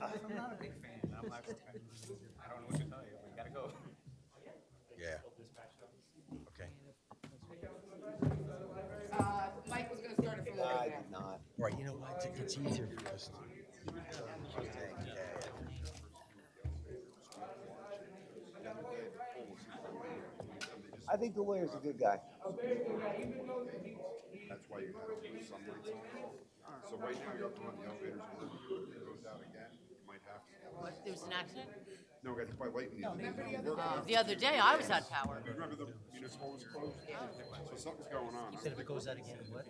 I'm not a big fan. I'm like, okay, I don't know what to tell you. We gotta go. Yeah. Okay. Mike was gonna start it from over I there. did not. Right. You know what? It's easier for us to. I think the lawyer's a good guy. That's why you had all the sunlights on. So right now you're on the elevators and if it goes out again, you might have to. What, there was an accident? No, I got hit by lightning the other day. The other day I was on power. You remember the municipal was closed? So something's going on. Said if it goes out again, what?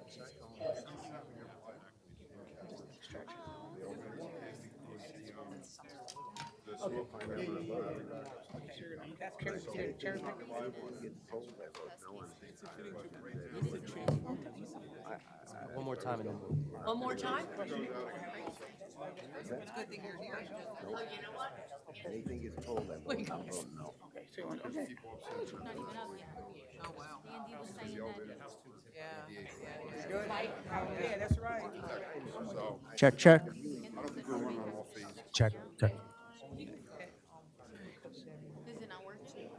The smoke detector. One more time and then we'll. One more time? Anything gets told, I vote no. Vote no. Not even up yet. Oh, wow. Andy was saying that. Yeah, that's right. So Check, check. I don't think we're running on all phases. Check, check. Is it not working?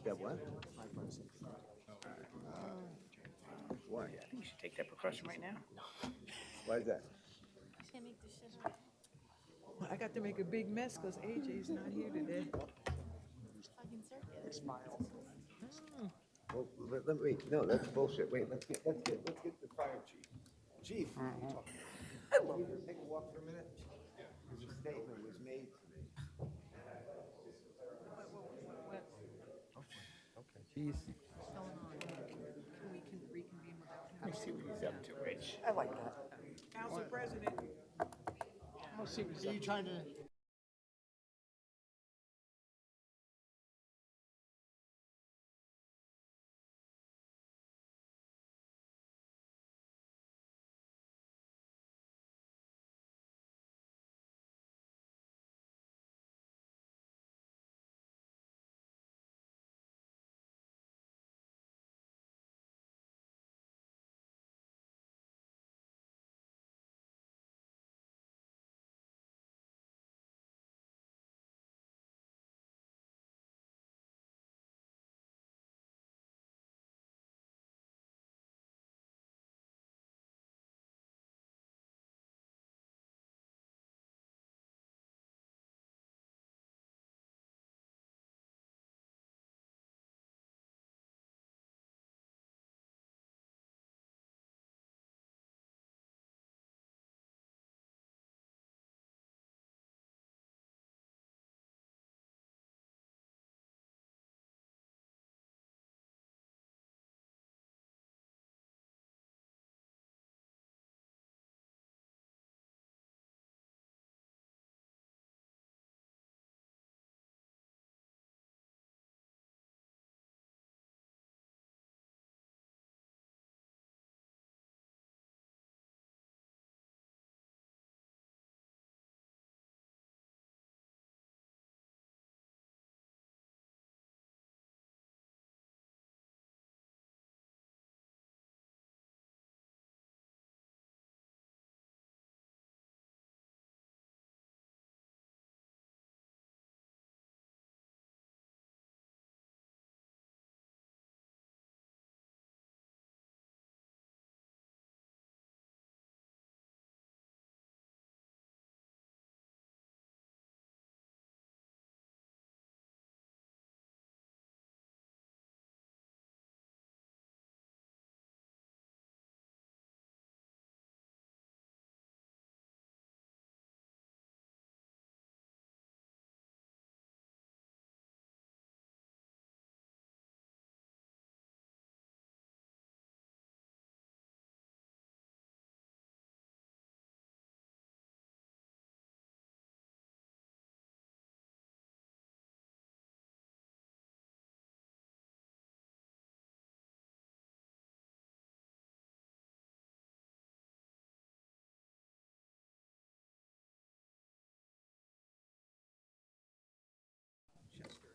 That what? Why? I think you should take that precaution right now. Why is that? Can't make this shit up. I got to make a big mess because AJ's not here today. Fucking circus. Well, wait, no, that's bullshit. Wait, let's get the fire chief. Chief. I love you. Take a walk for a minute. Because a statement was made to me. Jeez. We can reconvene without him. Let me see what he's up to, Rich. I like that. Council President. Let's see what he's up to. trying to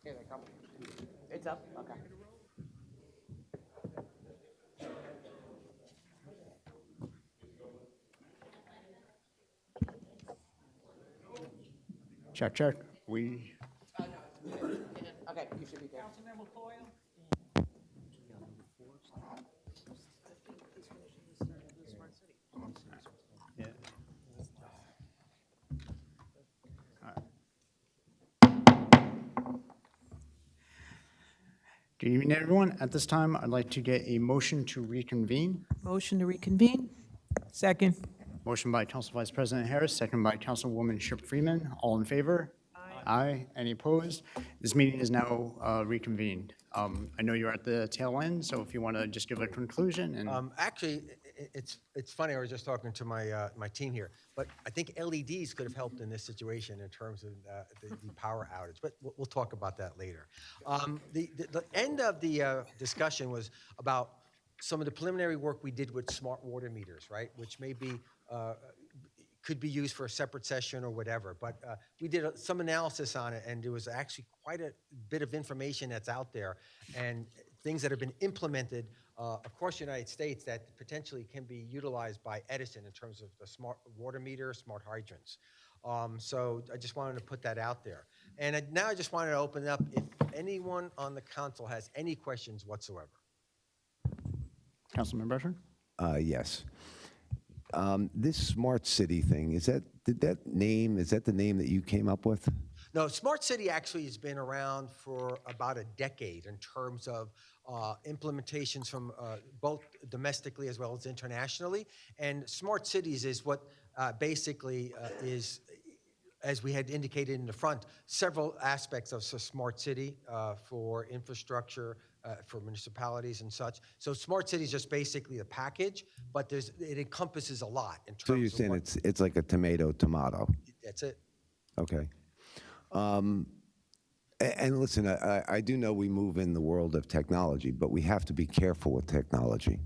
Here they come. It's up, okay. Check, check. We, Okay, you should be there. Councilmember Coyle? good evening, everyone. At this time, I'd like to get a motion to reconvene. Motion to reconvene? Second. Motion by Council Vice President Harris, second by Councilwoman Ship Freeman. All in favor? Aye. Any opposed? This meeting is now reconvened. I know you're at the tail end, so if you want to just give a conclusion and. Actually, it's funny, I was just talking to my team here, but I think LEDs could have helped in this situation in terms of the power outage, but we'll talk about that later. The end of the discussion was about some of the preliminary work we did with smart water meters, right? Which may be, could be used for a separate session or whatever, but we did some analysis on it, and there was actually quite a bit of information that's out there and things that have been implemented across the United States that potentially can be utilized by Edison in terms of the smart water meter, smart hydrants. So I just wanted to put that out there. And now I just wanted to open it up if anyone on the council has any questions whatsoever. Councilman Bertrand? Yes. This smart city thing, is that the name that you came up with? No, Smart City actually has been around for about a decade in terms of implementations from both domestically as well as internationally. And Smart Cities is what basically is, as we had indicated in the front, several aspects of a smart city for infrastructure, for municipalities and such. So Smart City is just basically a package, but it encompasses a lot in terms So you're of saying what, it's like a tomato. that's it. Okay. And listen, I do know we move in the world of technology, but we have to be careful with technology.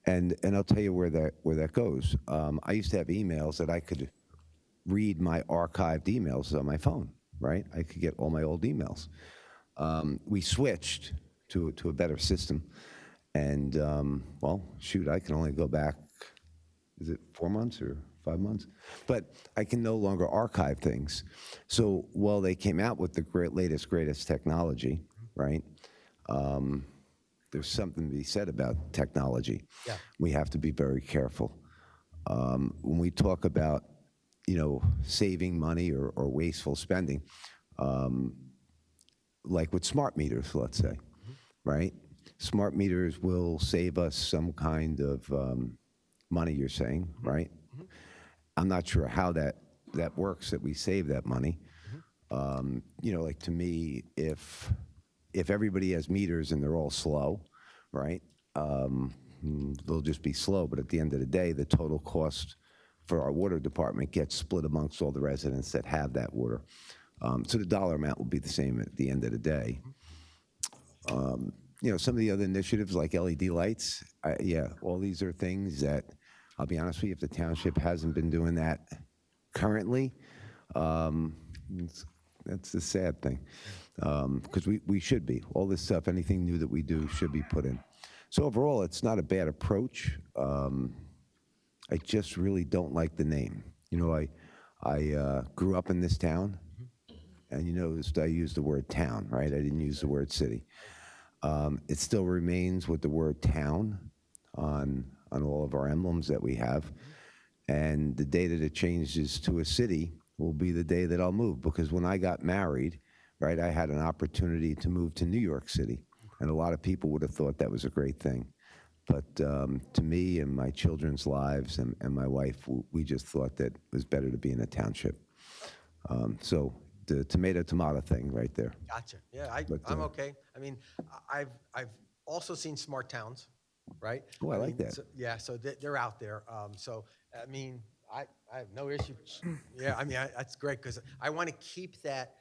And I'll tell you where that goes. I used to have emails that I could read my archived emails on my phone, right? I could get all my old emails. We switched to a better system. And, well, shoot, I can only go back, is it 4 months or 5 months? But I can no longer archive things. So while they came out with the latest, greatest technology, right? There's something to be said about technology. Yeah. We have to be very careful. When we talk about, saving money or wasteful spending, like with smart meters, let's say, right? Smart meters will save us some kind of money, you're saying, right? I'm not sure how that works, that we save that money. Like to me, if everybody has meters and they're all slow, right? They'll just be slow, but at the end of the day, the total cost for our water department gets split amongst all the residents that have that water. So the dollar amount will be the same at the end of the day. Some of the other initiatives like LED lights, all these are things that, I'll be honest with you, if the township hasn't been doing that currently, that's the sad thing. Because we should be. All this stuff, anything new that we do should be put in. So overall, it's not a bad approach. I just really don't like the name. I grew up in this town, and you noticed I used the word town, right? I didn't use the word city. It still remains with the word town on all of our emblems that we have. And the day that it changes to a city will be the day that I'll move. Because when I got married, right, I had an opportunity to move to New York City. And a lot of people would have thought that was a great thing. But to me and my children's lives and my wife, we just thought that it was better to be in a township. So the tomato thing right there. Gotcha. Yeah, I'm okay. I mean, I've also seen smart towns, right? Oh, I like that. So they're out there. So I mean, I have no issue. Yeah, I mean, that's great because I want to keep that.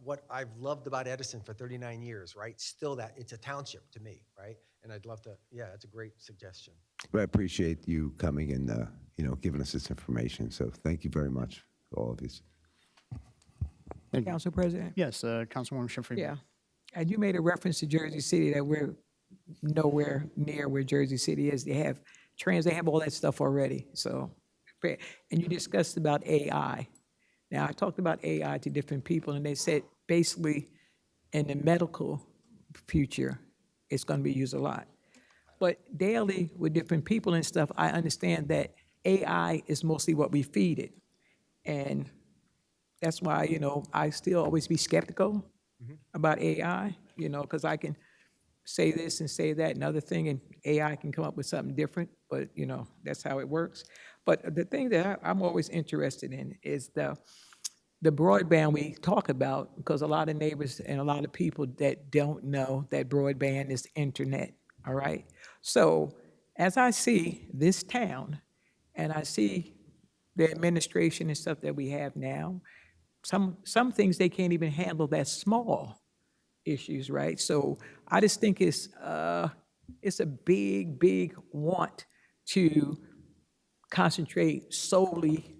What I've loved about Edison for 39 years, right? Still that it's a township to me, right? And I'd love to. Yeah, that's a great suggestion. But I appreciate you coming and giving us this information. So thank you very much, all of you. Council President? Yes, Councilwoman Ship Freeman. Yeah. And you made a reference to Jersey City that we're nowhere near where Jersey City is. They have trains, they have all that stuff already. So, and you discussed about AI. Now, I talked about AI to different people, and they said basically in the medical future, it's going to be used a lot. But daily with different people and stuff, I understand that AI is mostly what we feed it. And that's why, I still always be skeptical about AI, because I can say this and say that and other thing, and AI can come up with something different, but, that's how it works. But the thing that I'm always interested in is the broadband we talk about, because a lot of neighbors and a lot of people that don't know that broadband is internet, all right? So as I see this town, and I see the administration and stuff that we have now, some things they can't even handle that small issues, right? So I just think it's a big want to concentrate solely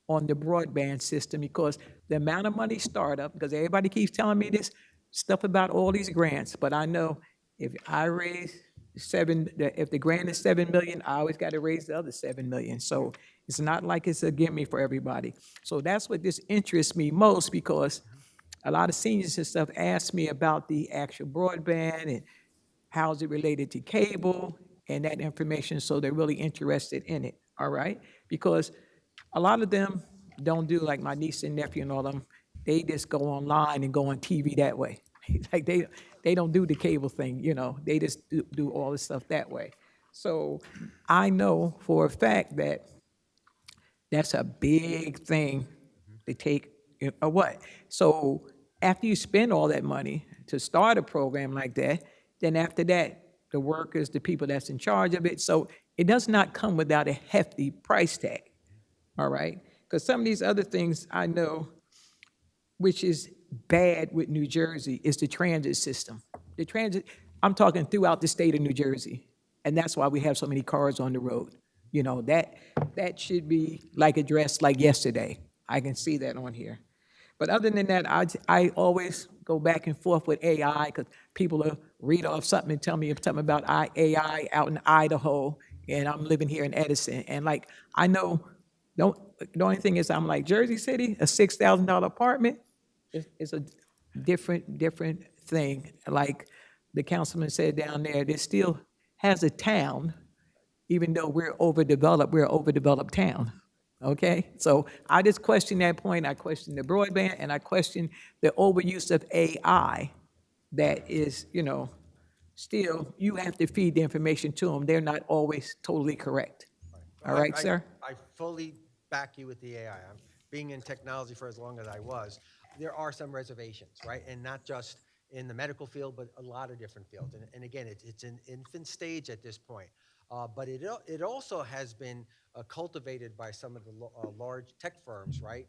on the broadband system, because the amount of money startup, because everybody keeps telling me this stuff about all these grants, but I know if I raise if the grant is 7 million, I always got to raise the other 7 million. So it's not like it's a gimme for everybody. So that's what this interests me most, because a lot of seniors and stuff ask me about the actual broadband and how's it related to cable and that information, so they're really interested in it, all right? Because a lot of them don't do like my niece and nephew and all them, they just go online and go on TV that way. Like they don't do the cable thing, they just do all this stuff that way. So I know for a fact that that's a big thing to take, or what? So after you spend all that money to start a program like that, then after that, the workers, the people that's in charge of it, so it does not come without a hefty price tag, all right? Because some of these other things I know, which is bad with New Jersey, is the transit system. The transit, I'm talking throughout the state of New Jersey, and that's why we have so many cars on the road. That should be like addressed like yesterday. I can see that on here. But other than that, I always go back and forth with AI, because people will read off something and tell me something about AI out in Idaho, and I'm living here in Edison. And like, I know, the only thing is, I'm like, Jersey City, a $6,000 apartment is a different thing. Like the councilman said down there, there still has a town, even though we're an overdeveloped town. Okay, so I just question that point. I question the broadband, and I question the overuse of AI. That is, still you have to feed the information to them. They're not always totally correct. All right, sir. I fully back you with the AI. I'm being in technology for as long as I was. There are some reservations, right? And not just in the medical field, but a lot of different fields. And again, it's an infant stage at this point. But it also has been cultivated by some of the large tech firms, right?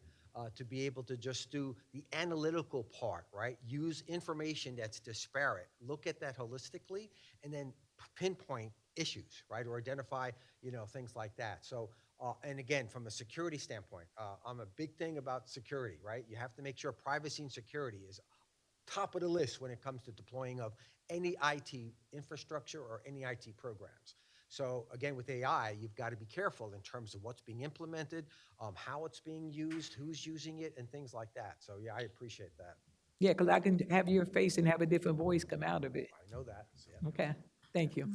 To be able to just do the analytical part, right? Use information that's disparate, look at that holistically, and then pinpoint issues, right? Or identify, things like that. So, and again, from a security standpoint, I'm a big thing about security, right? You have to make sure privacy and security is top of the list when it comes to deploying of any IT infrastructure or any IT programs. So again, with AI, you've got to be careful in terms of what's being implemented, how it's being used, who's using it, and things like that. So yeah, I appreciate that. Yeah, because I can have your face and have a different voice come out of it. I know that. Yeah. Okay, thank you.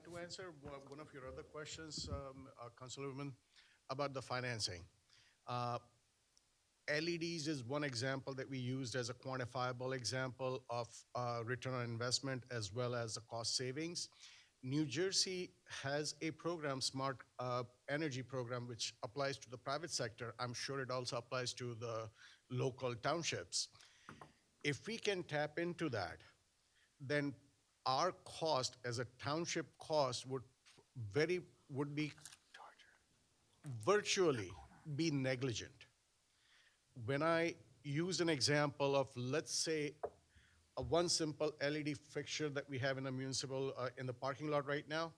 To answer one of your other questions, Councilwoman, about the financing. LEDs is one example that we used as a quantifiable example of return on investment as well as the cost savings. New Jersey has a program, Smart Energy Program, which applies to the private sector. I'm sure it also applies to the local townships. If we can tap into that, then our cost as a township cost would be virtually be negligent. When I use an example of, let's say, one simple LED fixture that we have in a municipal, in the parking lot right now,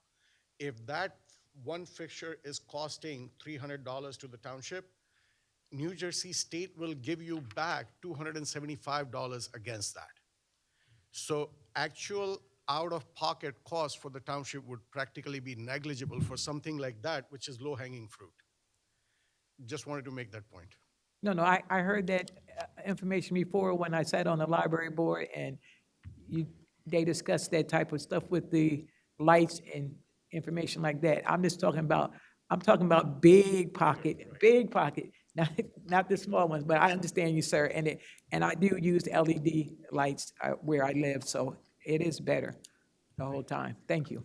if that one fixture is costing $300 to the township, New Jersey State will give you back $275 against that. So actual out-of-pocket cost for the township would practically be negligible for something like that, which is low-hanging fruit. Just wanted to make that point. No, I heard that information before when I sat on the library board and they discussed that type of stuff with the lights and information like that. I'm talking about big pocket, not the small ones, but I understand you, sir. And I do use LED lights where I live, so it is better the whole time. Thank you.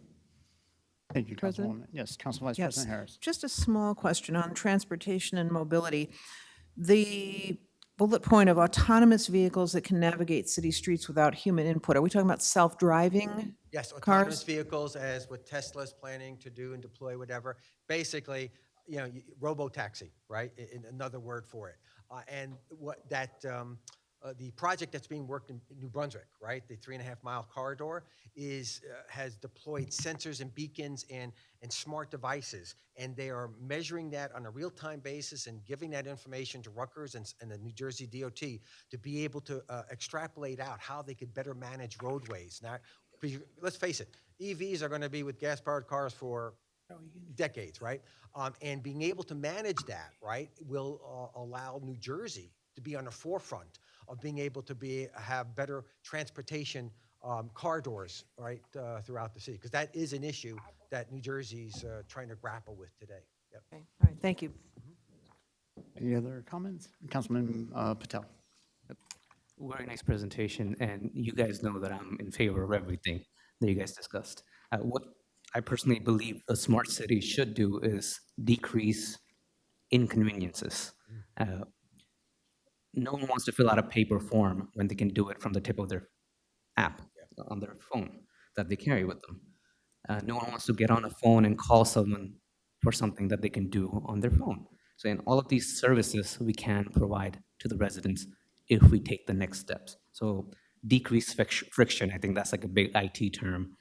Thank you, President? Councilwoman. Yes, Council Vice Yes, President Harris. just a small question on transportation and mobility. The bullet point of autonomous vehicles that can navigate city streets without human input, are we talking about self-driving? Yes, Cars? autonomous vehicles, as what Tesla's planning to do and deploy, whatever. Basically, robo-taxi, right? In another word for it. And what that, the project that's being worked in New Brunswick, right? The 3.5-mile corridor has deployed sensors and beacons and smart devices. And they are measuring that on a real-time basis and giving that information to Rutgers and the New Jersey DOT to be able to extrapolate out how they could better manage roadways. Now, let's face it, EVs are going to be with gas-powered cars for decades, right? And being able to manage that, right, will allow New Jersey to be on the forefront of being able to have better transportation corridors, right, throughout the city, because that is an issue that New Jersey's trying to grapple with today. Yep. Okay, all right, thank you. Any other comments? Councilman Patel. Very nice presentation, and you guys know that I'm in favor of everything that you guys discussed. What I personally believe a smart city should do is decrease inconveniences. No one wants to fill out a paper form when they can do it from the tip of their app on their phone that they carry with them. No one wants to get on a phone and call someone for something that they can do on their phone. So in all of these services, we can provide to the residents if we take the next steps. So decrease friction, I think that's like a big IT term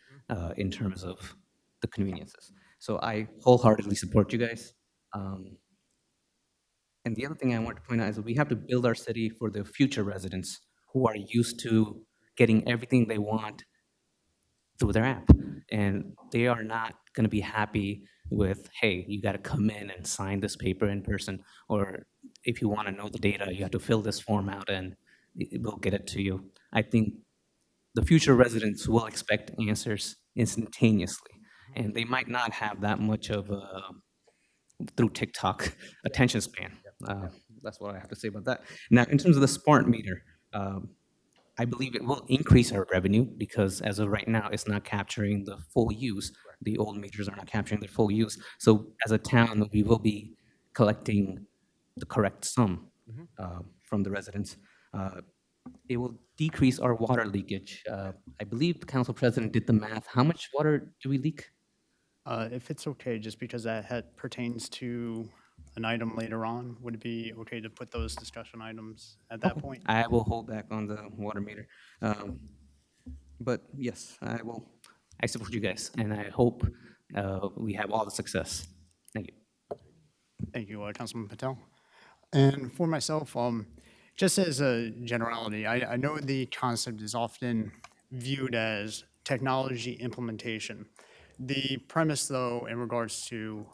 in terms of the conveniences. So I wholeheartedly support you guys. And the other thing I want to point out is that we have to build our city for the future residents who are used to getting everything they want through their app. And they are not going to be happy with, hey, you got to come in and sign this paper in person, or if you want to know the data, you have to fill this form out and we'll get it to you. I think the future residents will expect answers instantaneously, and they might not have that much of a, through TikTok, attention span. That's what I have to say about that. Now, in terms of the smart meter, I believe it will increase our revenue because as of right now, it's not capturing the full use. The old meters are not capturing their full use. So as a town, we will be collecting the correct sum from the residents. It will decrease our water leakage. I believe the council president did the math. How much water do we leak? If it's okay, just because that pertains to an item later on, would it be okay to put those discussion items at that point? I will hold back on the water meter. But yes, I support you guys, and I hope we have all the success. Thank you. Thank you, Councilman Patel. And for myself, just as a generality, I know the concept is often viewed as technology implementation. The premise, though, in regards to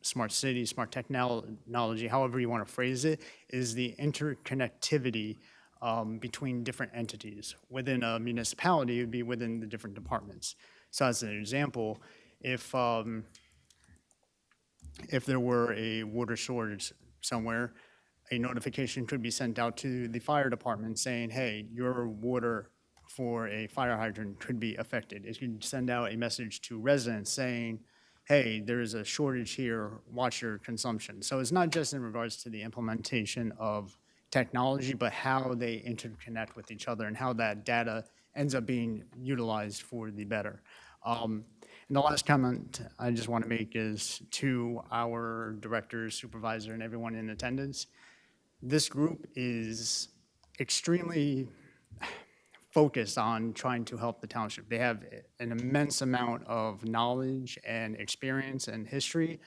smart city, smart technology, however you want to phrase it, is the interconnectivity between different entities. Within a municipality, it would be within the different departments. So as an example, if there were a water shortage somewhere, a notification could be sent out to the fire department saying, hey, your water for a fire hydrant could be affected. It could send out a message to residents saying, hey, there is a shortage here, watch your consumption. So it's not just in regards to the implementation of technology, but how they interconnect with each other and how that data ends up being utilized for the better. And the last comment I just want to make is to our directors, supervisor, and everyone in attendance. This group is extremely focused on trying to help the township. They have an immense amount of knowledge and experience and history.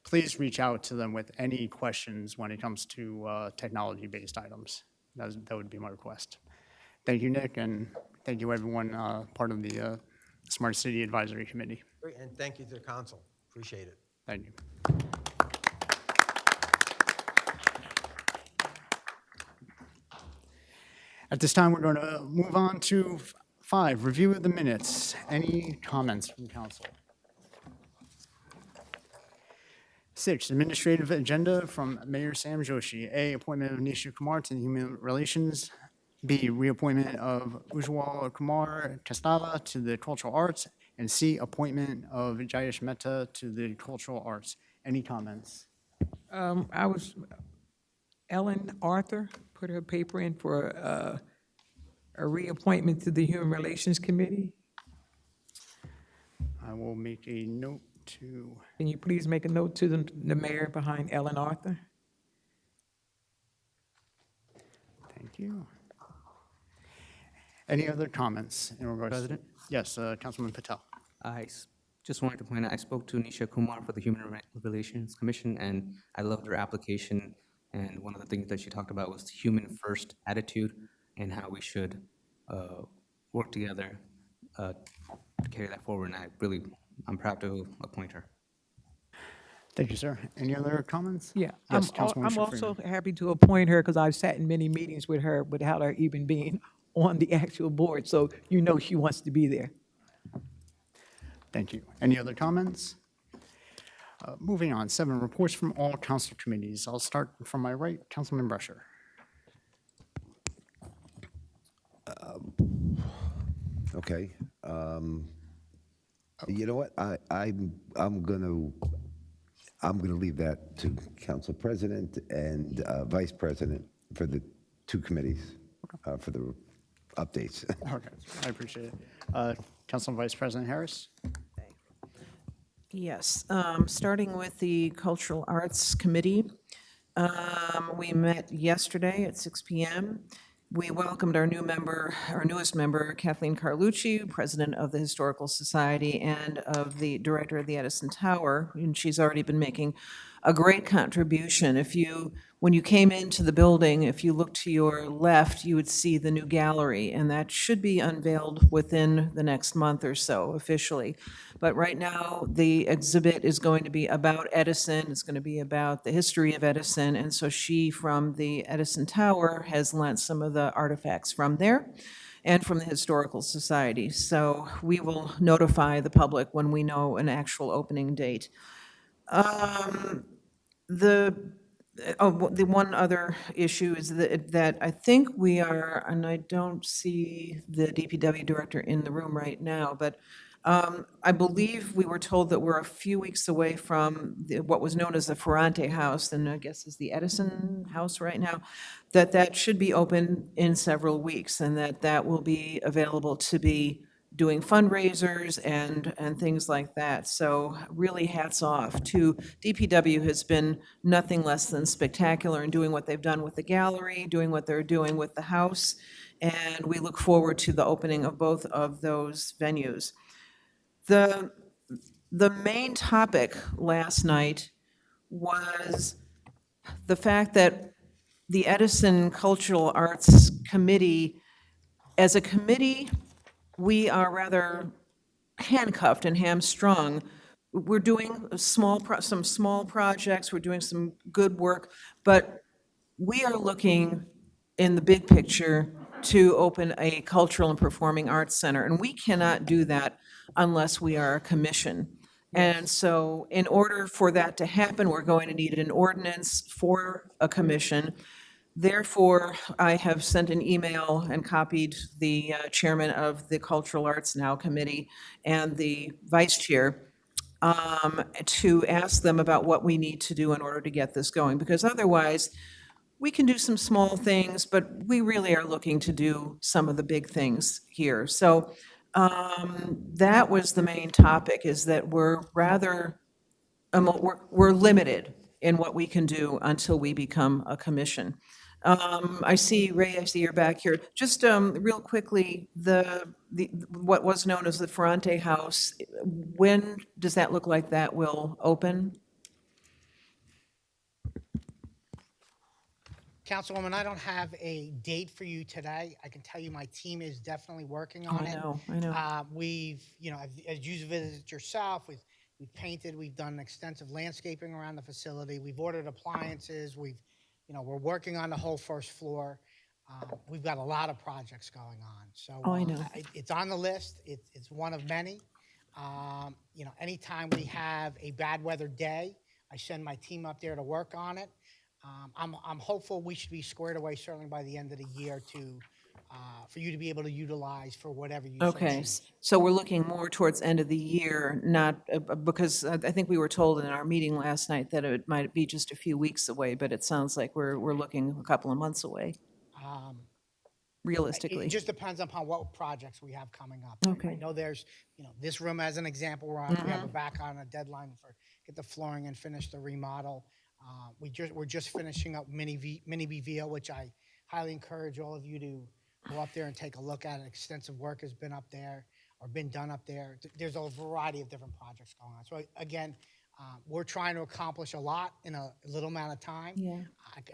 Please reach out to them with any questions when it comes to technology-based items. That would be my request. Thank you, Nick, and thank you, everyone, part of the Smart City Advisory Committee. Great, and thank you to the council. Appreciate it. Thank you. At this time, we're going to move on to 5, review of the minutes. Any comments from council? 6, administrative agenda from Mayor Sam Joshi. A, appointment of Nisha Kumar to the Human Relations. B, reappointment of Ujwal Kumar Kastava to the Cultural Arts. And C, appointment of Jayesh Mehta to the Cultural Arts. Any comments? Ellen Arthur put her paper in for a reappointment to the Human Relations Committee. I will make a note to, Can you please make a note to the mayor behind Ellen Arthur? thank you. Any other comments in regards? President? Yes, Councilman Patel. Just wanted to point out, I spoke to Nisha Kumar for the Human Relations Commission, and I loved her application. And one of the things that she talked about was the human-first attitude and how we should work together to carry that forward. And I'm proud to appoint her. Thank you, sir. Any other comments? Yeah, Yes, I'm Councilwoman also Shafrir. happy to appoint her because I've sat in many meetings with her without her even being on the actual board, so you know she wants to be there. Thank you. Any other comments? Moving on, 7, reports from all council committees. I'll start from my right, Councilman Brusher. Okay. You know what? I'm gonna leave that to Council President and Vice President for the 2 committees, for the updates. Okay, I appreciate it. Council Vice President Harris? Yes, starting with the Cultural Arts Committee. We met yesterday at 6 PM. We welcomed our newest member, Kathleen Carlucci, president of the Historical Society and of the director of the Edison Tower, and she's already been making a great contribution. When you came into the building, if you look to your left, you would see the new gallery, and that should be unveiled within the next month or so officially. But right now, the exhibit is going to be about Edison, it's going to be about the history of Edison, and so she, from the Edison Tower, has lent some of the artifacts from there and from the Historical Society. So we will notify the public when we know an actual opening date. The one other issue is that I think we are, and I don't see the DPW director in the room right now, but I believe we were told that we're a few weeks away from what was known as the Ferrante House, and I guess is the Edison House right now, that should be open in several weeks, and that will be available to be doing fundraisers and things like that. So really hats off to DPW, has been nothing less than spectacular in doing what they've done with the gallery, doing what they're doing with the house, and we look forward to the opening of both of those venues. The main topic last night was the fact that the Edison Cultural Arts Committee, as a committee, we are rather handcuffed and hamstrung. We're doing some small projects, we're doing some good work, but we are looking in the big picture to open a cultural and performing arts center, and we cannot do that unless we are a commission. And so in order for that to happen, we're going to need an ordinance for a commission. Therefore, I have sent an email and copied the chairman of the Cultural Arts Now Committee and the vice chair to ask them about what we need to do in order to get this going, because otherwise, we can do some small things, but we really are looking to do some of the big things here. So that was the main topic, is that we're rather, we're limited in what we can do until we become a commission. I see, Ray, I see you're back here. Just real quickly, what was known as the Ferrante House, when does that look like that will open? Councilwoman, I don't have a date for you today. I can tell you my team is definitely working on it. I know. We've, as you visited yourself, we've painted, we've done extensive landscaping around the facility. We've ordered appliances. We're working on the whole first floor. We've got a lot of projects going on, so. Oh, I know. It's on the list. It's one of many. You know, anytime we have a bad weather day, I send my team up there to work on it. I'm hopeful we should be squared away certainly by the end of the year for you to be able to utilize for whatever you so Okay, choose. so we're looking more towards end of the year, not, because I think we were told in our meeting last night that it might be just a few weeks away, but it sounds like we're looking a couple of months away, realistically. It just depends upon what projects we have coming up. Okay. I know there's, you know, this room as an example, we have a back on a deadline for, get the flooring and finish the remodel. We're just finishing up Mini BVO, which I highly encourage all of you to go up there and take a look at it. Extensive work has been up there or been done up there. There's a variety of different projects going on. So again, we're trying to accomplish a lot in a little amount of time. Yeah.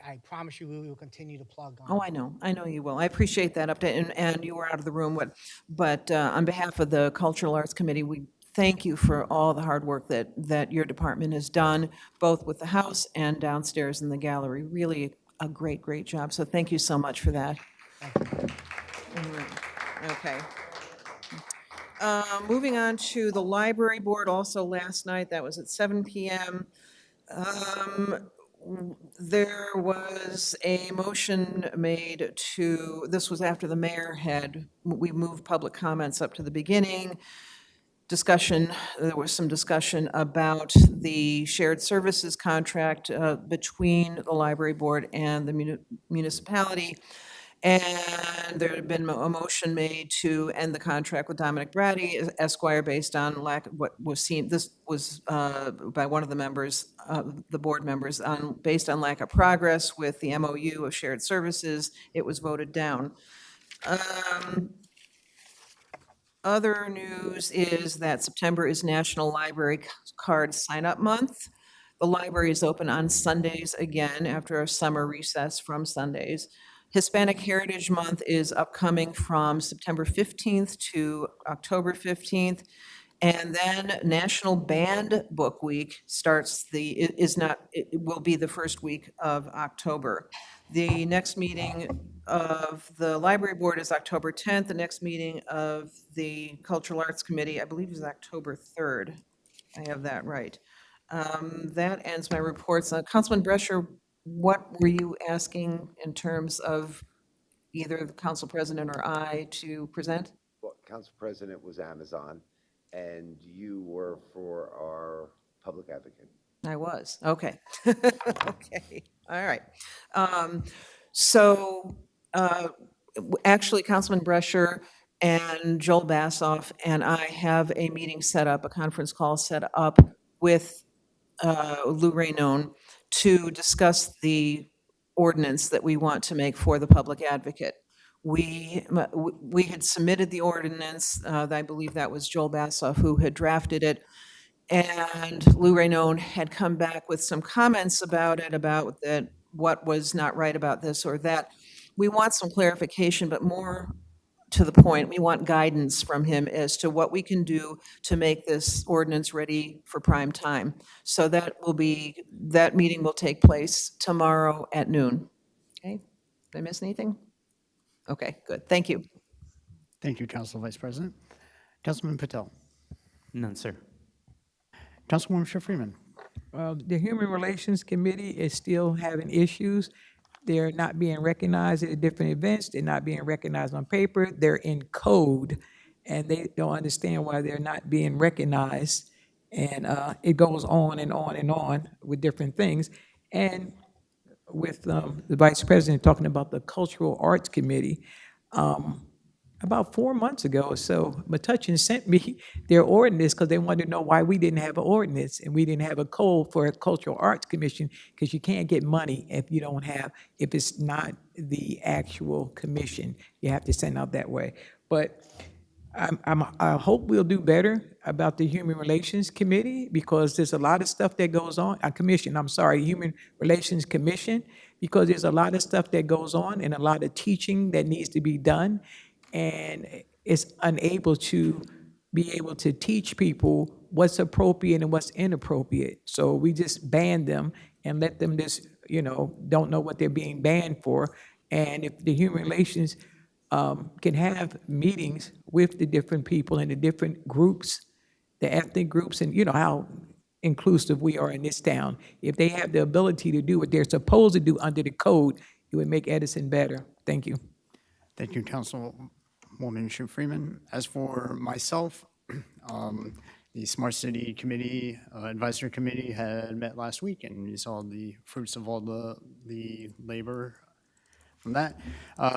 I promise you, we will continue to plug on. Oh, I know you will. I appreciate that update, and you were out of the room, but on behalf of the Cultural Arts Committee, we thank you for all the hard work that your department has done, both with the house and downstairs in the gallery. Really a great, great job. So thank you so much for that. All right. Okay. Moving on to the library board, also last night, that was at 7 PM. There was a motion made this was after the mayor we moved public comments up to the beginning. There was some discussion about the shared services contract between the library board and the municipality. And there had been a motion made to end the contract with Dominic Brady Esquire based on what was seen, this was by one of the members, the board members, based on lack of progress with the MOU of shared services. It was voted down. Other news is that September is National Library Card Sign-Up Month. The library is open on Sundays again after a summer recess from Sundays. Hispanic Heritage Month is upcoming from September 15th to October 15th. And then National Band Book Week it will be the first week of October. The next meeting of the library board is October 10th. The next meeting of the Cultural Arts Committee, I believe, is October 3rd. I have that right. That ends my reports. Councilman Brescher, what were you asking in terms of either the council president or I to present? Well, Council President was Amazon, and you were for our public advocate. I was, okay. Okay, all right. So actually, Councilman Brescher and Joel Bassoff and I have a meeting set up, a conference call set up with Lou Raynon to discuss the ordinance that we want to make for the public advocate. We had submitted the ordinance, I believe that was Joel Bassoff who had drafted it, and Lou Raynon had come back with some comments about it, about that what was not right about this or that. We want some clarification, but more to the point, we want guidance from him as to what we can do to make this ordinance ready for prime time. So that meeting will take place tomorrow at noon. Okay, did I miss anything? Okay, good, thank you. Thank you, Council Vice President. Councilman Patel. None, sir. Councilwoman Schiff Freeman. The Human Relations Committee is still having issues. They're not being recognized at different events. They're not being recognized on paper. They're in code, and they don't understand why they're not being recognized. And it goes on and on and on with different things. And with the Vice President talking about the Cultural Arts Committee, about 4 months ago or so, Metuchen sent me their ordinance because they wanted to know why we didn't have an ordinance and we didn't have a code for a Cultural Arts Commission, because you can't get money if it's not the actual commission. You have to send out that way. But I hope we'll do better about the Human Relations Committee, because there's a lot of stuff that goes on, Human Relations Commission, because there's a lot of stuff that goes on and a lot of teaching that needs to be done, and it's unable to be able to teach people what's appropriate and what's inappropriate. So we just ban them and let them just, don't know what they're being banned for, And if the human relations can have meetings with the different people and the different groups, the ethnic groups, and you know how inclusive we are in this town. If they have the ability to do what they're supposed to do under the code, it would make Edison better. Thank you. Thank you, Councilwoman Ship Freeman. As for myself, the Smart City Committee, Advisory Committee had met last week, and you saw the fruits of all the labor from that.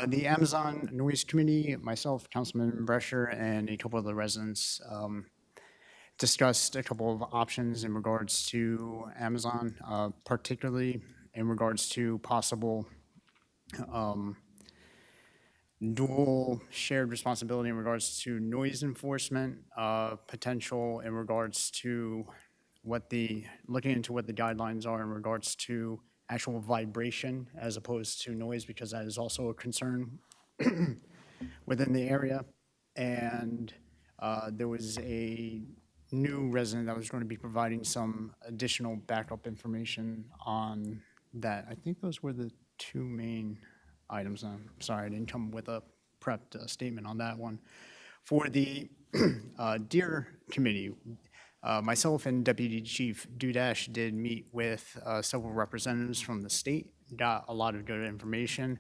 The Amazon Noise Committee, myself, Councilman Brescher, and a couple of the residents discussed a couple of options in regards to Amazon, particularly in regards to possible dual shared responsibility in regards to noise enforcement, potential in regards to looking into what the guidelines are in regards to actual vibration as opposed to noise, because that is also a concern within the area. And there was a new resident that was going to be providing some additional backup information on that. I think those were the two main items. I'm sorry, I didn't come with a prepped statement on that one. For the DEER committee, myself and Deputy Chief Dudash did meet with several representatives from the state, got a lot of good information.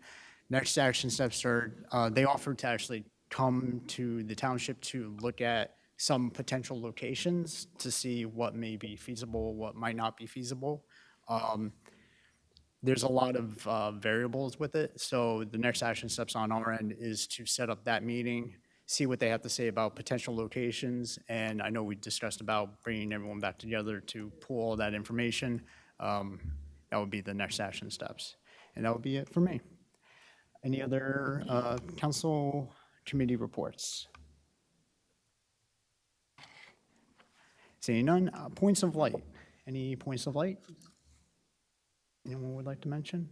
Next action steps are, they offered to actually come to the township to look at some potential locations to see what may be feasible, what might not be feasible. There's a lot of variables with it, so the next action steps on our end is to set up that meeting, see what they have to say about potential locations, and I know we discussed about bringing everyone back together to pull all that information. That would be the next action steps, and that would be it for me. Any other council committee reports? Seeing none, points of light. Any points of light? Anyone would like to mention?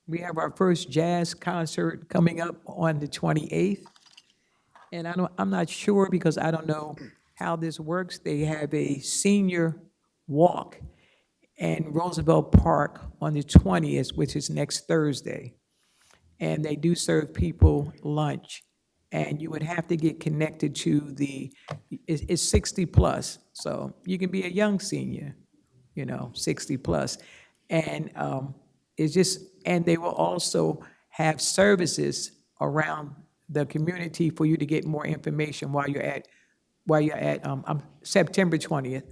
We have our first jazz concert coming up on the 28th. And I'm not sure because I don't know how this works. They have a senior walk in Roosevelt Park on the 20th, which is next Thursday. And they do serve people lunch. And you would have to get connected to it's 60 plus. So you can be a young senior, 60 plus. And and they will also have services around the community for you to get more information while you're at September 20th.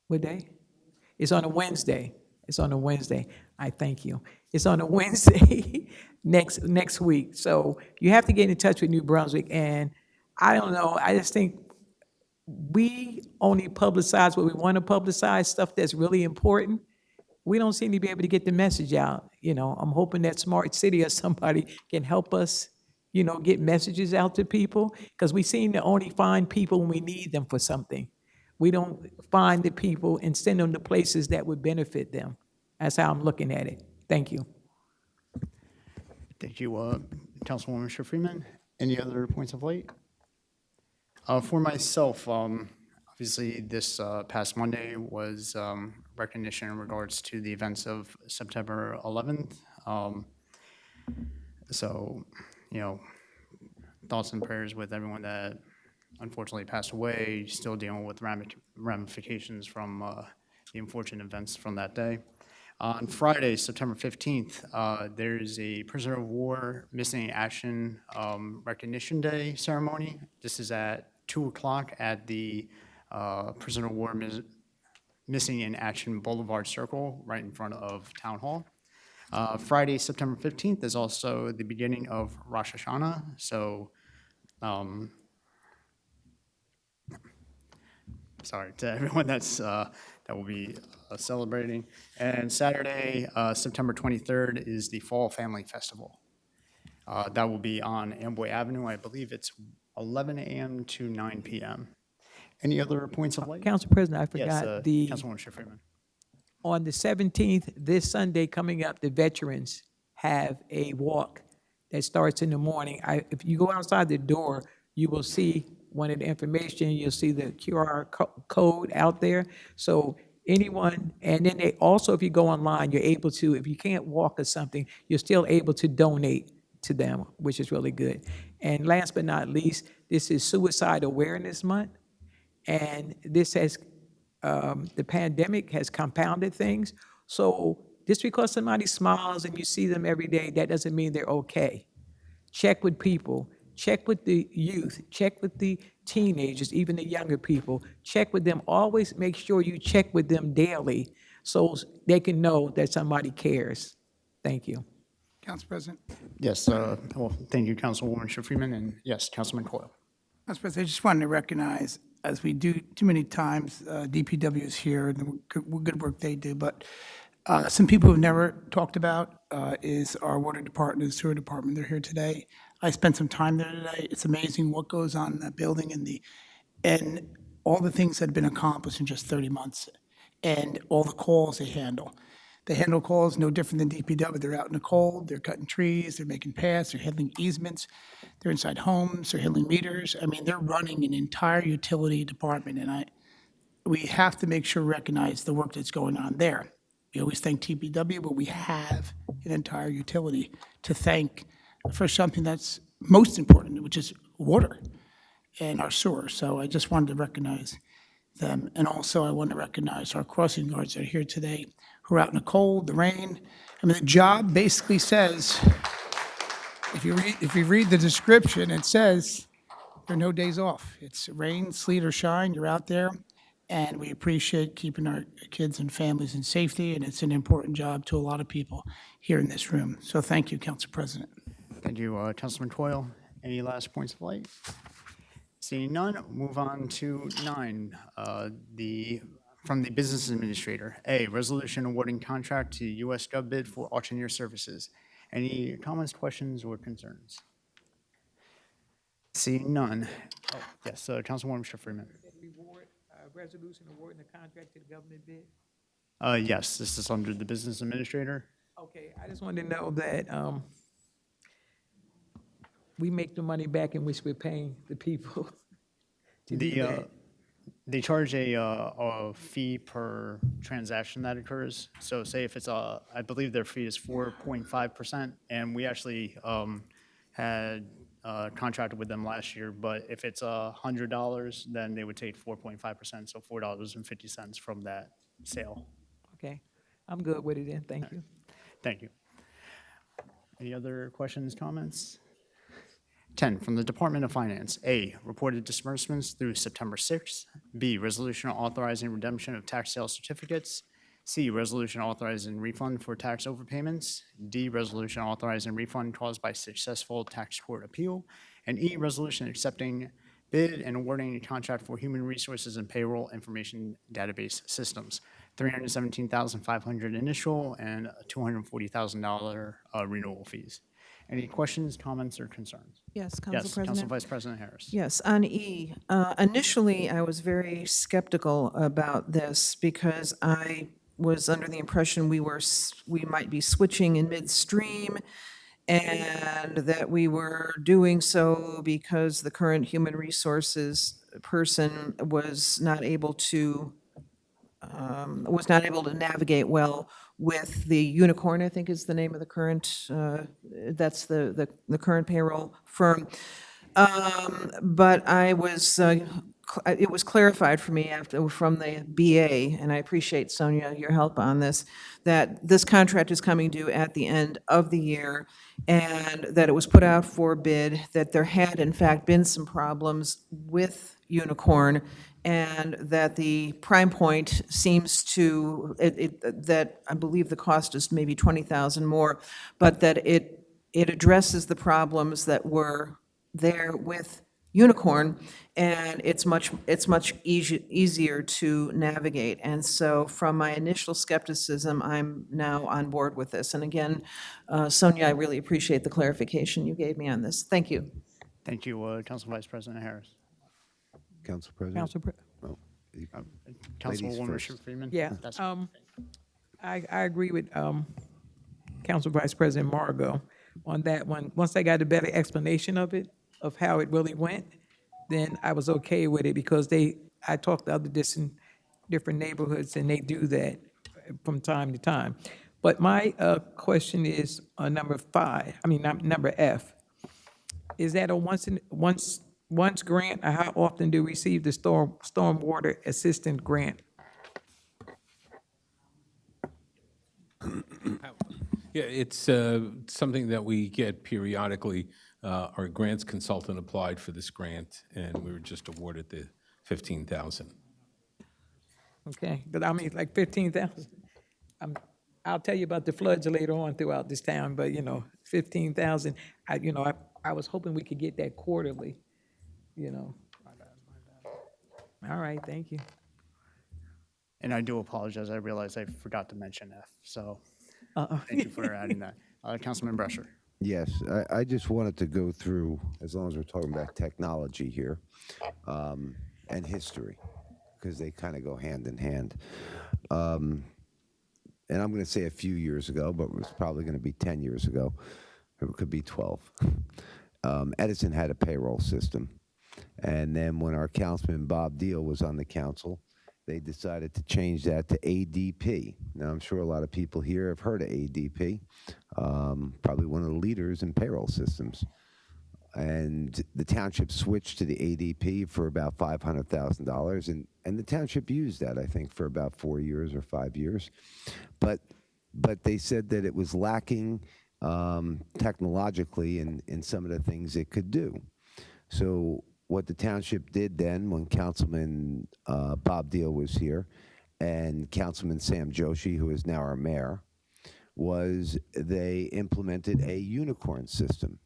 What day? It's on a Wednesday. It's on a Wednesday. I thank you. It's on a Wednesday next week. So you have to get in touch with New Brunswick. And I don't know, I just think we only publicize what we want to publicize, stuff that's really important. We don't seem to be able to get the message out. I'm hoping that Smart City or somebody can help us, get messages out to people, because we seem to only find people when we need them for something. We don't find the people and send them to places that would benefit them. That's how I'm looking at it. Thank you. Thank you, Councilwoman Ship Freeman. Any other points of light? For myself, obviously this past Monday was recognition in regards to the events of September 11th. So, thoughts and prayers with everyone that unfortunately passed away, still dealing with ramifications from the unfortunate events from that day. On Friday, September 15th, there's a prisoner of war missing in action recognition day ceremony. This is at 2:00 at the prisoner of war missing in action Boulevard Circle, right in front of Town Hall. Friday, September 15th is also the beginning of Rosh Hashanah. So, sorry to everyone that will be celebrating. And Saturday, September 23rd is the Fall Family Festival. That will be on Amboy Avenue. I believe it's 11 a.m. to 9 p.m. Any other points of light? Council President, I forgot Yes, Councilwoman Ship Freeman. On the 17th, this Sunday coming up, the veterans have a walk that starts in the morning. If you go outside the door, you will see one of the information, you'll see the QR code out there. So anyone, and then they also, if you go online, you're able to, if you can't walk or something, you're still able to donate to them, which is really good. And last but not least, this is Suicide Awareness Month, and this has, the pandemic has compounded things. So just because somebody smiles and you see them every day, that doesn't mean they're okay. Check with people, check with the youth, check with the teenagers, even the younger people. Check with them. Always make sure you check with them daily so they can know that somebody cares. Thank you. Council President. Yes, well, thank you, Councilwoman Schiff Freeman, and yes, Councilman Coyle. Council President, I just wanted to recognize, as we do too many times, DPW is here, and the good work they do, but some people who've never talked about is our water department and sewer department. They're here today. I spent some time there today. It's amazing what goes on in that building and all the things that have been accomplished in just 30 months and all the calls they handle. They handle calls no different than DPW. They're out in the cold, they're cutting trees, they're making paths, they're handling easements, they're inside homes, they're handling meters. I mean, they're running an entire utility department, and we have to make sure we recognize the work that's going on there. We always thank TPW, but we have an entire utility to thank for something that's most important, which is water and our sewer. So I just wanted to recognize them. And also I want to recognize our crossing guards that are here today who are out in the cold, the rain. I mean, the job basically says, if you read the description, it says there are no days off. It's rain, sleet, or shine, you're out there. And we appreciate keeping our kids and families in safety, and it's an important job to a lot of people here in this room. So thank you, Council President. Thank you, Councilman Coyle. Any last points of light? Seeing none, move on to 9, from the Business Administrator. A, resolution awarding contract to U.S. Gov bid for auctioneer services. Any comments, questions, or concerns? Seeing none. Oh, yes, Councilwoman Schiff Freeman. Resolution awarding the contract to the government bid? Yes, this is under the Business Administrator. Okay, I just wanted to know that we make the money back in which we're paying the people to do that. They charge a fee per transaction that occurs. So say if it's I believe their fee is 4.5%, and we actually had contracted with them last year, but if it's $100, then they would take 4.5%, so $4.50 from that sale. Okay, I'm good with it then, thank you. Thank you. Any other questions, comments? 10, from the Department of Finance. A, reported disbursements through September 6th. B, resolution authorizing redemption of tax sale certificates. C, resolution authorizing refund for tax overpayments. D, resolution authorizing refund caused by successful tax court appeal. And E, resolution accepting bid and awarding a contract for human resources and payroll information database systems. $317,500 initial and $240,000 renewal fees. Any questions, comments, or concerns? Yes, Council Yes, President. Council Vice President Harris. Yes, on E, initially, I was very skeptical about this because I was under the impression we might be switching in midstream and that we were doing so because the current human resources person was not able to navigate well with the Unicorn, I think is the name of the current, that's the current payroll firm. But I was, it was clarified for me from the BA, and I appreciate, Sonia, your help on this, that this contract is coming due at the end of the year, and that it was put out for bid, that there had in fact been some problems with Unicorn, and that the Prime Point seems to, that I believe the cost is maybe $20,000 more, but that it addresses the problems that were there with Unicorn, and it's much easier to navigate. And so from my initial skepticism, I'm now on board with this. And again, Sonia, I really appreciate the clarification you gave me on this. Thank you. Thank you, Council Vice President Harris. Council President? Oh, you- Councilwoman first. Schiff Freeman? Yeah, That's- I agree with Council Vice President Margot on that one. Once I got a better explanation of it, of how it really went, then I was okay with it because I talked to other different neighborhoods, and they do that from time to time. But my question is on number number F. Is that a once grant, or how often do we receive the stormwater assistant grant? Yeah, it's something that we get periodically. Our grants consultant applied for this grant, and we were just awarded the 15,000. Okay, but I mean, like 15,000. I'll tell you about the floods later on throughout this town, but 15,000, I was hoping we could get that quarterly, All right, thank you. And I do apologize. I realized I forgot to mention F, so thank you for adding that. Councilman Brescher. Yes, I just wanted to go through, as long as we're talking about technology here, and history, because they kind of go hand in hand. And I'm going to say a few years ago, but it was probably going to be 10 years ago. It could be 12. Edison had a payroll system. And then when our councilman Bob Deal was on the council, they decided to change that to ADP. Now, I'm sure a lot of people here have heard of ADP, probably one of the leaders in payroll systems. And the township switched to the ADP for about $500,000, and the township used that, I think, for about 4 years or 5 years. But they said that it was lacking technologically in some of the things it could do. So what the township did then, when Councilman Bob Deal was here, and Councilman Sam Joshi, who is now our mayor, was they implemented a unicorn system.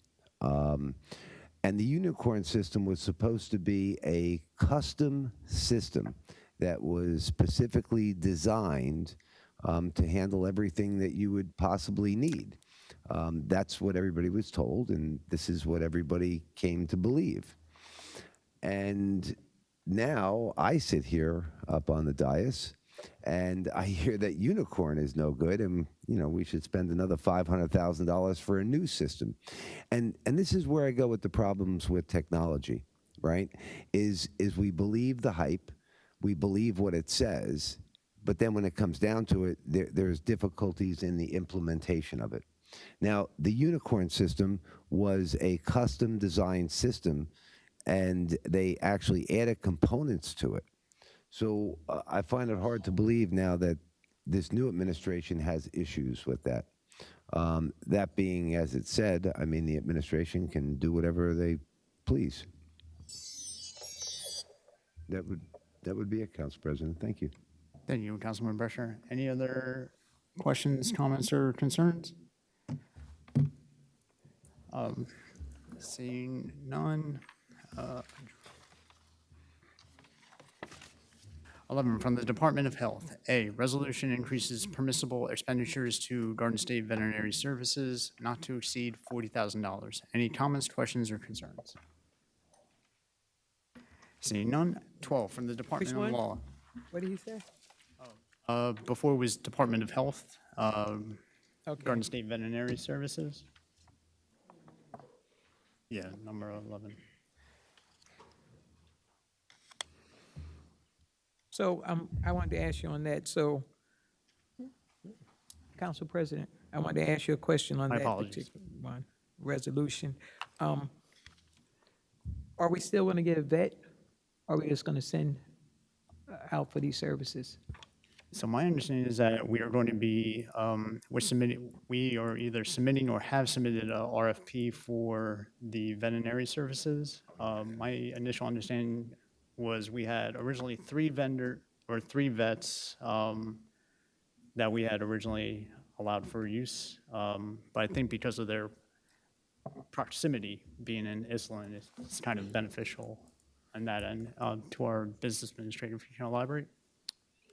And the unicorn system was supposed to be a custom system that was specifically designed to handle everything that you would possibly need. That's what everybody was told, and this is what everybody came to believe. And now I sit here up on the dais, and I hear that unicorn is no good, and we should spend another $500,000 for a new system. And this is where I go with the problems with technology, right? Is we believe the hype, we believe what it says, but then when it comes down to it, there's difficulties in the implementation of it. Now, the unicorn system was a custom designed system, and they actually added components to it. So I find it hard to believe now that this new administration has issues with that. That being, as it said, I mean, the administration can do whatever they please. That would be it, Council President. Thank you. Thank you, Councilman Brescher. Any other questions, comments, or concerns? Seeing none. 11, from the Department of Health. A, resolution increases permissible expenditures to Garden State Veterinary Services not to exceed $40,000. Any comments, questions, or concerns? Seeing none. 12, from the Department of one? Law. What did he say? Before was Department of Health, Okay. Garden State Veterinary Services. Yeah, number 11. So I wanted to ask you on that. So, Council President, I wanted to ask you a question on My that apologies. particular one, resolution. Are we still going to get a vet? Or are we just going to send out for these services? So my understanding is that we are going to be, we are either submitting or have submitted a RFP for the veterinary services. My initial understanding was we had originally three vets that we had originally allowed for use. But I think because of their proximity being in Iselin, it's kind of beneficial on that end. To our business administrator, if you can elaborate.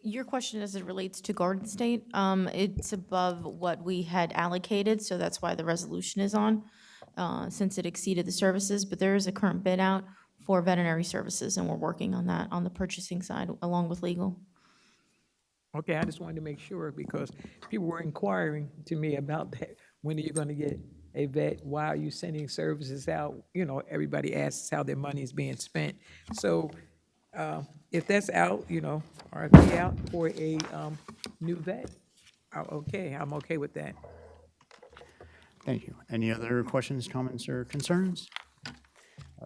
Your question as it relates to Garden State, it's above what we had allocated, so that's why the resolution is on, since it exceeded the services. But there is a current bid out for veterinary services, and we're working on that on the purchasing side along with legal. Okay, I just wanted to make sure because people were inquiring to me about that. When are you going to get a vet? Why are you sending services out? Everybody asks how their money is being spent. So If that's out, RFP out for a new vet, I'm okay with that. Thank you. Any other questions, comments, or concerns?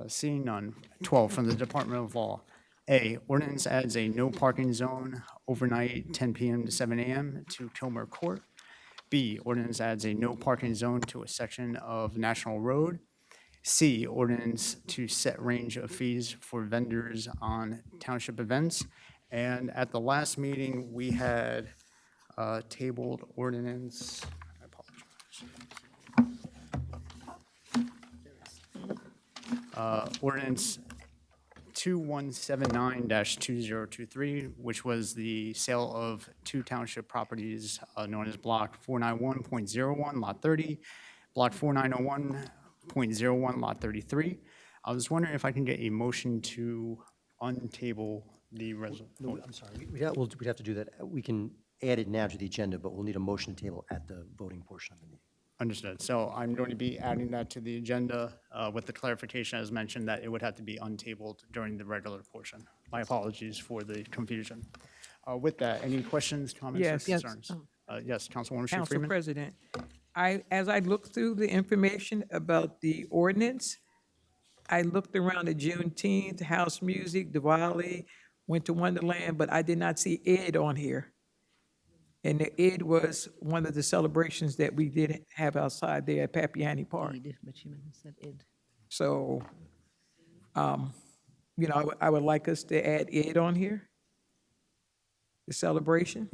Seeing none. 12 from the Department of Law. A, ordinance adds a no parking zone overnight 10 p.m. to 7 a.m. to Kilmer Court. B, ordinance adds a no parking zone to a section of National Road. C, ordinance to set range of fees for vendors on township events. And at the last meeting, we had tabled ordinance, I apologize. Ordinance 2179-2023, which was the sale of two township properties known as Block 491.01, Lot 30, Block 4901.01, Lot 33. I was wondering if I can get a motion to untable the resolution. No, I'm sorry. We'd have to do that. We can add it now to the agenda, but we'll need a motion to table at the voting portion of the meeting. Understood. So I'm going to be adding that to the agenda with the clarification as mentioned that it would have to be untabled during the regular portion. My apologies for the confusion. With that, any questions, comments, or Yes. concerns? Yes, Councilwoman Council Freeman? President, as I looked through the information about the ordinance, I looked around at Juneteenth, house music, Diwali, Winter Wonderland, but I did not see Ed on here. And the Ed was one of the celebrations that we did have outside there at Papiani Park. But you said id. So, I would like us to add Ed on here, the celebration,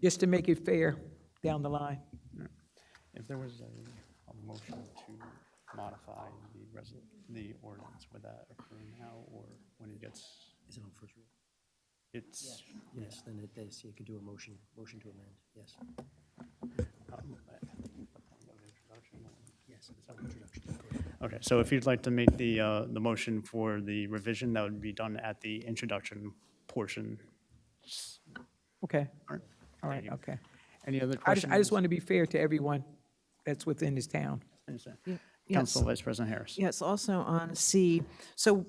just to make it fair down the line. If there was a motion to modify the ordinance, would that occur now or when it gets, Is it on first read? it's, Yes, then it is. You could do a motion to amend, yes. Yes, it's on introduction. okay, so if you'd like to make the motion for the revision, that would be done at the introduction portion. Okay, All right. all right, Thank you. okay. Any other I questions? just want to be fair to everyone that's within this town. Understand. Yes. Council Vice President Harris. Yes, also on C. So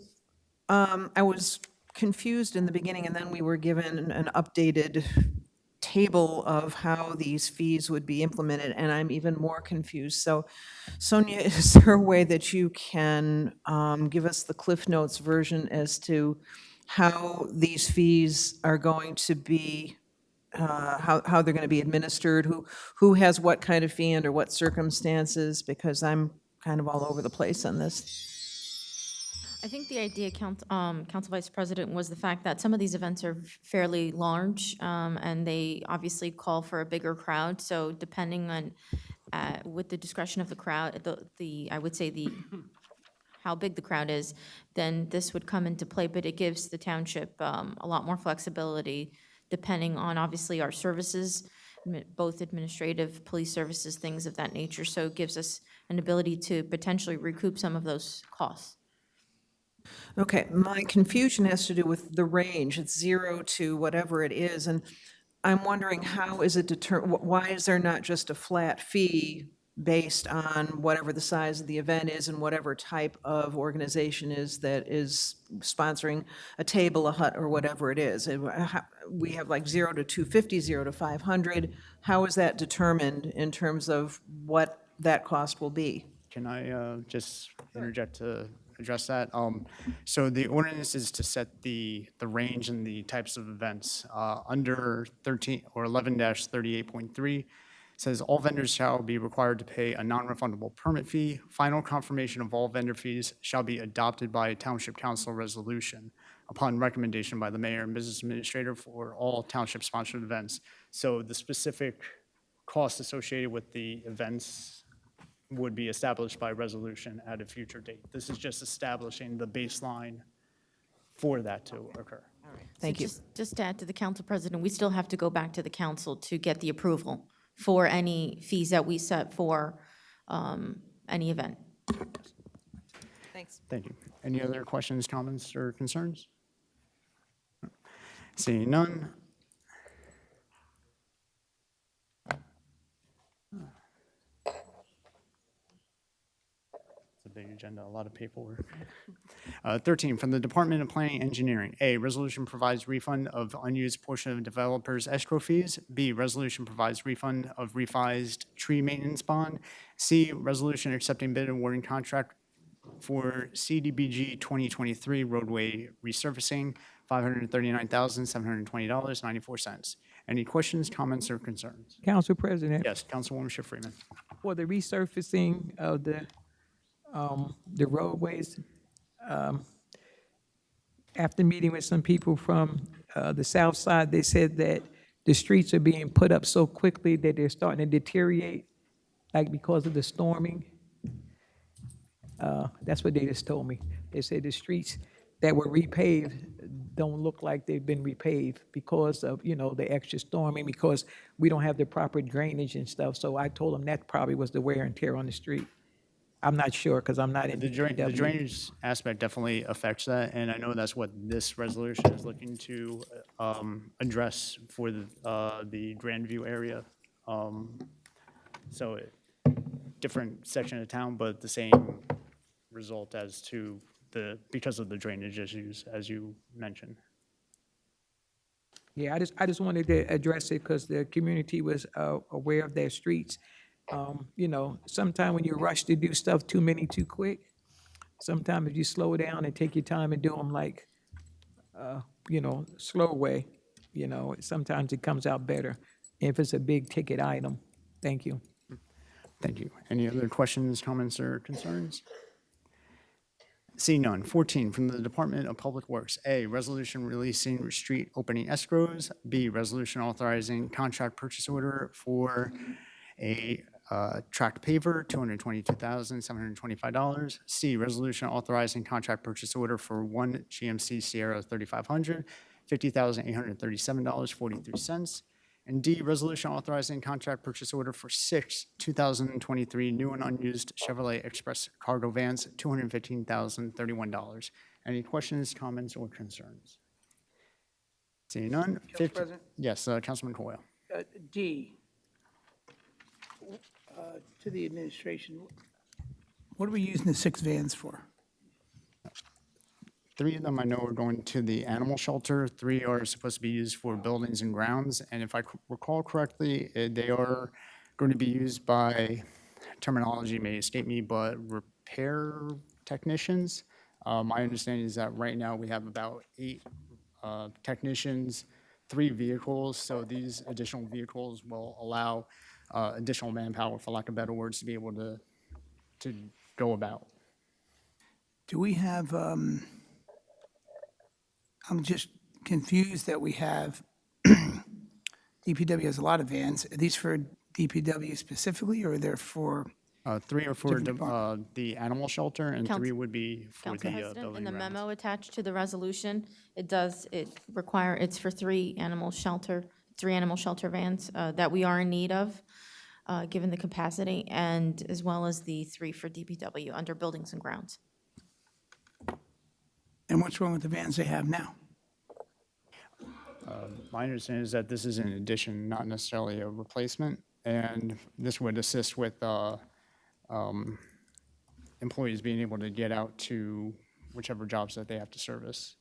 I was confused in the beginning, and then we were given an updated table of how these fees would be implemented, and I'm even more confused. So Sonia, is there a way that you can give us the Cliff Notes version as to how these fees are going to be, how they're going to be administered, who has what kind of fee under what circumstances? Because I'm kind of all over the place on this. I think the idea, Council Vice President, was the fact that some of these events are fairly large, and they obviously call for a bigger crowd. So depending on, with the discretion of the crowd, I would say how big the crowd is, then this would come into play. But it gives the township a lot more flexibility, depending on obviously our services, both administrative, police services, things of that nature. So it gives us an ability to potentially recoup some of those costs. Okay, my confusion has to do with the range. It's 0 to whatever it is, and I'm wondering how is it why is there not just a flat fee based on whatever the size of the event is and whatever type of organization is that is sponsoring a table, a hut, or whatever it is? We have like 0 to 250, 0 to 500. How is that determined in terms of what that cost will be? Can I just interject to address that? So the ordinance is to set the range and the types of events. Under 13 or 11-38.3 says all vendors shall be required to pay a non-refundable permit fee. Final confirmation of all vendor fees shall be adopted by a township council resolution upon recommendation by the mayor and business administrator for all township sponsored events. So the specific costs associated with the events would be established by resolution at a future date. This is just establishing the baseline for that to occur. Thank you. Just to add to the Council President, we still have to go back to the council to get the approval for any fees that we set for any event. Thanks. Thank you. Any other questions, comments, or concerns? Seeing none. It's a big agenda, a lot of paperwork. 13, from the Department of Planning and Engineering. A, resolution provides refund of unused portion of developers' escrow fees. B, resolution provides refund of revised tree maintenance bond. C, resolution accepting bid and awarding contract for CDBG 2023 roadway resurfacing, $539,720.94. Any questions, comments, or concerns? Council President, Yes, Councilwoman Schiff Freeman. for the resurfacing of the roadways, after meeting with some people from the south side, they said that the streets are being put up so quickly that they're starting to deteriorate, like because of the storming. That's what they just told me. They said the streets that were repaved don't look like they've been repaved because of, the extra storming, because we don't have the proper drainage and stuff. So I told them that probably was the wear and tear on the street. I'm not sure, because I'm not in The DPW. drainage aspect definitely affects that, and I know that's what this resolution is looking to address for the Grandview area. So different section of town, but the same result as to because of the drainage issues, as you mentioned. Yeah, I just wanted to address it because the community was aware of their streets. Sometimes when you rush to do stuff too quick, sometimes if you slow down and take your time and do them like, slow way, sometimes it comes out better if it's a big ticket item. Thank you. Thank you. Any other questions, comments, or concerns? Seeing none. 14, from the Department of Public Works. A, resolution releasing street opening escrows. B, resolution authorizing contract purchase order for a tract paver, $222,725. C, resolution authorizing contract purchase order for one GMC Sierra 3500, $50,837.43. And D, resolution authorizing contract purchase order for 6 2023 new and unused Chevrolet Express cargo vans, $215,031. Any questions, comments, or concerns? Seeing none. President? Yes, Councilman Coyle. D, to the administration, what are we using the 6 vans for? 3 of them I know are going to the animal shelter. 3 are supposed to be used for buildings and grounds. And if I recall correctly, they are going to be used by, terminology may escape me, but repair technicians. My understanding is that right now we have about 8 technicians, 3 vehicles. So these additional vehicles will allow additional manpower, for lack of better words, to be able to go about. Do we have, I'm just confused that we have, DPW has a lot of vans. Are these for DPW specifically, or are they for? 3 are for Different the animal shelter, and 3 would be for the Council President, building in the grounds. memo attached to the resolution, it's for 3 animal shelter vans that we are in need of, given the capacity, and as well as the 3 for DPW under buildings and grounds. And what's wrong with the vans they have now? My understanding is that this is an addition, not necessarily a replacement, and this would assist with employees being able to get out to whichever jobs that they have to service.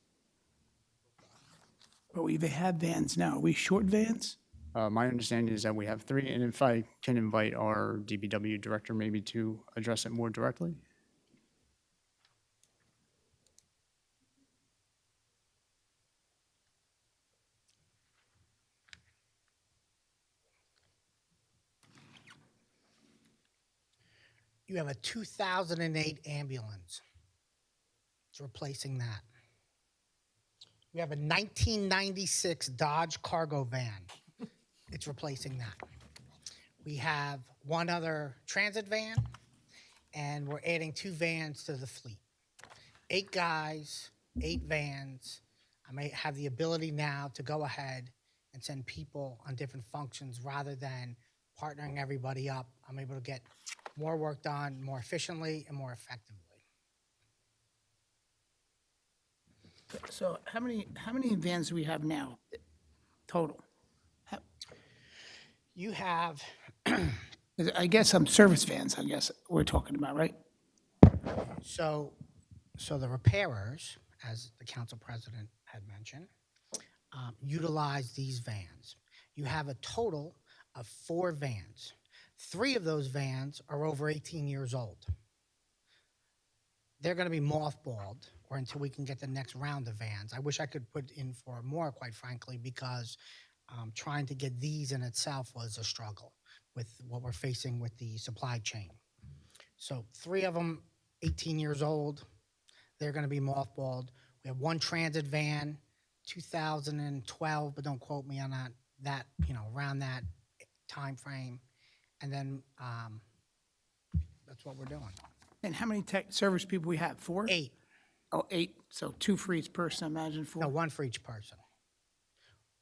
But we have vans now. Are we short vans? My understanding is that we have 3, and if I can invite our DPW director maybe to address it more directly. You have a 2008 ambulance. It's replacing that. You have a 1996 Dodge cargo van. It's replacing that. We have one other transit van, and we're adding 2 vans to the fleet. 8 guys, 8 vans. I may have the ability now to go ahead and send people on different functions rather than partnering everybody up. I'm able to get more work done more efficiently and more effectively. So how many vans do we have now total? You have, I guess some service vans, I guess we're talking about, right? So the repairers, as the council president had mentioned, utilize these vans. You have a total of 4 vans. 3 of those vans are over 18 years old. They're going to be mothballed or until we can get the next round of vans. I wish I could put in for more, quite frankly, because trying to get these in itself was a struggle with what we're facing with the supply chain. So 3 of them, 18 years old, they're going to be mothballed. We have 1 transit van, 2012, but don't quote me on that, around that time frame. And then that's what we're doing. And how many tech service people we have? 4? 8. Oh, 8, so 2 for each person, I imagine 4. No, 1 for each person.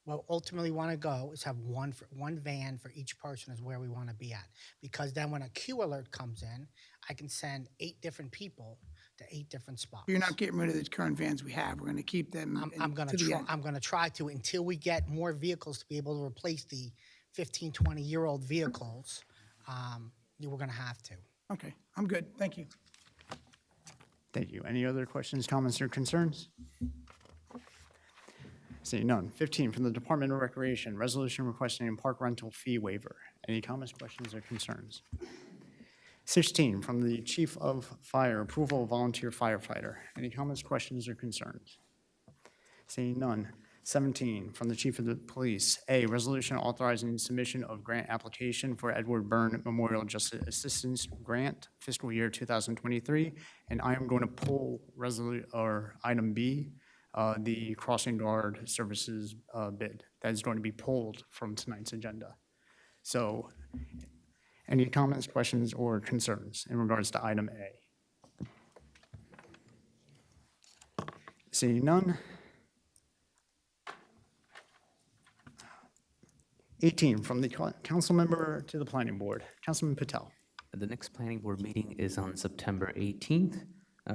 What ultimately want to go is have one van for each person is where we want to be at. Because then when a queue alert comes in, I can send 8 different people to 8 different spots. You're not getting rid of the current vans we have. We're going to keep them I'm going to the end. to try to until we get more vehicles to be able to replace the 15, 20-year-old vehicles. We're going to have to. Okay, I'm good. Thank you. Thank you. Any other questions, comments, or concerns? Seeing none. 15 from the Department of Recreation, resolution requesting a park rental fee waiver. Any comments, questions, or concerns? 16 from the Chief of Fire, approval of volunteer firefighter. Any comments, questions, or concerns? Seeing none. 17 from the Chief of the Police, A, resolution authorizing submission of grant application for Edward Byrne Memorial Justice Assistance Grant, fiscal year 2023. And I am going to pull item B, the crossing guard services bid. That is going to be pulled from tonight's agenda. So any comments, questions, or concerns in regards to item A? Seeing none. 18 from the council member to the planning board, Councilman Patel. The next planning board meeting is on September 18th,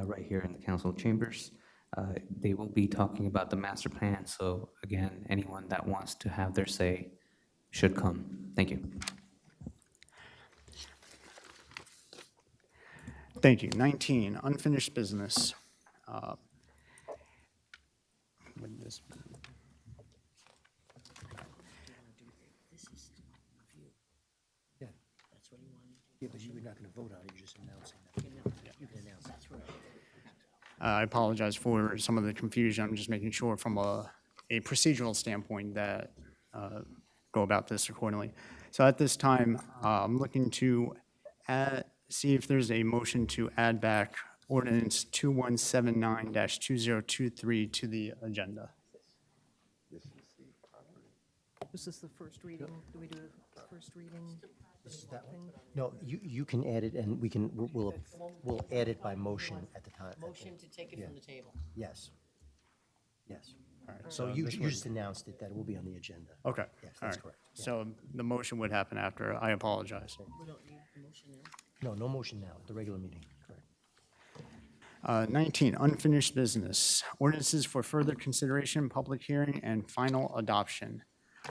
right here in the council chambers. They will be talking about the master plan, so again, anyone that wants to have their say should come. Thank you. Thank you. 19, unfinished business. With this- Yeah, but you were not going to vote on it, you're just announcing that. You can announce that. I apologize for some of the confusion. I'm just making sure from a procedural standpoint that go about this accordingly. So at this time, I'm looking to see if there's a motion to add back ordinance 2179-2023 to the agenda. This is the first reading. Do we do the first reading? No, you can add it, and we'll add it by motion at the time. Motion to take it from the table. Yes. Yes. So you just announced it, that it will be on the agenda. Okay. Yes, All that's right. correct. Yeah. So the motion would happen after. I apologize. We don't need the motion now. No motion now, the regular meeting, correct. 19, unfinished business. Ordinances for further consideration, public hearing, and final adoption.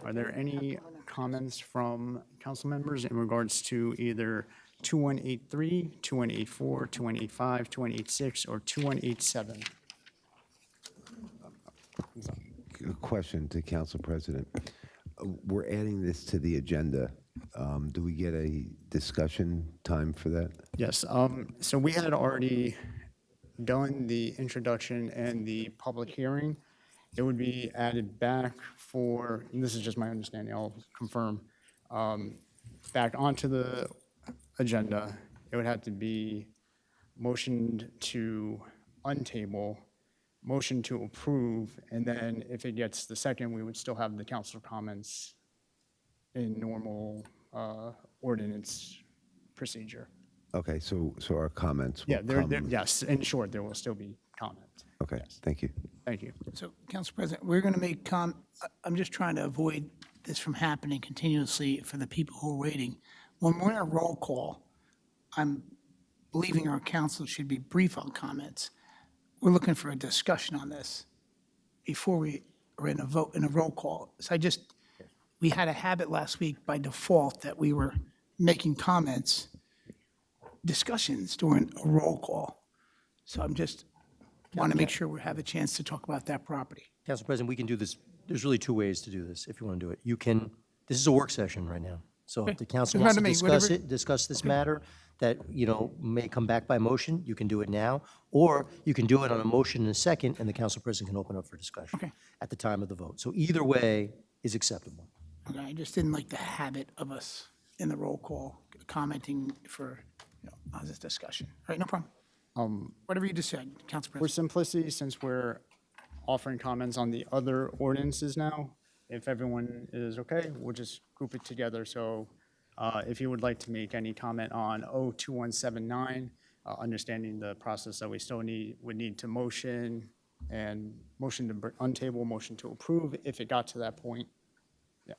Are there any comments from council members in regards to either 2183, 2184, 2185, 2186, or 2187? A question to Council President. We're adding this to the agenda. Do we get a discussion time for that? Yes, so we had already done the introduction and the public hearing. It would be added back for, and this is just my understanding, I'll confirm, back onto the agenda. It would have to be motioned to untable, motion to approve, and then if it gets the second, we would still have the council comments in normal ordinance procedure. Okay, so our comments will Yeah, come. yes, in short, there will still be comment. Okay, thank you. Thank you. So, Council President, we're going to make I'm just trying to avoid this from happening continuously for the people who are waiting. When we're in a roll call, I'm believing our council should be brief on comments. We're looking for a discussion on this before we are in a vote, in a roll call. So we had a habit last week by default that we were making discussions during a roll call. So I'm just, want to make sure we have a chance to talk about that property. Council President, we can do this, there's really two ways to do this, if you want to do it. You can, this is a work session right now. So if the council It's wants fine to to me, discuss whatever- it, discuss this matter that, may come back by motion, you can do it now. Or you can do it on a motion and a second, and the council president can open up for discussion Okay. at the time of the vote. So either way is acceptable. Okay, I just didn't like the habit of us in the roll call commenting for, on this discussion. All right, no problem. Whatever you just said, Council For President. simplicity, since we're offering comments on the other ordinances now, if everyone is okay, we'll just group it together. So if you would like to make any comment on 02179, understanding the process that we still would need to motion to untable, motion to approve if it got to that point. Yeah.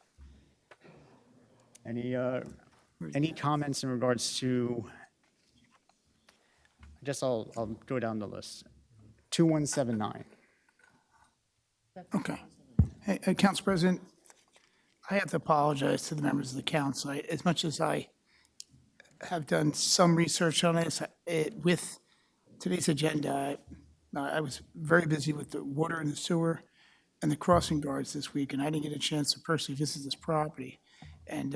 Any comments in regards to, I guess I'll go down the list. 2179. Okay. Hey, Council President, I have to apologize to the members of the council. As much as I have done some research on this, with today's agenda, I was very busy with the water and the sewer and the crossing guards this week, and I didn't get a chance to personally visit this property. And,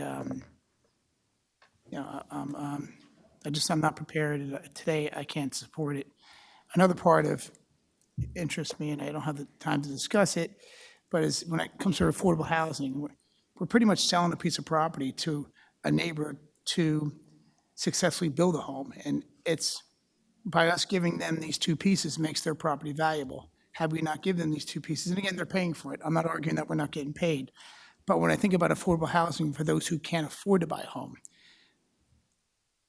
I'm not prepared. Today, I can't support it. Another part of interests me, and I don't have the time to discuss it, but is when it comes to affordable housing, we're pretty much selling a piece of property to a neighbor to successfully build a home. And it's, by us giving them these two pieces makes their property valuable. Had we not given them these two pieces, and again, they're paying for it. I'm not arguing that we're not getting paid. But when I think about affordable housing for those who can't afford to buy a home,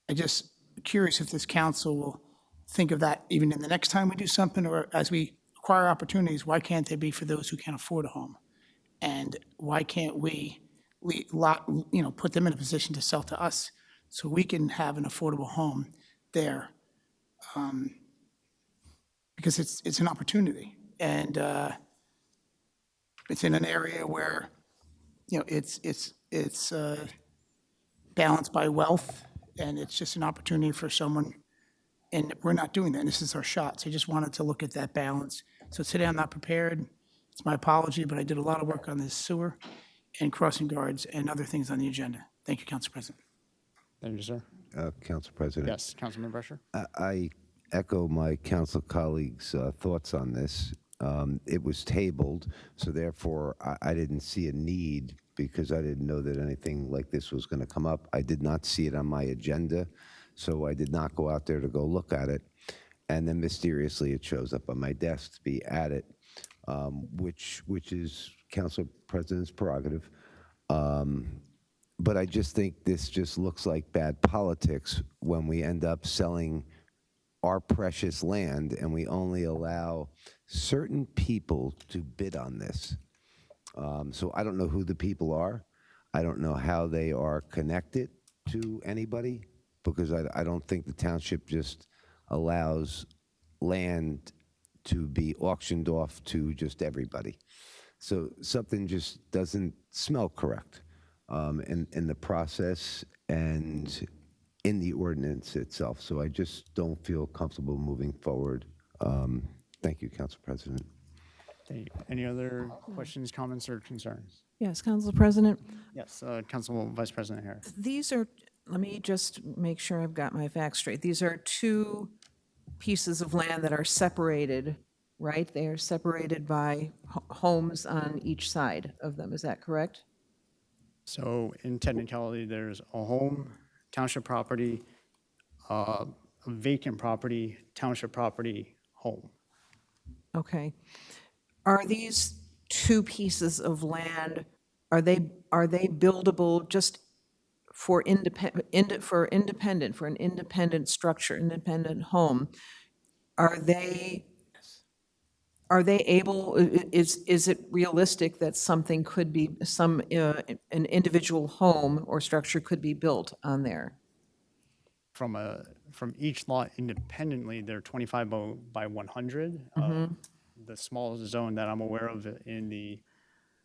I'm just curious if this council will think of that even in the next time we do something, or as we acquire opportunities, why can't they be for those who can't afford a home? And why can't we put them in a position to sell to us so we can have an affordable home there? Because it's an opportunity, and it's in an area where, it's balanced by wealth, and it's just an opportunity for someone, and we're not doing that, and this is our shot. So I just wanted to look at that balance. So today I'm not prepared. It's my apology, but I did a lot of work on this sewer and crossing guards and other things on the agenda. Thank you, Council President. Thank you, sir. Council President. Yes, Councilman Brescher? I echo my council colleagues' thoughts on this. It was tabled, so therefore I didn't see a need because I didn't know that anything like this was going to come up. I did not see it on my agenda, so I did not go out there to go look at it. And then mysteriously it shows up on my desk to be added, which is Council President's prerogative. But I just think this just looks like bad politics when we end up selling our precious land and we only allow certain people to bid on this. So I don't know who the people are. I don't know how they are connected to anybody, because I don't think the township just allows land to be auctioned off to just everybody. So something just doesn't smell correct in the process and in the ordinance itself. So I just don't feel comfortable moving forward. Thank you, Council President. Thank you. Any other questions, comments, or concerns? Yes, Council President, Yes, Council Vice President Harris. these are, let me just make sure I've got my facts straight. These are two pieces of land that are separated, right? They are separated by homes on each side of them. Is that correct? So in technicality, there's a home, township property, a vacant property, township property, home. Okay. Are these two pieces of land, are they buildable just for an independent structure, independent home? Are they able, is it realistic that something could be, an individual home or structure could be built on there? From each lot independently, they're 25 by 100. The smallest zone that I'm aware of in the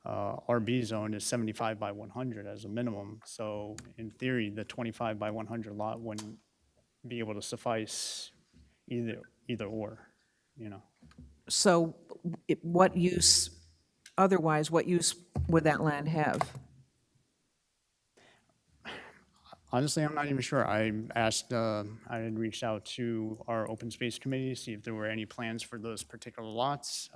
RB zone is 75 by 100 as a minimum. So in theory, the 25 by 100 lot wouldn't be able to suffice either or, you know. So what use, otherwise, what use would that land have? Honestly, I'm not even sure. I had reached out to our open space committee to see if there were any plans for those particular lots.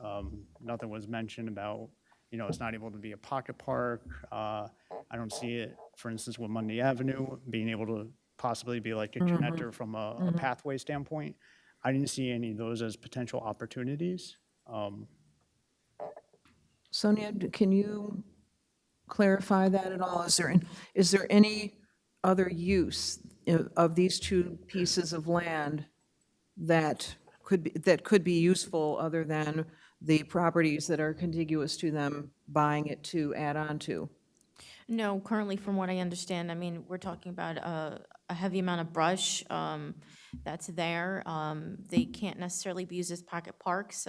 Nothing was mentioned about, you know, it's not able to be a pocket park. I don't see it, for instance, with Monday Avenue, being able to possibly be like a connector from a pathway standpoint. I didn't see any of those as potential opportunities. Sonia, can you clarify that at all? Is there any other use of these two pieces of land that could be useful other than the properties that are contiguous to them buying it to add on to? No, currently, from what I understand, I mean, we're talking about a heavy amount of brush that's there. They can't necessarily be used as pocket parks,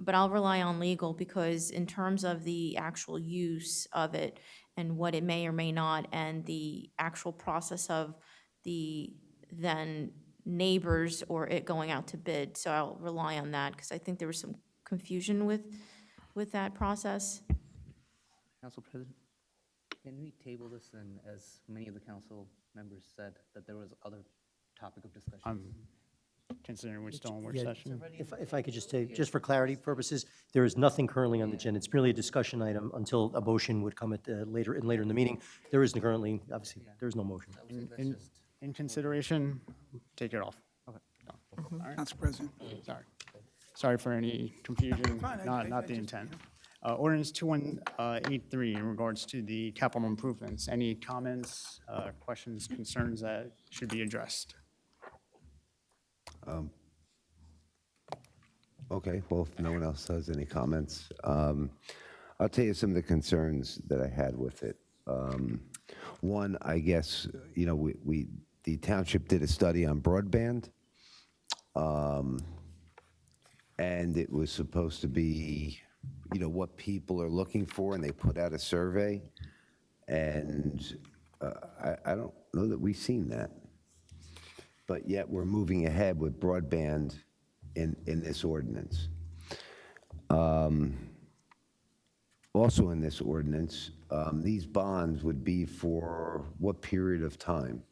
but I'll rely on legal because in terms of the actual use of it and what it may or may not, and the actual process of the then neighbors or it going out to bid. So I'll rely on that because I think there was some confusion with that process. Council President, can we table this, and as many of the council members said, that there was other topic of discussion? I'm considering we're still in work Yeah, session. If I could just say, just for clarity purposes, there is nothing currently on the agenda. It's merely a discussion item until a motion would come at later in the meeting. There isn't currently, obviously, there is no motion. In consideration, take it off. Okay. Council President. Sorry for any confusion, Fine, not the intent. Ordinance 2183 in regards to the capital improvements. Any comments, questions, concerns that should be addressed? Okay, well, if no one else has any comments, I'll tell you some of the concerns that I had with it. One, I guess, you know, the township did a study on broadband, and it was supposed to be, you know, what people are looking for, and they put out a survey, and I don't know that we've seen that. But yet we're moving ahead with broadband in this ordinance. Also in this ordinance, these bonds would be for what period of time?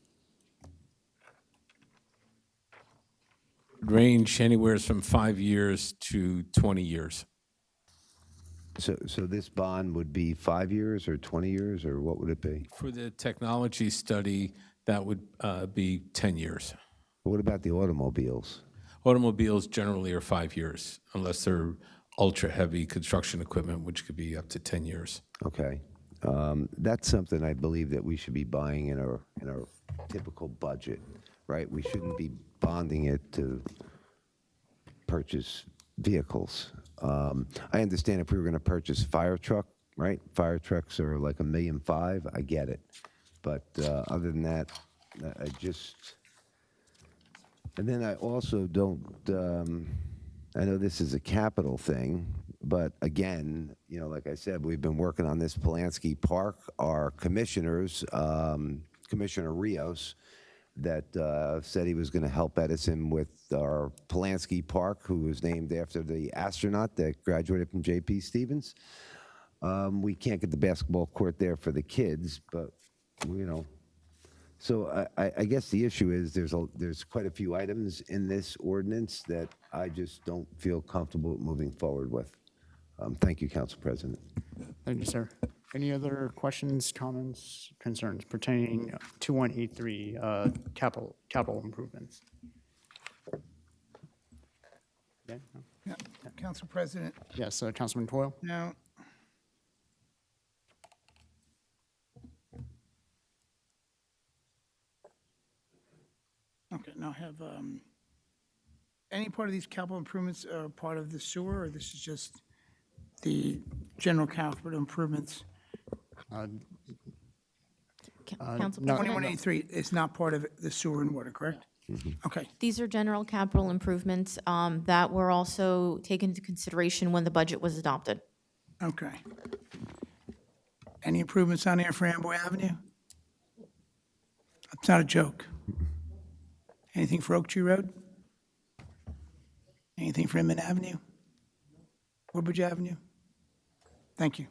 Range anywhere from 5 years to 20 years. So this bond would be 5 years or 20 years, or what would it be? For the technology study, that would be 10 years. What about the automobiles? Automobiles generally are 5 years, unless they're ultra-heavy construction equipment, which could be up to 10 years. Okay. That's something I believe that we should be buying in our typical budget, right? We shouldn't be bonding it to purchase vehicles. I understand if we were going to purchase a fire truck, right? Fire trucks are like $1.5 million. I get it. But other than that, I just... And then I also don't, I know this is a capital thing, but again, you know, like I said, we've been working on this Polanski Park. Our commissioners, Commissioner Rios, that said he was going to help Edison with our Polanski Park, who was named after the astronaut that graduated from J.P. Stevens. We can't get the basketball court there for the kids, but, you know. So I guess the issue is there's quite a few items in this ordinance that I just don't feel comfortable moving forward with. Thank you, Council President. Thank you, sir. Any other questions, comments, concerns pertaining to 2183 capital improvements? Yeah, no? Yeah, Council President. Yes, Councilman Toyle? Now, okay, now have, any part of these capital improvements are part of the sewer, or this is just the general capital improvements? Council no. President? 2183 is not part of the sewer and water, correct? Okay, These are general capital improvements that were also taken into consideration when the budget was adopted. okay. Any improvements on there for Amboy Avenue? It's not a joke. Anything for Oak Tree Road? Anything for Inman Avenue? Woodbridge Avenue? Thank you.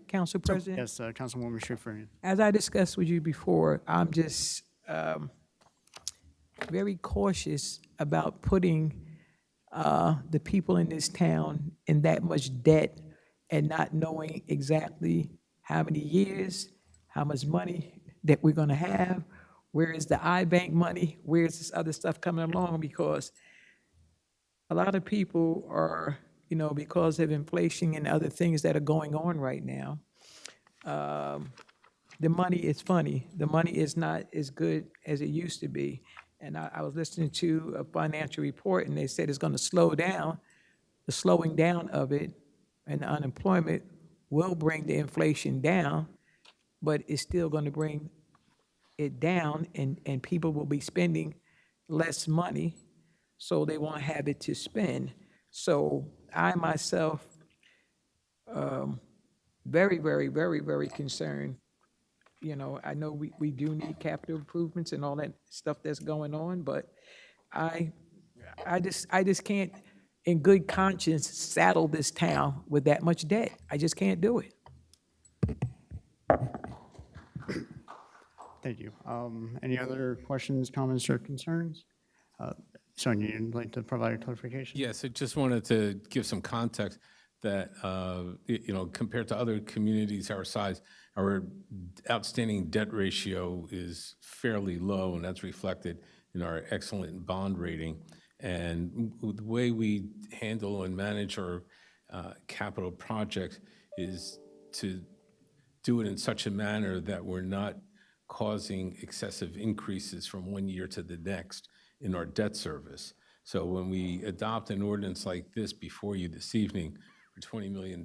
Council President? Yes, Councilwoman Schifrin. As I discussed with you before, I'm just very cautious about putting the people in this town in that much debt and not knowing exactly how many years, how much money that we're gonna have, where is the iBank money, where is this other stuff coming along, because a lot of people are, because of inflation and other things that are going on right now, the money is funny. The money is not as good as it used to be. And I was listening to a financial report, and they said it's gonna slow down. The slowing down of it and the unemployment will bring the inflation down, but it's still gonna bring it down, and people will be spending less money, so they won't have it to spend. So I myself, very, very, very, very concerned. I know we do need capital improvements and all that stuff that's going on, but I just can't, in good conscience, saddle this town with that much debt. I just can't do it. Thank you. Any other questions, comments, or concerns? Sonia, you'd like to provide a clarification? Yes, I just wanted to give some context that, compared to other communities our size, our outstanding debt ratio is fairly low, and that's reflected in our excellent bond rating. And the way we handle and manage our capital projects is to do it in such a manner that we're not causing excessive increases from one year to the next in our debt service. So when we adopt an ordinance like this before you this evening for $20 million,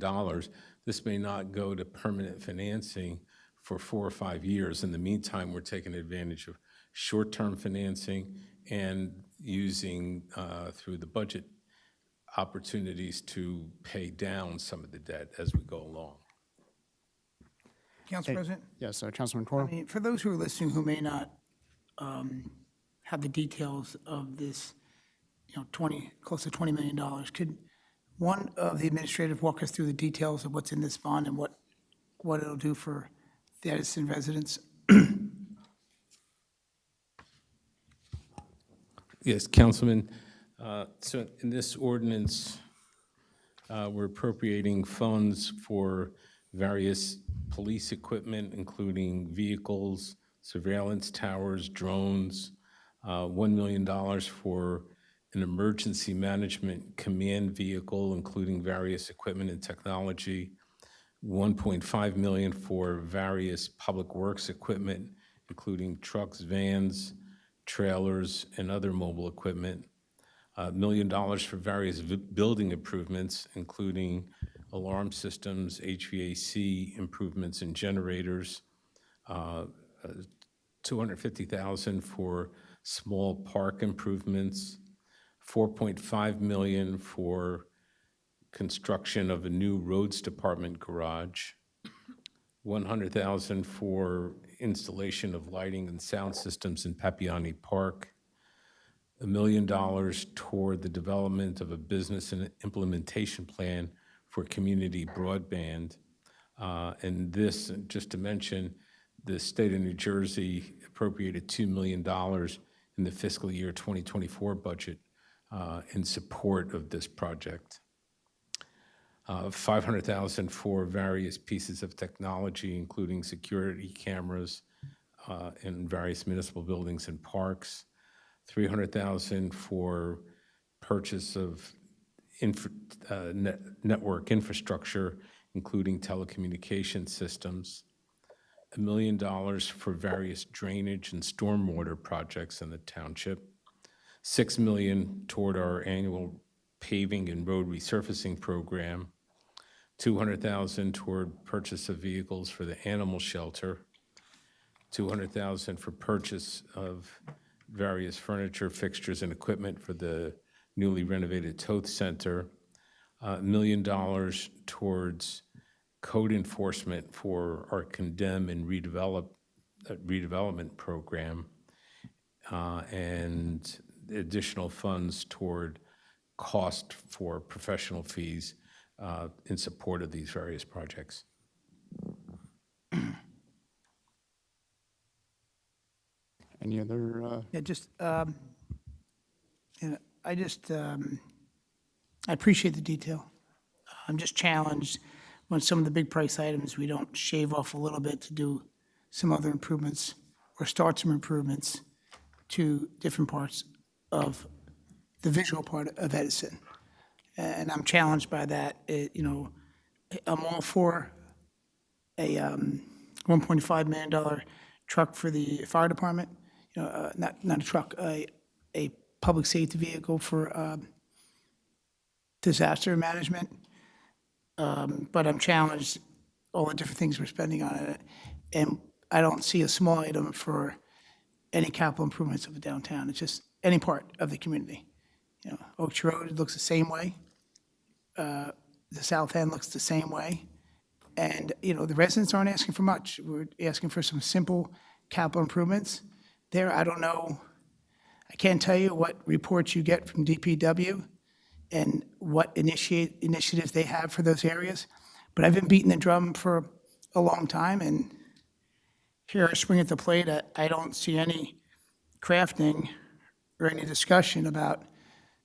this may not go to permanent financing for 4 or 5 years. In the meantime, we're taking advantage of short-term financing and using through the budget opportunities to pay down some of the debt as we go along. Council President? Yes, Councilman Coyle? For those who are listening who may not have the details of this, close to $20 million, could one of the administrators walk us through the details of what's in this bond and what it'll do for the Edison residents? Yes, Councilman. So in this ordinance, we're appropriating funds for various police equipment, including vehicles, surveillance towers, drones, $1 million for an emergency management command vehicle, including various equipment and technology, $1.5 million for various public works equipment, including trucks, vans, trailers, and other mobile equipment, $1 million for various building improvements, including alarm systems, HVAC improvements, and generators, $250,000 for small park improvements, $4.5 million for construction of a new roads department garage, $100,000 for installation of lighting and sound systems in Papiani Park, $1 million toward the development of a business and implementation plan for community broadband. And this, just to mention, the state of New Jersey appropriated $2 million in the fiscal year 2024 budget in support of this project. $500,000 for various pieces of technology, including security cameras in various municipal buildings and parks. $300,000 for purchase of network infrastructure, including telecommunication systems. $1 million for various drainage and stormwater projects in the township. $6 million toward our annual paving and road resurfacing program. $200,000 toward purchase of vehicles for the animal shelter. $200,000 for purchase of various furniture, fixtures, and equipment for the newly renovated Toth Center. $1 million towards code enforcement for our condemn and redevelopment program. And additional funds toward cost for professional fees in support of these various projects. Any other, Yeah, just, I just, I appreciate the detail. I'm just challenged when some of the big price items, we don't shave off a little bit to do some other improvements or start some improvements to different parts of the visual part of Edison. And I'm challenged by that. I'm all for a $1.5 million truck for the fire department, not a truck, a public safety vehicle for disaster management. But I'm challenged all the different things we're spending on it. And I don't see a small item for any capital improvements of the downtown. It's just any part of the community. Oak Tree Road looks the same way. The south end looks the same way. And, the residents aren't asking for much. We're asking for some simple capital improvements. There, I don't know, I can't tell you what reports you get from DPW and what initiatives they have for those areas. But I've been beating the drum for a long time, and here at Spring at the Plate, I don't see any crafting or any discussion about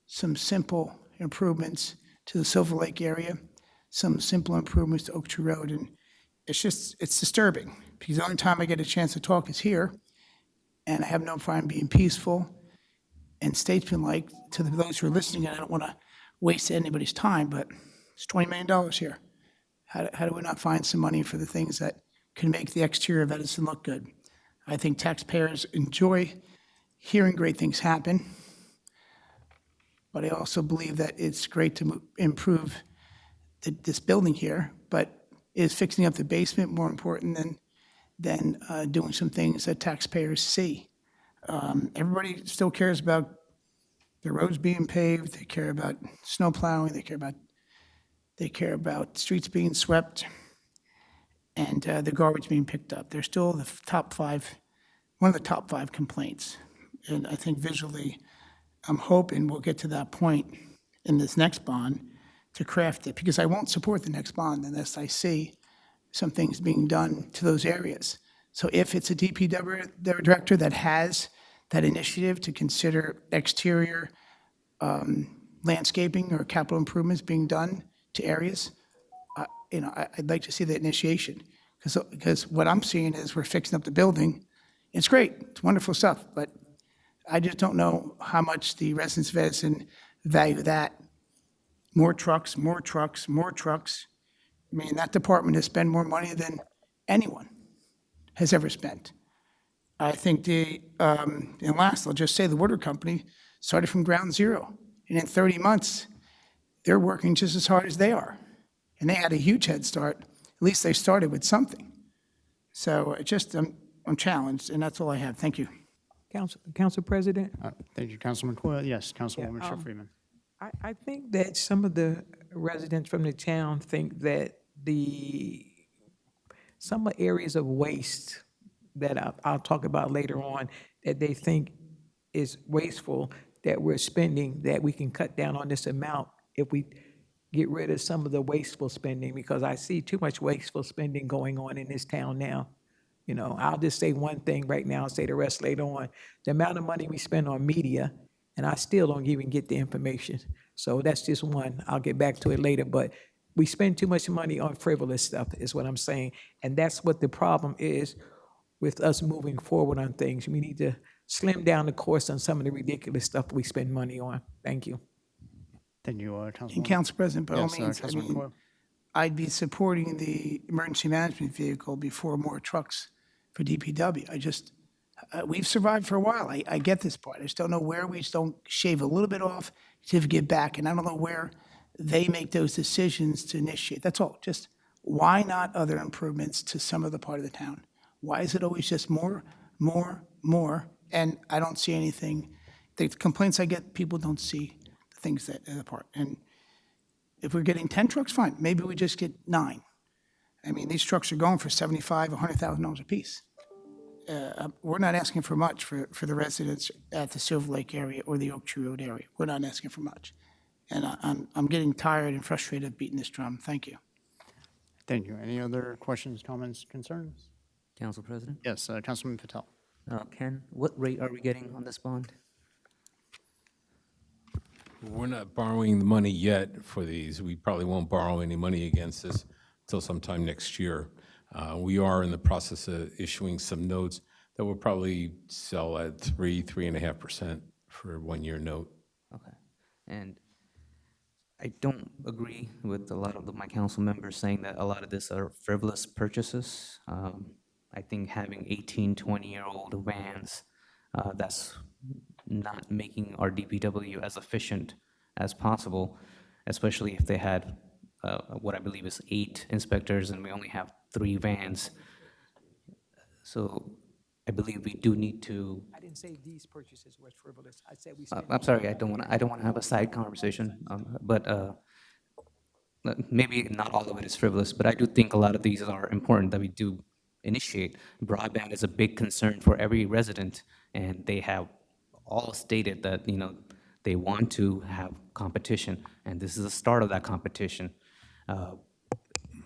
some simple improvements to the Silver Lake area, some simple improvements to Oak Tree Road, and it's disturbing, because the only time I get a chance to talk is here, and I have no problem being peaceful and statesmanlike to those who are listening, and I don't want to waste anybody's time, but it's $20 million here. How do we not find some money for the things that can make the exterior of Edison look good? I think taxpayers enjoy hearing great things happen, but I also believe that it's great to improve this building here, but is fixing up the basement more important than doing some things that taxpayers see? Everybody still cares about the roads being paved, they care about snow plowing, they care about streets being swept, and the garbage being picked up. They're still one of the top five complaints. And I think visually, I'm hoping we'll get to that point in this next bond to craft it, because I won't support the next bond unless I see some things being done to those areas. So if it's a DPW director that has that initiative to consider exterior landscaping or capital improvements being done to areas, I'd like to see that initiation. Because what I'm seeing is we're fixing up the building. It's great, it's wonderful stuff, but I just don't know how much the residents of Edison value that. More trucks, more trucks, more trucks. I mean, that department has spent more money than anyone has ever spent. I think and last, I'll just say the water company started from ground zero. And in 30 months, they're working just as hard as they are. And they had a huge head start. At least they started with something. So I'm challenged, and that's all I have. Thank you. Council President? thank you, Councilman Coyle. Yes, Councilwoman Shipp Freeman. I think that some of the residents from the town think that some areas of waste that I'll talk about later on, that they think is wasteful, that we're spending, that we can cut down on this amount if we get rid of some of the wasteful spending, because I see too much wasteful spending going on in this town now. I'll just say one thing right now, I'll say the rest later on. The amount of money we spend on media, and I still don't even get the information. So that's just one. I'll get back to it later, but we spend too much money on frivolous stuff is what I'm saying. And that's what the problem is with us moving forward on things. We need to slim down the course on some of the ridiculous stuff we spend money on. Thank you. Thank you, Councilwoman. And Council President, by all Yes, means, Councilman Coyle. I'd be supporting the emergency management vehicle before more trucks for DPW. We've survived for a while. I get this part. I just don't know where we just don't shave a little bit off to get back. And I don't know where they make those decisions to initiate. That's all. Just why not other improvements to some of the part of the town? Why is it always just more, more, more? And I don't see anything. The complaints I get, people don't see the things that are the part. And if we're getting 10 trucks, fine. Maybe we just get 9. I mean, these trucks are going for $75,000, $100,000 a piece. we're not asking for much for the residents at the Silver Lake area or the Oak Tree Road area. We're not asking for much. And I'm getting tired and frustrated of beating this drum. Thank you. Thank you. Any other questions, comments, concerns? Council President? Yes, Councilman Patel. Ken, what rate are we getting on this bond? We're not borrowing the money yet for these. We probably won't borrow any money against this until sometime next year. We are in the process of issuing some notes that will probably sell at 3.5% for a one-year note. Okay. And I don't agree with a lot of my council members saying that a lot of this are frivolous purchases. I think having 18, 20-year-old vans, that's not making our DPW as efficient as possible, especially if they had what I believe is 8 inspectors and we only have 3 vans. So I believe we do need to. I didn't say these purchases were frivolous. I said we I'm sorry, I don't want to have a side conversation, but maybe not all of it is frivolous, but I do think a lot of these are important that we do initiate. Broadband is a big concern for every resident, and they have all stated that, they want to have competition, and this is the start of that competition.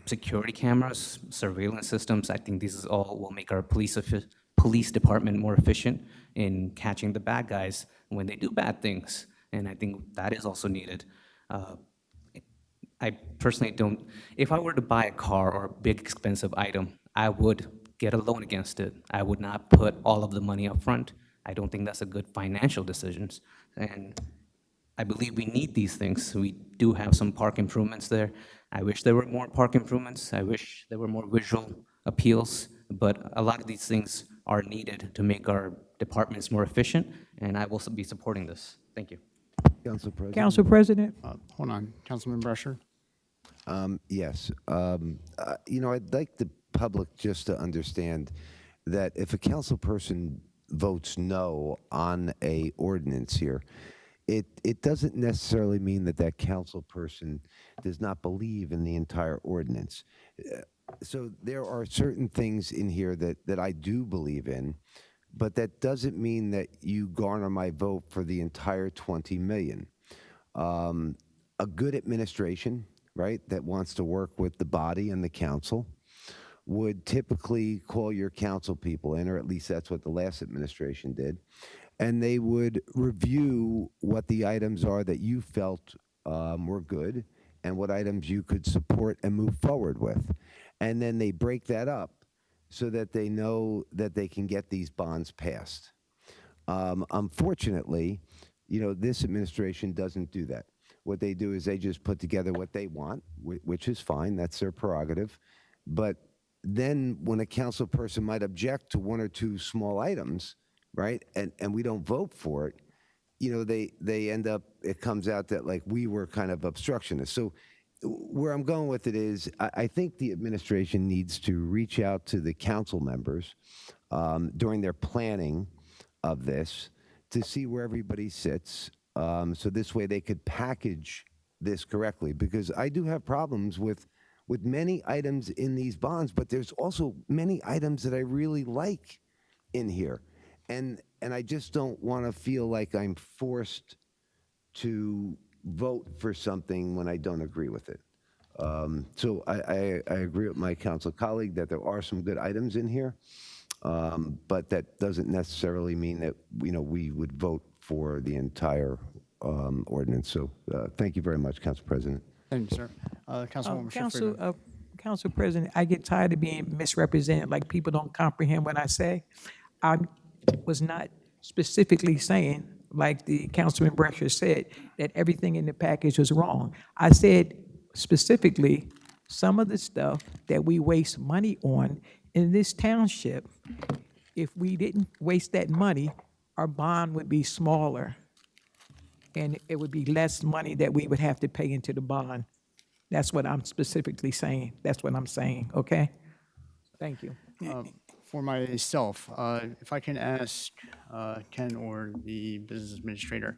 Security cameras, surveillance systems, I think this is all will make our police department more efficient in catching the bad guys when they do bad things, and I think that is also needed. I personally don't, if I were to buy a car or a big expensive item, I would get a loan against it. I would not put all of the money up front. I don't think that's a good financial decision. And I believe we need these things. We do have some park improvements there. I wish there were more park improvements. I wish there were more visual appeals, but a lot of these things are needed to make our departments more efficient, and I will be supporting this. Thank you. Council President? Council President? Hold on, Councilman Brescher. Yes. I'd like the public just to understand that if a council person votes no on a ordinance here, it doesn't necessarily mean that that council person does not believe in the entire ordinance. So there are certain things in here that I do believe in, but that doesn't mean that you garner my vote for the entire 20 million. A good administration, right, that wants to work with the body and the council would typically call your council people in, or at least that's what the last administration did, and they would review what the items are that you felt were good and what items you could support and move forward with. And then they break that up so that they know that they can get these bonds passed. Unfortunately, this administration doesn't do that. What they do is they just put together what they want, which is fine, that's their prerogative. But then when a council person might object to 1 or 2 small items, right, and we don't vote for it, they end up, it comes out that like we were kind of obstructionists. So where I'm going with it is I think the administration needs to reach out to the council members during their planning of this to see where everybody sits. So this way they could package this correctly, because I do have problems with many items in these bonds, but there's also many items that I really like in here. And I just don't want to feel like I'm forced to vote for something when I don't agree with it. So I agree with my council colleague that there are some good items in here, but that doesn't necessarily mean that we would vote for the entire ordinance. So thank you very much, Council President. Thank you, sir. Councilwoman Schiff-Freeman. Council President, I get tired of being misrepresented, like people don't comprehend what I say. I was not specifically saying, like the Councilman Brescher said, that everything in the package was wrong. I said specifically some of the stuff that we waste money on in this township, if we didn't waste that money, our bond would be smaller, and it would be less money that we would have to pay into the bond. That's what I'm specifically saying. That's what I'm saying, okay? Thank you. For myself, if I can ask Ken or the business administrator,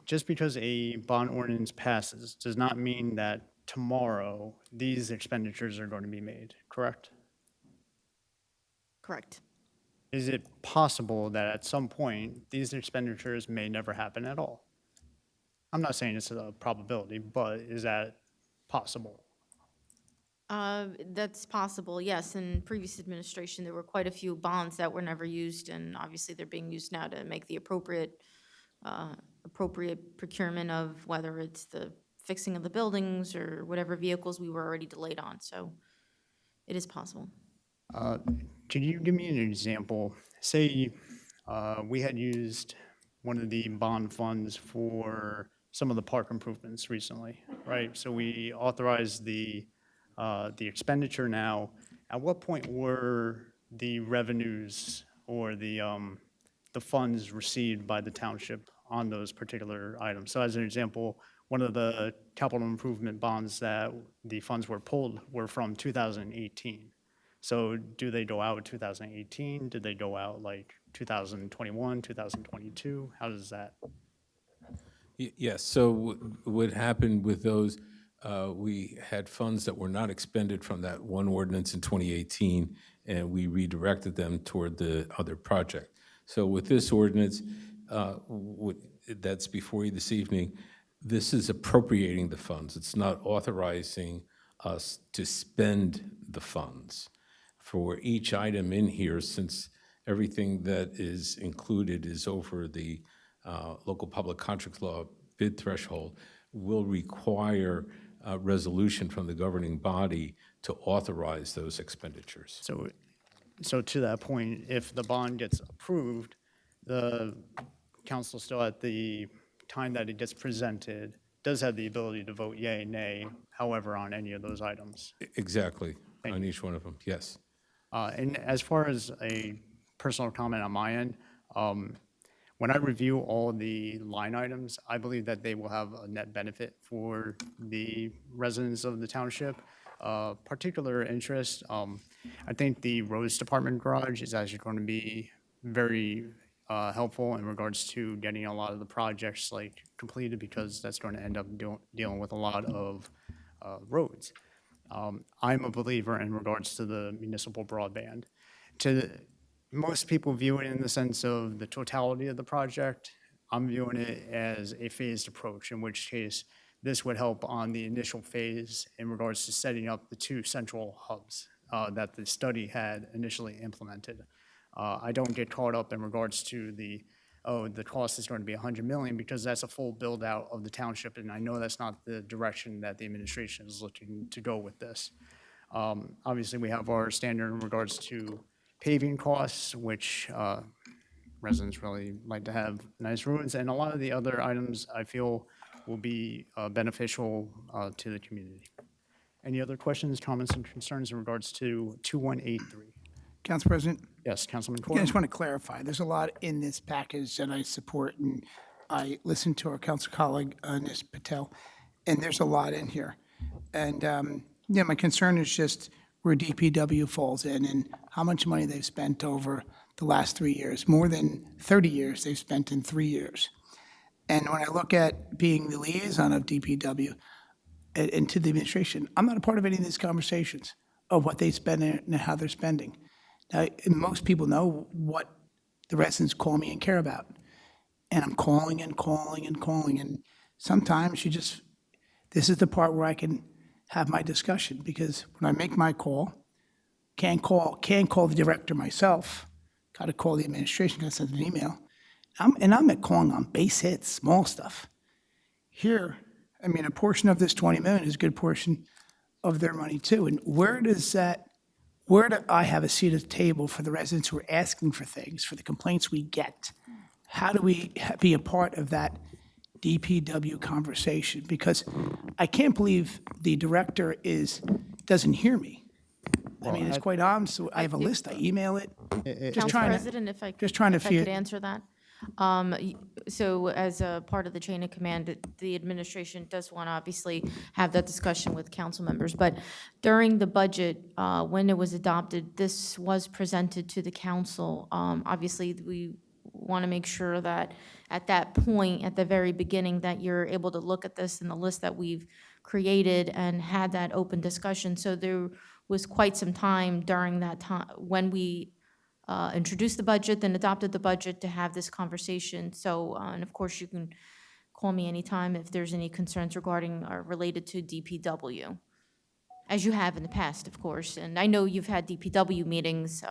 just because a bond ordinance passes does not mean that tomorrow, these expenditures are going to be made, correct? Correct. Is it possible that at some point, these expenditures may never happen at all? I'm not saying it's a probability, but is that possible? That's possible, yes. In previous administration, there were quite a few bonds that were never used, and obviously they're being used now to make the appropriate procurement of whether it's the fixing of the buildings or whatever vehicles we were already delayed on, so it is possible. Could you give me an example? Say we had used one of the bond funds for some of the park improvements recently, right? So we authorized the expenditure now. At what point were the revenues or the funds received by the township on those particular items? So as an example, one of the capital improvement bonds that the funds were pulled were from 2018. So do they go out 2018? Did they go out like 2021, 2022? How does that? Yes, so what happened with those, we had funds that were not expended from that one ordinance in 2018, and we redirected them toward the other project. So with this ordinance, that's before you this evening, this is appropriating the funds. It's not authorizing us to spend the funds. For each item in here, since everything that is included is over the local public contract law bid threshold, will require a resolution from the governing body to authorize those expenditures. So to that point, if the bond gets approved, the council still at the time that it gets presented does have the ability to vote yea, nay, however, on any of those items. Exactly, on each one of them, yes. And as far as a personal comment on my end, when I review all the line items, I believe that they will have a net benefit for the residents of the township. Particular interest, I think the roads department garage is actually going to be very helpful in regards to getting a lot of the projects like completed, because that's going to end up dealing with a lot of roads. I'm a believer in regards to the municipal broadband. Most people view it in the sense of the totality of the project. I'm viewing it as a phased approach, in which case this would help on the initial phase in regards to setting up the 2 central hubs that the study had initially implemented. I don't get caught up in regards to the cost is going to be $100 million, because that's a full build out of the township, and I know that's not the direction that the administration is looking to go with this. Obviously, we have our standard in regards to paving costs, which residents really like to have nice roads, and a lot of the other items I feel will be beneficial to the community. Any other questions, comments, and concerns in regards to 2183? Council President? Yes, Councilman I just Corr. want to clarify, there's a lot in this package that I support, and I listened to our council colleague, Nis Patel, and there's a lot in here. And, yeah, my concern is just where DPW falls in and how much money they've spent over the last 3 years. More than 30 years they've spent in 3 years. And when I look at being the liaison of DPW and to the administration, I'm not a part of any of these conversations of what they spend and how they're spending. Now, most people know what the residents call me and care about. And I'm calling and calling and calling. And sometimes this is the part where I can have my discussion, because when I make my call, can't call the director myself, got to call the administration, got to send an email. I'm calling on base hits, small stuff. Here, I mean, a portion of this 20 million is a good portion of their money too. And where do I have a seat at the table for the residents who are asking for things, for the complaints we get? How do we be a part of that DPW conversation? Because I can't believe the director doesn't hear me. I mean, it's quite honest. I have a list, I email it. Council President, if I could, just trying to if I feel- could answer that. So as a part of the chain of command, the administration does want to obviously have that discussion with council members. But during the budget, when it was adopted, this was presented to the council. Obviously, want to make sure that at that point, at the very beginning, that you're able to look at this in the list that we've created and had that open discussion. So there was quite some time during that time when we introduced the budget, then adopted the budget, to have this conversation. So, and of course, you can call me anytime if there's any concerns regarding or related to DPW, as you have in the past, of course. And I know you've had DPW meetings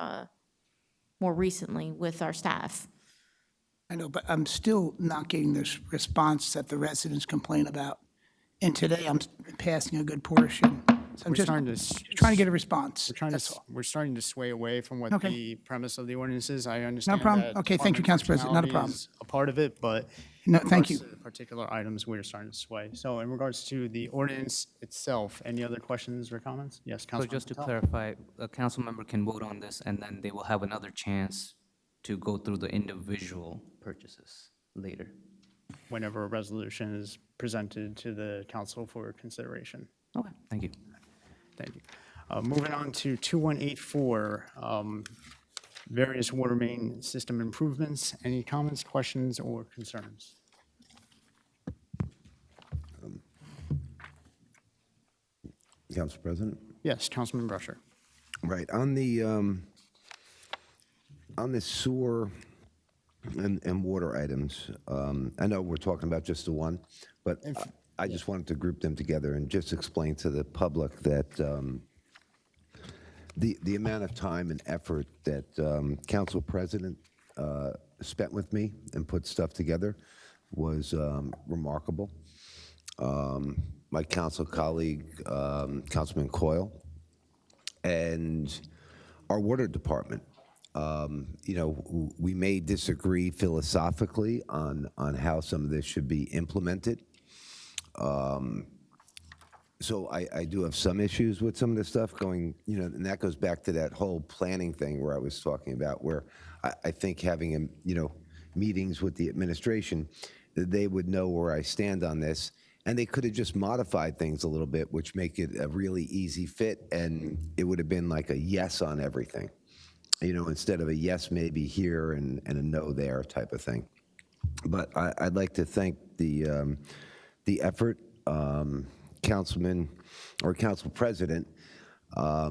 more recently with our staff. I know, but I'm still not getting this response that the residents complain about. And today I'm passing a good portion. So I'm We're just starting to trying to get a response. We're we're starting to sway away from what Okay. the premise of the ordinance is. I understand problem. that Okay, thank you, department Council President. Not a functionality problem. is a part of it, but No, in thank regards you. to the particular items, we're starting to sway. So in regards to the ordinance itself, any other questions or comments? Yes, So Councilman just to Patel? clarify, a council member can vote on this, and then they will have another chance to go through the individual purchases later. Whenever a resolution is presented to the council for consideration. Okay, thank you. Thank you. Moving on to 2184, various water main system improvements. Any comments, questions, or concerns? Council President? Yes, Councilman Brusher. Right, on the sewer and water items, I know we're talking about just the one, but I just wanted to group them together and just explain to the public that the amount of time and effort that Council President spent with me and put stuff together was remarkable. My council colleague, Councilman Coyle, and our water department. You know, we may disagree philosophically on how some of this should be implemented. So I do have some issues with some of this stuff going, you know, and that goes back to that whole planning thing where I was talking about, where I think having, you know, meetings with the administration, they would know where I stand on this. And they could have just modified things a little bit, which make it a really easy fit, and it would have been like a yes on everything, you know, instead of a yes maybe here and a no there type of thing. But I'd like to thank the effort, Councilman or Council President. I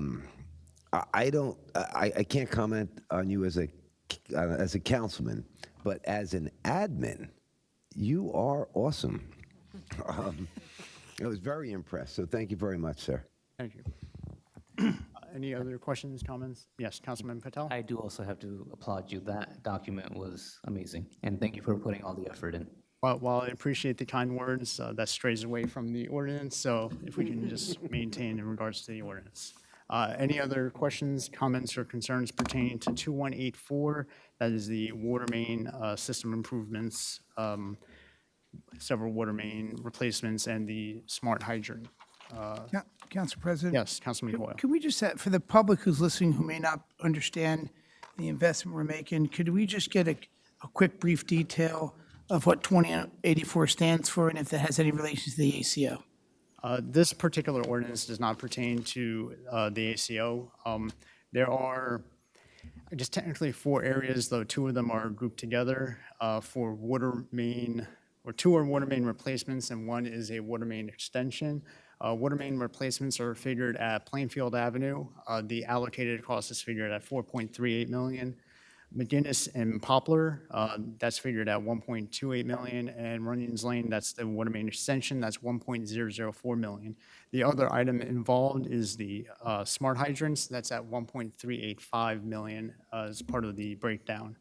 can't comment on you as a councilman, but as an admin, you are awesome. I was very impressed, so thank you very much, sir. Thank you. Any other questions, comments? Yes, Councilman Patel? I do also have to applaud you. That document was amazing, and thank you for putting all the effort in. While I appreciate the kind words, that strays away from the ordinance, so if we can just maintain in regards to the ordinance. Any other questions, comments, or concerns pertaining to 2184? That is the water main system improvements, several water main replacements, and the smart hydrant. Council President? Yes, Councilman Coyle. Could we just, for the public who's listening who may not understand the investment we're making, could we just get a quick brief detail of what 2084 stands for and if that has any relation to the ACO? This particular ordinance does not pertain to the ACO. There are just technically 4 areas, though 2 of them are grouped together for water main, or 2 are water main replacements and 1 is a water main extension. Water main replacements are figured at Plainfield Avenue. The allocated cost is figured at $4.38 million. McGinnis and Poplar, that's figured at $1.28 million, and Runnings Lane, that's the water main extension, that's $1.004 million. The other item involved is the smart hydrants, that's at $1.385 million as part of the breakdown.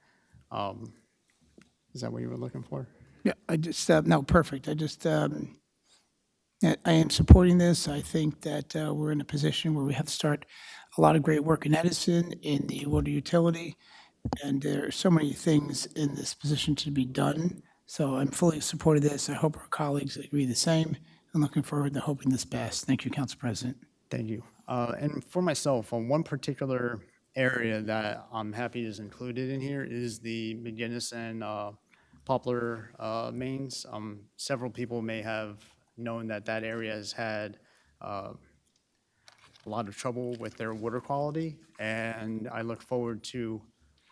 Is that what you were looking for? Yeah, I just, no, perfect. I am supporting this. I think that we're in a position where we have to start a lot of great work in Edison, in the water utility, and there are so many things in this position to be done. So I'm fully supportive of this. I hope our colleagues agree the same. I'm looking forward to hoping this passes. Thank you, Council President. Thank you. And for myself, on one particular area that I'm happy is included in here is the McGinnis and Poplar mains. Several people may have known that that area has had a lot of trouble with their water quality, and I look forward to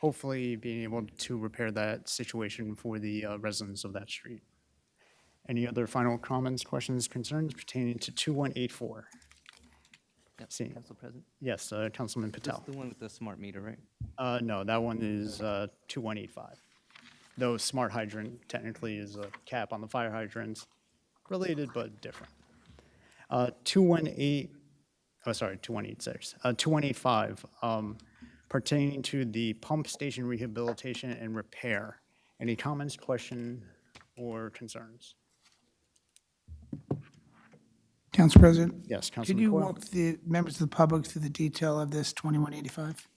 hopefully being able to repair that situation for the residents of that street. Any other final comments, questions, concerns pertaining to 2184? See. Council President? Yes, Councilman This Patel. is the one with the smart meter, right? No, that one is 2185. Though smart hydrant technically is a cap on the fire hydrants, related but different. 2186, 2185, pertaining to the pump station rehabilitation and repair. Any comments, question, or concerns? Council President? Yes, Could Councilman you Coyle. walk the members of the public through the detail of this 2185?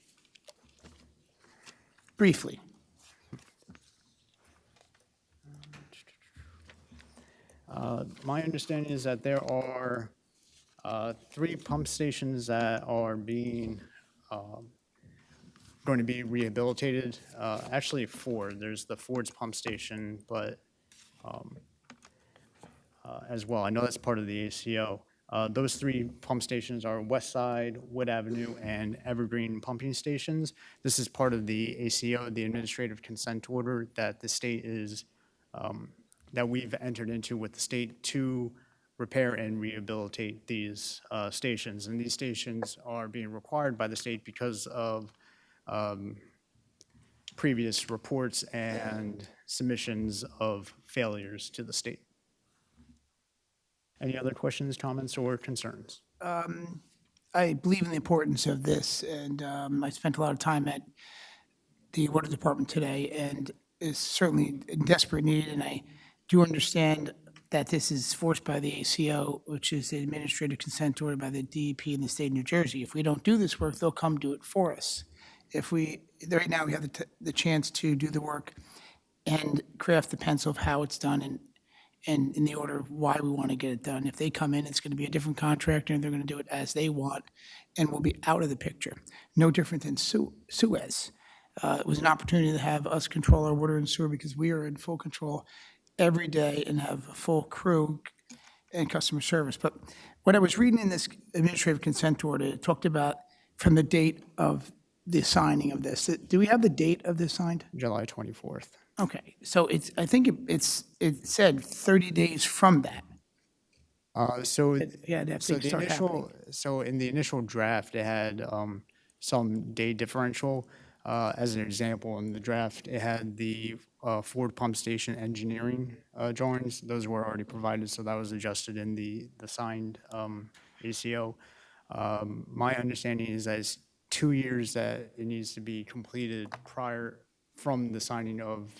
Briefly. My understanding is that there are 3 pump stations that are being, going to be rehabilitated. Actually 4. There's the Ford's pump station, but as well, I know that's part of the ACO. Those 3 pump stations are West Side, Wood Avenue, and Evergreen pumping stations. This is part of the ACO, the administrative consent order that the state is, that we've entered into with the state to repair and rehabilitate these stations. And these stations are being required by the state because of previous reports and submissions of failures to the state. Any other questions, comments, or concerns? I believe in the importance of this, and I spent a lot of time at the Water Department today, and is certainly in desperate need, and I do understand that this is forced by the ACO, which is the administrative consent order by the DEP in the state of New Jersey. If we don't do this work, they'll come do it for us. Right now, we have the chance to do the work and craft the pencil of how it's done and in the order of why we want to get it done. If they come in, it's going to be a different contractor, and they're going to do it as they want, and we'll be out of the picture. No different than Suez. It was an opportunity to have us control our water and sewer because we are in full control every day and have a full crew and customer service. But what I was reading in this administrative consent order, it talked about from the date of the signing of this. Do we have the date of this signed? July 24th. Okay, so I think it said 30 days from that. Yeah, that So thing the start initial, so in the initial draft, it had some day differential. As an example, in the draft, it had the Ford pump station engineering drawings. Those were already provided, so that was adjusted in the signed ACO. My understanding is that it's 2 years that it needs to be completed from the signing of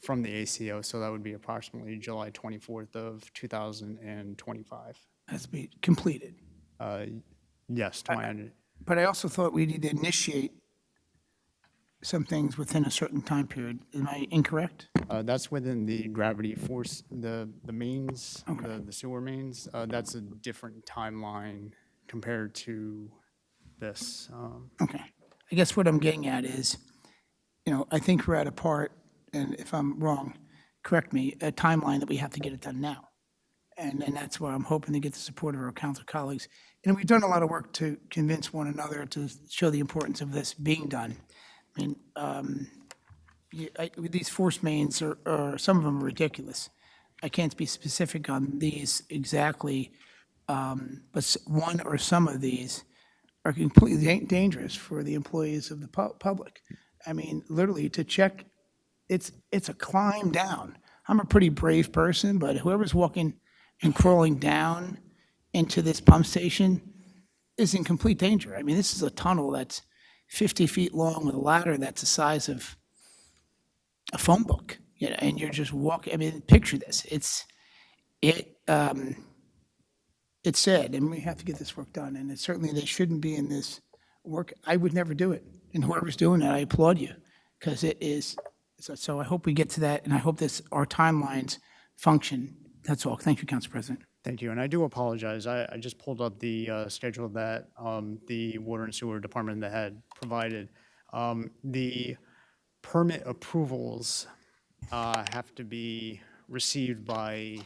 from the ACO, so that would be approximately July 24th of 2025. Has to be completed. Yes, to my understanding. But I also thought we need to initiate some things within a certain time period. Am I incorrect? That's within the gravity force, the mains, the sewer mains. That's a different timeline compared to this. Okay. I guess what I'm getting at is, I think we're at a part, and if I'm wrong, correct me, a timeline that we have to get it done now. And that's where I'm hoping to get the support of our council colleagues. And we've done a lot of work to convince one another to show the importance of this being done. I mean, these force mains are some of them are ridiculous. I can't be specific on these exactly, but one or some of these are completely dangerous for the employees of the public. I mean, literally to check, it's a climb down. I'm a pretty brave person, but whoever's walking and crawling down into this pump station is in complete danger. I mean, this is a tunnel that's 50 feet long with a ladder that's the size of a phone book, and you're just walking. I mean, picture this. It's sad, and we have to get this work done. And certainly they shouldn't be in this work. I would never do it. And whoever's doing it, I applaud you, because it is. So I hope we get to that, and I hope our timelines function. That's all. Thank you, Council President. Thank you, and I do apologize. I just pulled up the schedule that the Water and Sewer Department that had provided. The permit approvals have to be received by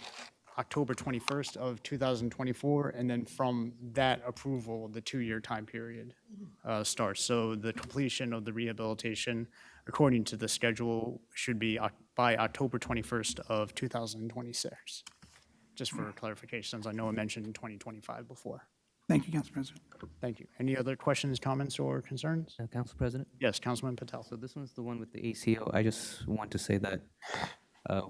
October 21st of 2024, and then from that approval, the 2-year time period starts. So the completion of the rehabilitation, according to the schedule, should be by October 21st of 2026. Just for clarification, since I know I mentioned 2025 before. Thank you, Council President. Thank you. Any other questions, comments, or concerns? Council President? Yes, Councilman Patel. So this one's the one with the ACO. I just want to say that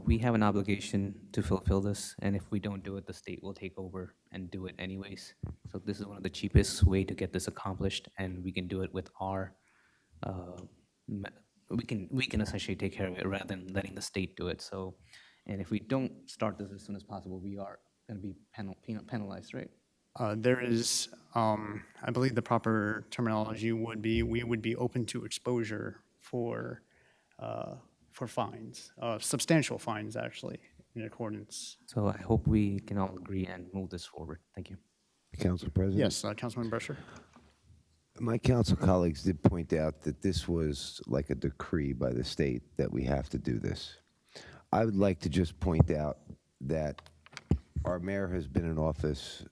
we have an obligation to fulfill this, and if we don't do it, the state will take over and do it anyways. So this is one of the cheapest way to get this accomplished, and we can do it with our, we can essentially take care of it rather than letting the state do it. So, and if we don't start this as soon as possible, we are going to be penalized, right? There is, I believe the proper terminology would be, we would be open to exposure for fines, substantial fines, actually, in accordance. So I hope we can all agree and move this forward. Thank you. Council President? Yes, Councilman Brescher? My council colleagues did point out that this was like a decree by the state that we have to do this. I would like to just point out that our mayor has been in office,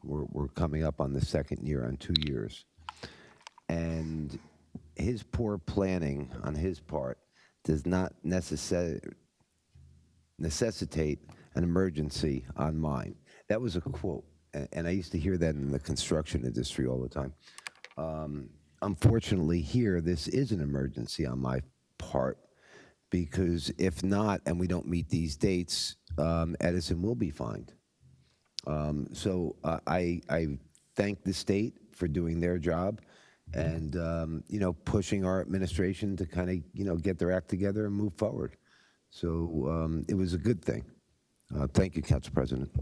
we're coming up on the second year, on 2 years. And his poor planning on his part does not necessitate an emergency on mine. That was a quote, and I used to hear that in the construction industry all the time. Unfortunately, here, this is an emergency on my part, because if not, and we don't meet these dates, Edison will be fined. So I thank the state for doing their job and, pushing our administration to kind of, get their act together and move forward. So it was a good thing. Thank you, Council President.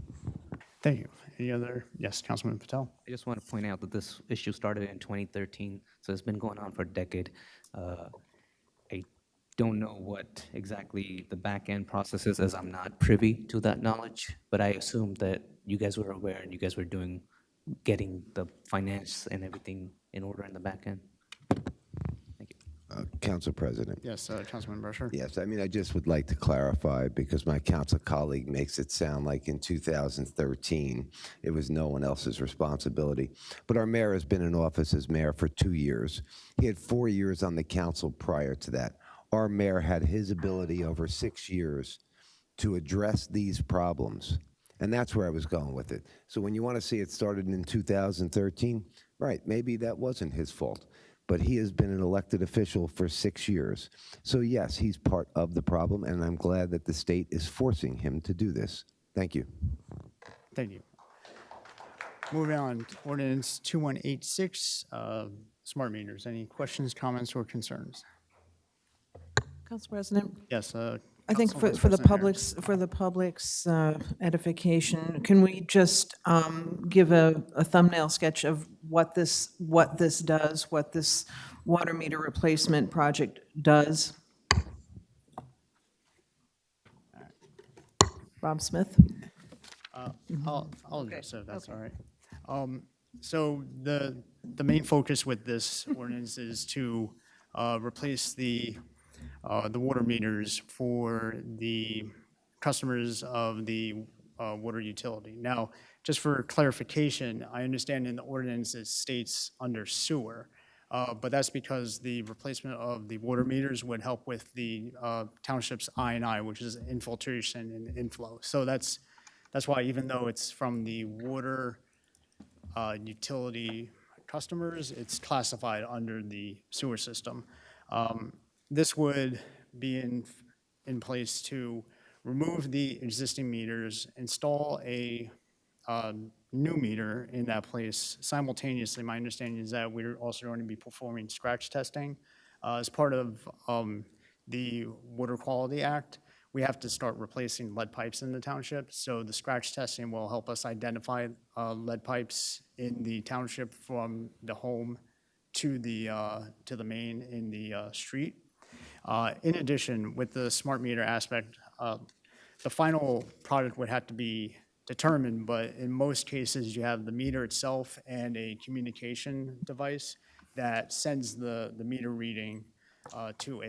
Thank you. Any other? Yes, Councilman Patel? I just want to point out that this issue started in 2013, so it's been going on for a decade. I don't know what exactly the back-end process is, as I'm not privy to that knowledge, but I assume that you guys were aware and you guys were getting the finance and everything in order in the back end. Thank you. Council President. Yes, Councilman Brescher? Yes, I mean, I just would like to clarify, because my council colleague makes it sound like in 2013, it was no one else's responsibility. But our mayor has been in office as mayor for 2 years. He had 4 years on the council prior to that. Our mayor had his ability over 6 years to address these problems. And that's where I was going with it. So when you want to see it started in 2013, right, maybe that wasn't his fault. But he has been an elected official for 6 years. So yes, he's part of the problem, and I'm glad that the state is forcing him to do this. Thank you. Thank you. Moving on, ordinance 2186, smart meters. Any questions, comments, or concerns? Council President? Yes. I think Council Vice for the President Harris. public's edification, can we just give a thumbnail sketch of what this does, what this water meter replacement project does? Rob Smith? I'll address it, if that's all right. So the main focus with this ordinance is to replace the water meters for the customers of the water utility. Now, just for clarification, I understand in the ordinance it states under sewer, but that's because the replacement of the water meters would help with the township's I&I, which is infiltration and inflow. So that's why, even though it's from the water utility customers, it's classified under the sewer system. This would be in place to remove the existing meters, install a new meter in that place. Simultaneously, my understanding is that we're also going to be performing scratch testing. As part of the Water Quality Act, we have to start replacing lead pipes in the township. So the scratch testing will help us identify lead pipes in the township from the home to the main in the street. In addition, with the smart meter aspect, the final product would have to be determined, but in most cases, you have the meter itself and a communication device that sends the meter reading to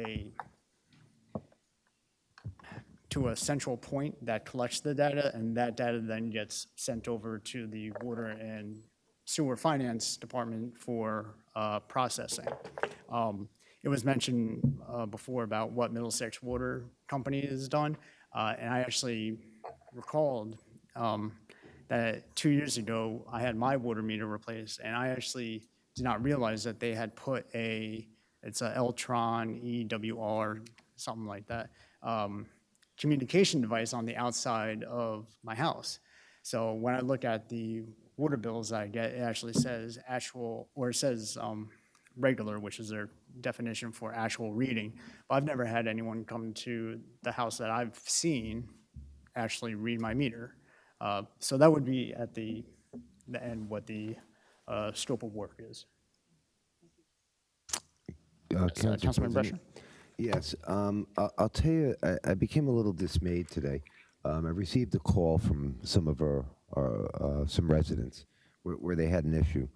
to a central point that collects the data, and that data then gets sent over to the Water and Sewer Finance Department for processing. It was mentioned before about what Middlesex Water Company has done, and I actually recalled that 2 years ago, I had my water meter replaced, and I actually did not realize that they had put it's a Eltron EWR, something like that, communication device on the outside of my house. So when I look at the water bills I get, it actually says actual, or it says regular, which is their definition for actual reading. But I've never had anyone come to the house that I've seen actually read my meter. So that would be at the end what the scope of work is. Councilman Brescher? Yes, I'll tell you, I became a little dismayed today. I received a call from some of some residents where they had an issue.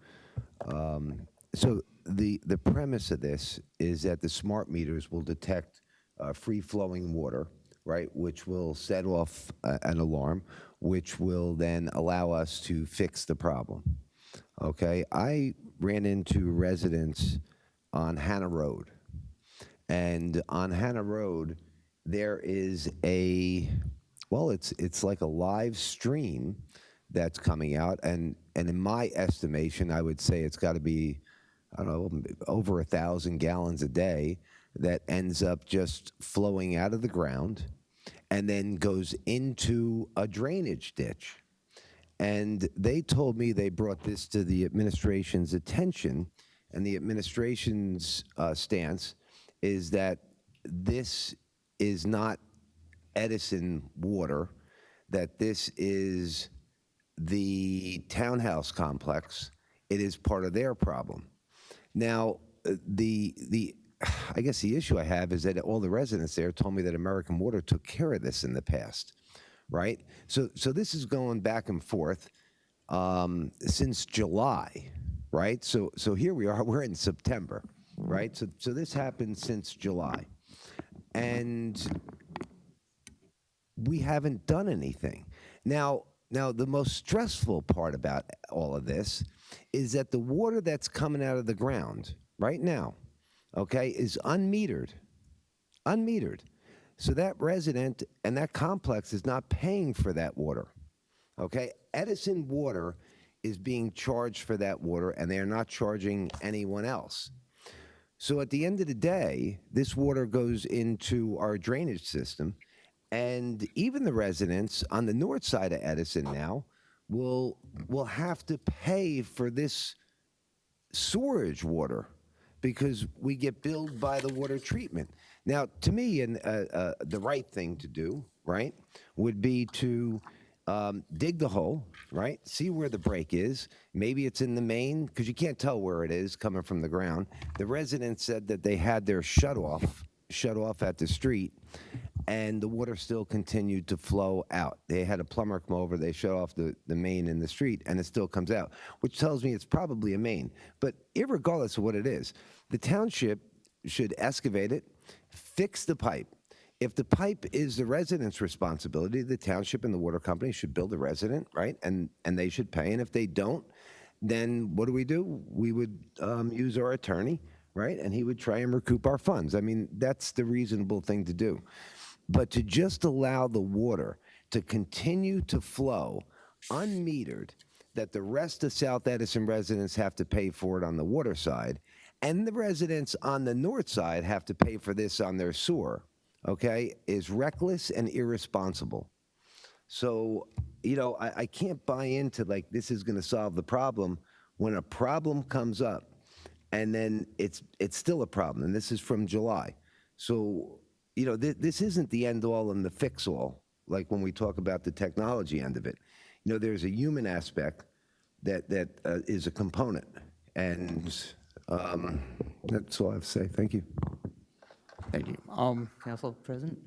So the premise of this is that the smart meters will detect free-flowing water, right, which will set off an alarm, which will then allow us to fix the problem. Okay, I ran into residents on Hannah Road. And on Hannah Road, there is it's like a live stream that's coming out. And in my estimation, I would say it's got to be, I don't know, over 1,000 gallons a day that ends up just flowing out of the ground and then goes into a drainage ditch. And they told me they brought this to the administration's attention, and the administration's stance is that this is not Edison water, that this is the townhouse complex. It is part of their problem. Now, I guess the issue I have is that all the residents there told me that American Water took care of this in the past, right? So this is going back and forth since July, right? So here we are, we're in September, right? So this happened since July. And we haven't done anything. Now, the most stressful part about all of this is that the water that's coming out of the ground right now, okay, is unmetered. Unmetered. So that resident and that complex is not paying for that water, okay? Edison Water is being charged for that water, and they are not charging anyone else. So at the end of the day, this water goes into our drainage system, and even the residents on the north side of Edison now will have to pay for this sewerage water because we get billed by the water treatment. Now, to me, the right thing to do, right, would be to dig the hole, right, see where the break is. Maybe it's in the main, because you can't tell where it is coming from the ground. The residents said that they had their shut off at the street, and the water still continued to flow out. They had a plumber come over, they shut off the main in the street, and it still comes out, which tells me it's probably a main. But irregardless of what it is, the township should excavate it, fix the pipe. If the pipe is the resident's responsibility, the township and the water company should bill the resident, right? And they should pay. And if they don't, then what do? We would use our attorney, right? And he would try and recoup our funds. I mean, that's the reasonable thing to do. But to just allow the water to continue to flow unmetered, that the rest of South Edison residents have to pay for it on the water side, and the residents on the north side have to pay for this on their sewer, okay, is reckless and irresponsible. So, I can't buy into like this is going to solve the problem when a problem comes up and then it's still a problem. And this is from July. So, this isn't the end all and the fix all, like when we talk about the technology end of it. There's a human aspect that is a component. And that's all I have to say. Thank you. Thank you. Council President?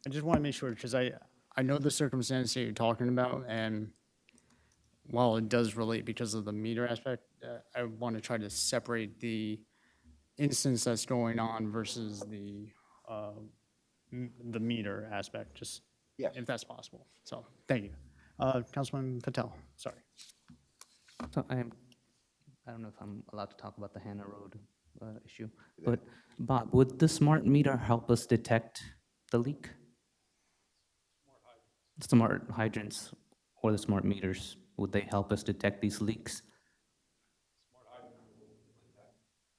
I just want to make sure, because I know the circumstance that you're talking about, and while it does relate because of the meter aspect, I want to try to separate the instance that's going on versus the the meter aspect, just Yes. if that's possible. So, thank you. Councilman Patel, sorry. So I don't know if I'm allowed to talk about the Hannah Road issue, but Bob, would the smart meter help us detect the leak? Smart hydrants or the smart meters, would they help us detect these leaks?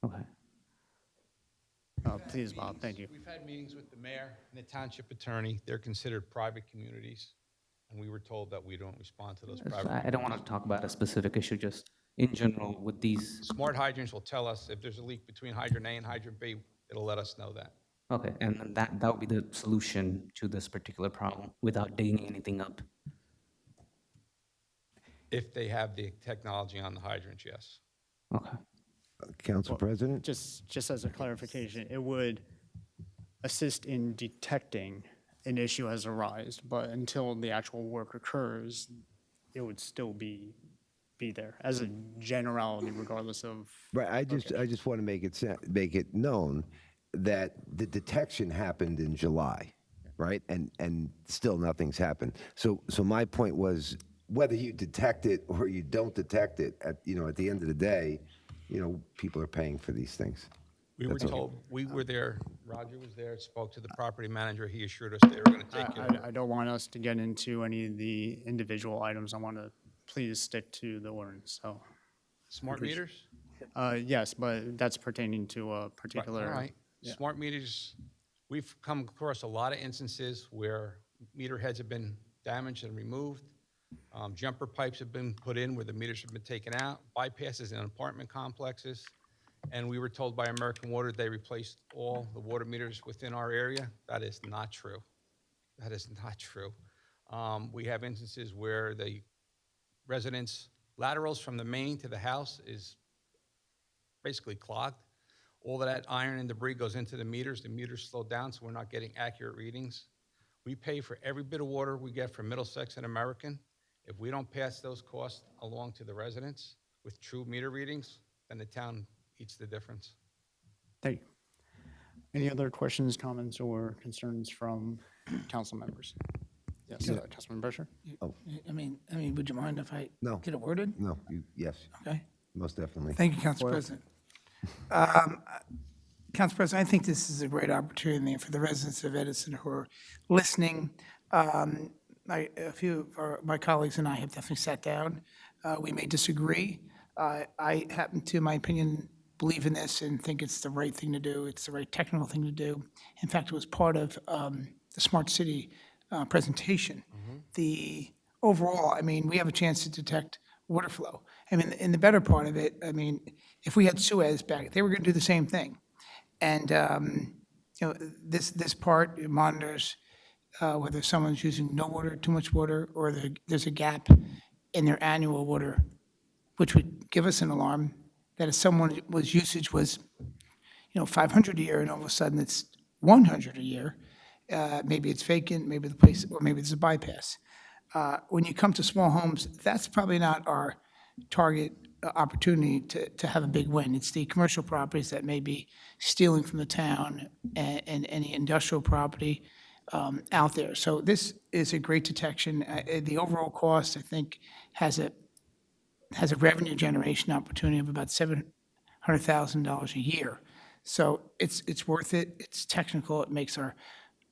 Okay. Please, Bob, thank you. We've had meetings with the mayor and the township attorney. They're considered private communities, and we were told that we don't respond to those So private. I don't want to talk about a specific issue, just in general with these. Smart hydrants will tell us if there's a leak between hydrant A and hydrant B. It'll let us know that. Okay, and then that would be the solution to this particular problem without digging anything up. If they have the technology on the hydrants, yes. Okay. Council President? Just as a clarification, it would assist in detecting an issue has arisen, but until the actual work occurs, it would still be there as a generality regardless of. Right, I just want to make it known that the detection happened in July, right? And still nothing's happened. So my point was, whether you detect it or you don't detect it, at the end of the day, people are paying for these things. We were That's all. told, we were there, Roger was there, spoke to the property manager. He assured us they were going to take care of it. I don't want us to get into any of the individual items. I want to please stick to the ordinance, so. Smart meters? Yes, but that's pertaining to a particular. All right. Yeah. Smart meters, we've come across a lot of instances where meter heads have been damaged and removed. Jumper pipes have been put in where the meters have been taken out, bypasses in apartment complexes. And we were told by American Water they replaced all the water meters within our area. That is not true. That is not true. We have instances where the residents' laterals from the main to the house is basically clogged. All of that iron and debris goes into the meters slow down, so we're not getting accurate readings. We pay for every bit of water we get from Middlesex and American. If we don't pass those costs along to the residents with true meter readings, then the town eats the difference. Thank you. Any other questions, comments, or concerns from council members? Yes, Councilman Berger? I mean, would you mind if I No. get it worded? No, yes, Okay. most definitely. Thank you, Council President. Council President, I think this is a great opportunity for the residents of Edison who are listening. A few of my colleagues and I have definitely sat down. We may disagree. I happen to, in my opinion, believe in this and think it's the right thing to do. It's the right technical thing to do. In fact, it was part of the Smart City presentation. The overall, we have a chance to detect water flow. In the better part of it, if we had Suez back, they were going to do the same thing. And this part monitors whether someone's using no water, too much water, or there's a gap in their annual water, which would give us an alarm that if someone's usage was 500 a year and all of a sudden it's 100 a year, maybe it's vacant, maybe the place, or maybe there's a bypass. When you come to small homes, that's probably not our target opportunity to have a big win. It's the commercial properties that may be stealing from the town and any industrial property out there. So this is a great detection. The overall cost, I think, has a revenue generation opportunity of about $700,000 a year. So it's worth it. It's technical. It makes our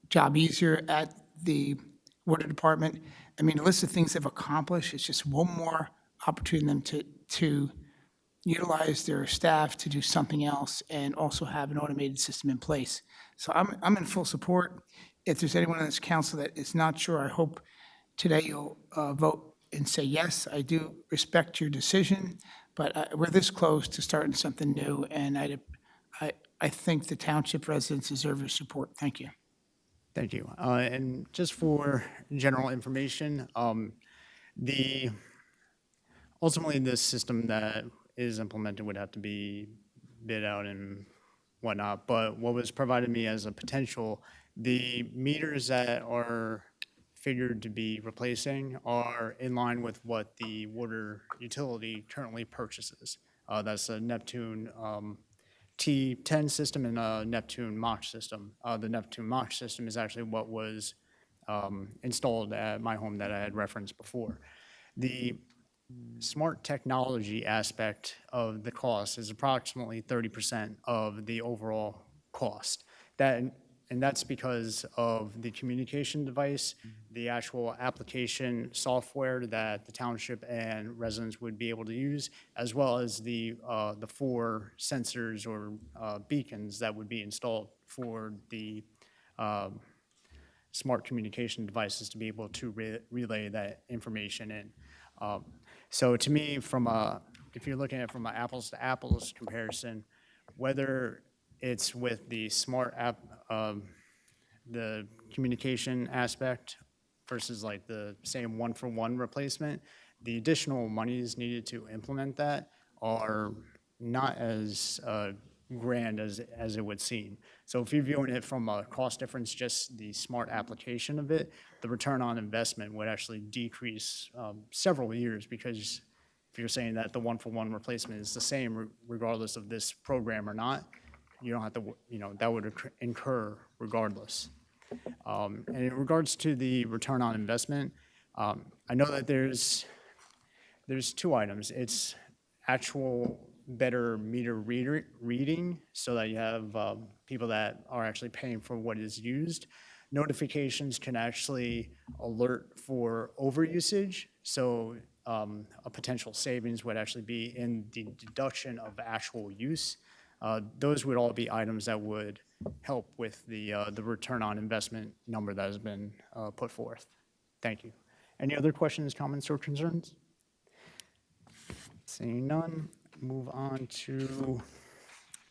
job easier at the water department. The list of things they've accomplished is just one more opportunity for them to utilize their staff to do something else and also have an automated system in place. So I'm in full support. If there's anyone on this council that is not sure, I hope today you'll vote and say yes. I do respect your decision, but we're this close to starting something new, and I think the township residents deserve your support. Thank you. Thank you. And just for general information, ultimately this system that is implemented would have to be bid out and whatnot, but what was provided me as a potential, the meters that are figured to be replacing are in line with what the water utility currently purchases. That's a Neptune T10 system and a Neptune Mach system. The Neptune Mach system is actually what was installed at my home that I had referenced before. The smart technology aspect of the cost is approximately 30% of the overall cost. And that's because of the communication device, the actual application software that the township and residents would be able to use, as well as the 4 sensors or beacons that would be installed for the smart communication devices to be able to relay that information in. So to me, if you're looking at it from an apples to apples comparison, whether it's with the smart app, the communication aspect versus like the same one-for-one replacement, the additional monies needed to implement that are not as grand as it would seem. So if you're viewing it from a cost difference, just the smart application of it, the return on investment would actually decrease several years, because if you're saying that the one-for-one replacement is the same regardless of this program or not, you don't have to, that would incur regardless. And in regards to the return on investment, I know that there's 2 items. It's actual better meter reading, so that you have people that are actually paying for what is used. Notifications can actually alert for overusage, so a potential savings would actually be in the deduction of actual use. Those would all be items that would help with the return on investment number that has been put forth. Thank you. Any other questions, comments, or concerns? Seeing none, move on to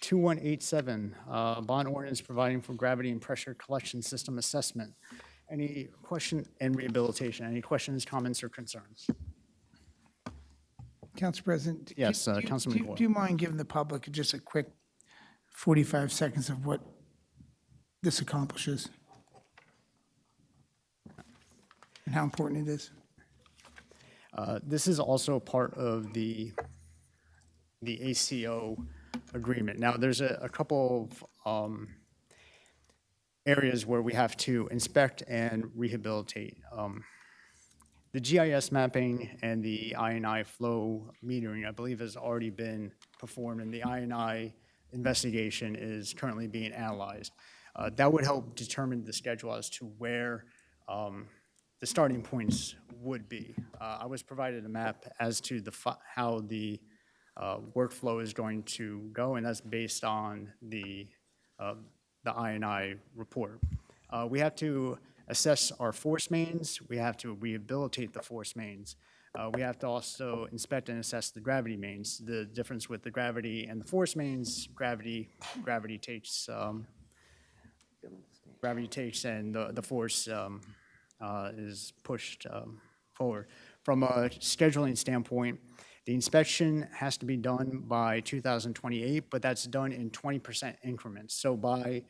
2187, bond ordinance providing for gravity and pressure collection system assessment. Any question, and rehabilitation, any questions, comments, or concerns? Council President? Yes, Councilman Goyle. Do you mind giving the public just a quick 45 seconds of what this accomplishes? And how important it is? This is also part of the ACO agreement. Now, there's a couple of areas where we have to inspect and rehabilitate. The GIS mapping and the I&I flow metering, I believe, has already been performed, and the I&I investigation is currently being analyzed. That would help determine the schedule as to where the starting points would be. I was provided a map as to how the workflow is going to go, and that's based on the I&I report. We have to assess our force mains. We have to rehabilitate the force mains. We have to also inspect and assess the gravity mains. The difference with the gravity and the force mains, gravity takes and the force is pushed forward. From a scheduling standpoint, the inspection has to be done by 2028, but that's done in 20% increments. So by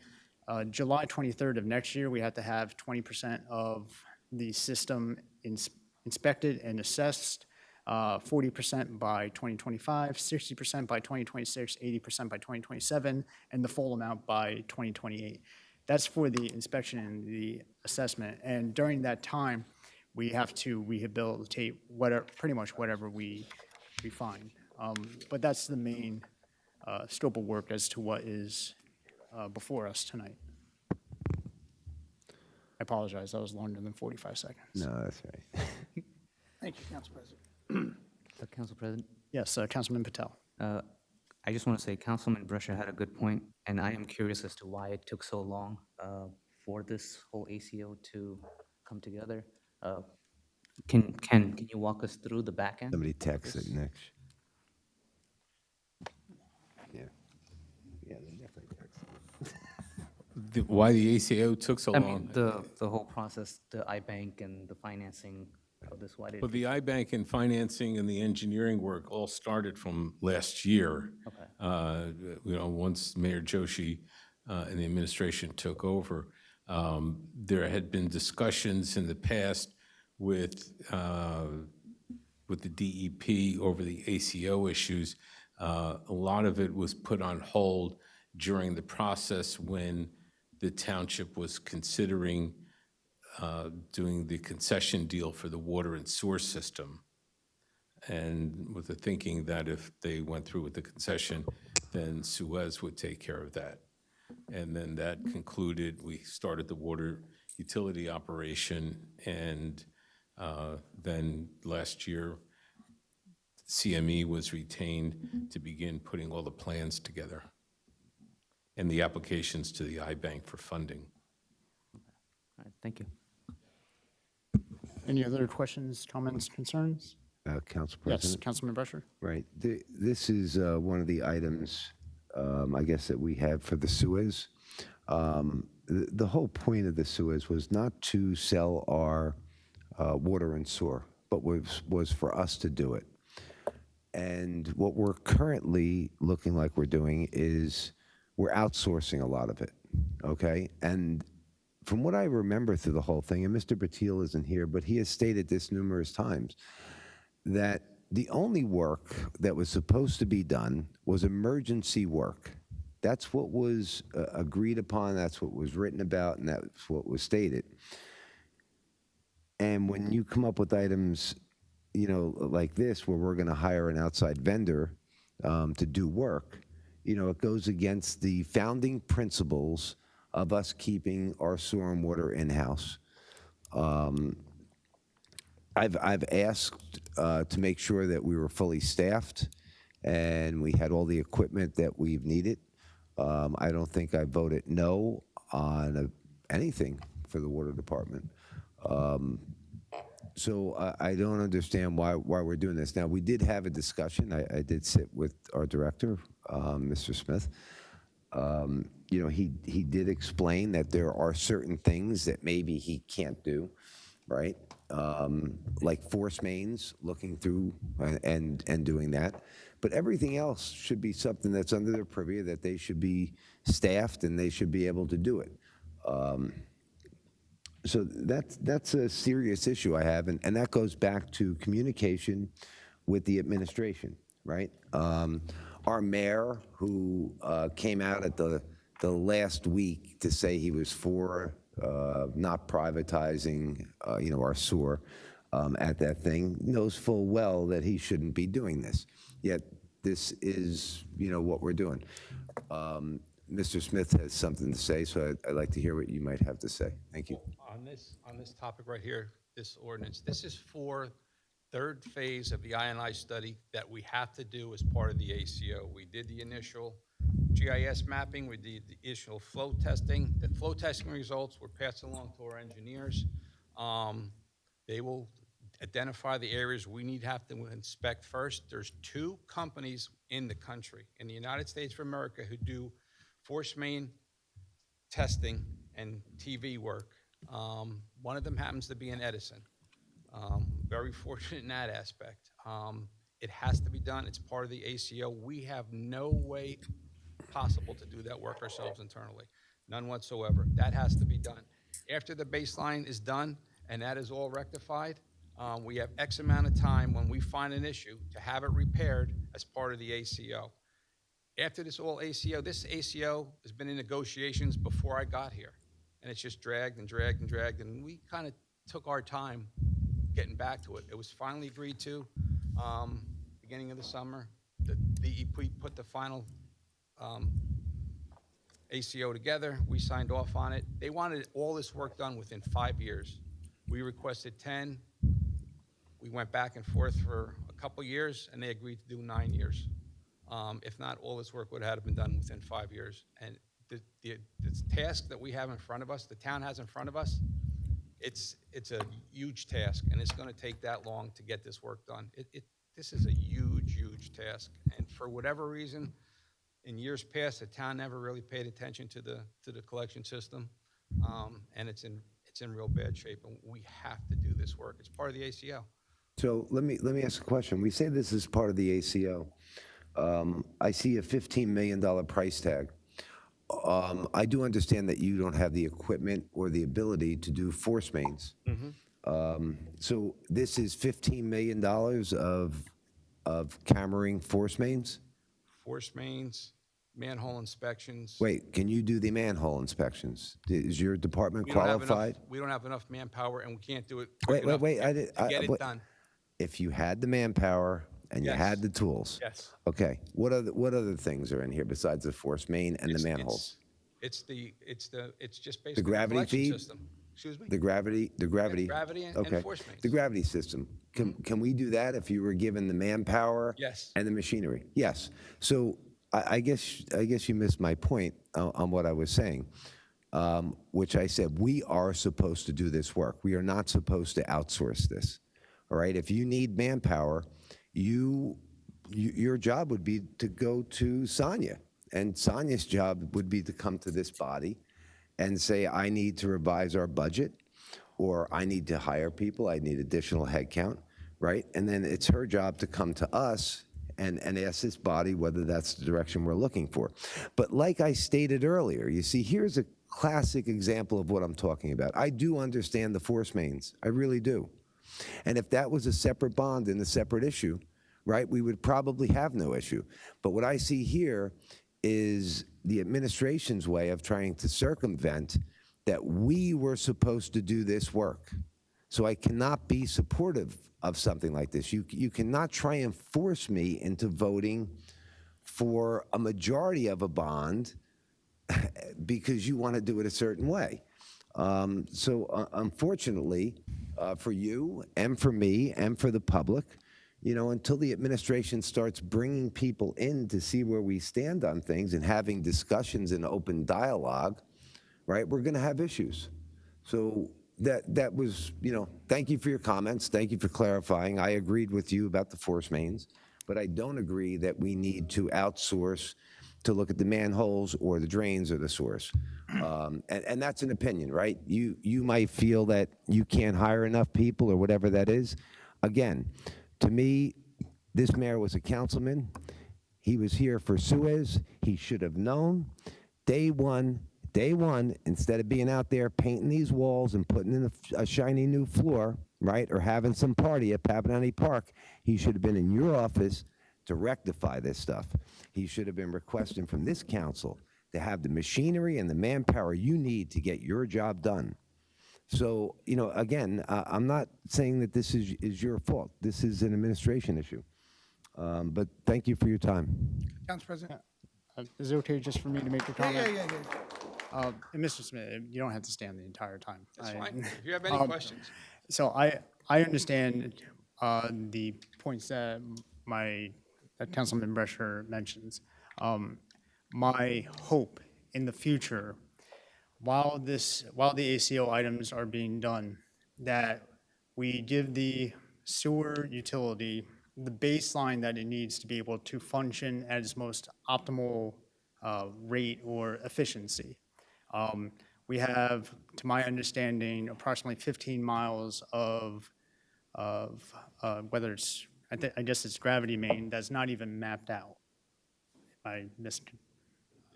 July 23rd of next year, we have to have 20% of the system inspected and assessed, 40% by 2025, 60% by 2026, 80% by 2027, and the full amount by 2028. That's for the inspection and the assessment. And during that time, we have to rehabilitate pretty much whatever we find. But that's the main scope of work as to what is before us tonight. I apologize, that was longer than 45 seconds. No, that's right. Thank you, Council President. Council President, Yes, Councilman Patel. I just want to say Councilman Brusher had a good point, and I am curious as to why it took so long for this whole ACO to come together. Can you walk us through the back end? Somebody texted next. Yeah. Yeah, they definitely texted. Why the ACO took so I long? mean, the whole process, the iBank and the financing of this, why did Well, the iBank and financing and the engineering work all started from last year. Okay. Once Mayor Joshi and the administration took over, there had been discussions in the past with the DEP over the ACO issues. A lot of it was put on hold during the process when the township was considering doing the concession deal for the water and sewer system. And with the thinking that if they went through with the concession, then Suez would take care of that. And then that concluded, we started the water utility operation, and then last year, CME was retained to begin putting all the plans together and the applications to the iBank for funding. All right, thank you. Any other questions, comments, concerns? Council Yes, President? Councilman Brusher. Right. This is one of the items, I guess, that we have for the Suez. The whole point of the Suez was not to sell our water and sewer, but was for us to do it. And what we're currently looking like we're doing is we're outsourcing a lot of it, okay? And from what I remember through the whole thing, and Mr. Batil isn't here, but he has stated this numerous times, that the only work that was supposed to be done was emergency work. That's what was agreed upon, that's what was written about, and that's what was stated. And when you come up with items, you know, like this, where we're going to hire an outside vendor to do work, you know, it goes against the founding principles of us keeping our sewer and water in-house. I've asked to make sure that we were fully staffed and we had all the equipment that we've needed. I don't think I voted no on anything for the water department. So I don't understand why we're doing this. Now, we did have a discussion. I did sit with our director, Mr. Smith. You know, he did explain that there are certain things that maybe he can't do, right? Like force mains, looking through and doing that. But everything else should be something that's under their purview, that they should be staffed and they should be able to do it. So that's a serious issue I have, and that goes back to communication with the administration, right? Our mayor, who came out at the last week to say he was for not privatizing, you know, our sewer at that thing, knows full well that he shouldn't be doing this. Yet this is, you know, what we're doing. Mr. Smith has something to say, so I'd like to hear what you might have to say. Thank you. On this topic right here, this ordinance, this is for third phase of the INI study that we have to do as part of the ACO. We did the initial GIS mapping, we did the initial flow testing. The flow testing results were passed along to our engineers. They will identify the areas we have to inspect first. There's 2 companies in the country, in the United States of America, who do force main testing and TV work. One of them happens to be in Edison. Very fortunate in that aspect. It has to be done. It's part of the ACO. We have no way possible to do that work ourselves internally. None whatsoever. That has to be done. After the baseline is done and that is all rectified, we have X amount of time when we find an issue to have it repaired as part of the ACO. After this ACO has been in negotiations before I got here. And it's just dragged and dragged and dragged. And we kind of took our time getting back to it. It was finally agreed to beginning of the summer. The DEP put the final ACO together. We signed off on it. They wanted all this work done within 5 years. We requested 10. We went back and forth for a couple years, and they agreed to do 9 years. If not, all this work would have been done within 5 years. And the task that we have in front of us, the town has in front of us, it's a huge task, and it's going to take that long to get this work done. This is a huge, huge task, and for whatever reason, in years past, the town never really paid attention to the collection system, and it's in real bad shape, and we have to do this work. It's part of the ACO. So let me ask a question. We say this is part of the ACO. I see a $15 million price tag. I do understand that you don't have the equipment or the ability to do force mains. So this is $15 million of cammering force mains? force mains, manhole inspections. Wait, can you do the manhole inspections? Is your department We don't have enough- qualified? We don't have enough manpower, and we can't do it quick Wait, enough I did. to get it but done. If you had the manpower and you Yes. had the tools. Yes. Okay, what other things are in here besides the force main and the manholes? It's just basically The the gravity collection feed? system. Excuse me? The gravity. Gravity and Okay. force mains. The gravity system. Can we do that if you were given the manpower? Yes. And the machinery? Yes. So I guess you missed my point on what I was saying, which I said we are supposed to do this work. We are not supposed to outsource this. All right. If you need manpower, your job would be to go to Sonia, and Sonia's job would be to come to this body and say, I need to revise our budget, or I need to hire people, I need additional headcount, right? And then it's her job to come to us and ask this body whether that's the direction we're looking for. But like I stated earlier, you see, here's a classic example of what I'm talking about. I do understand the force mains, I really do. And if that was a separate bond and a separate issue, right, we would probably have no issue. But what I see here is the administration's way of trying to circumvent that we were supposed to do this work. So I cannot be supportive of something like this. You cannot try and force me into voting for a majority of a bond because you want to do it a certain way. So unfortunately, for you and for me and for the public, until the administration starts bringing people in to see where we stand on things and having discussions and open dialogue, right, we're going to have issues. So that was, thank you for your comments. Thank you for clarifying. I agreed with you about the force mains, but I don't agree that we need to outsource to look at the manholes or the drains or the source. And that's an opinion, right? You might feel that you can't hire enough people or whatever that is. Again, to me, this mayor was a councilman. He was here for Suez. He should have known. Day one, instead of being out there painting these walls and putting in a shiny new floor, right, or having some party at Papanani Park, he should have been in your office to rectify this stuff. He should have been requesting from this council to have the machinery and the manpower you need to get your job done. So, again, I'm not saying that this is your fault. This is an administration issue. But thank you for your time. Council President? Is it okay just for me to make a comment? Yeah. And Mr. Smith, you don't have to stand the entire time. That's fine. If you have any questions. So I understand the points that Councilman Brescher mentions. My hope in the future, while the ACO items are being done, that we give the sewer utility the baseline that it needs to be able to function at its most optimal rate or efficiency. We have, to my understanding, approximately 15 miles of whether it's, I guess it's gravity main, that's not even mapped out. I missed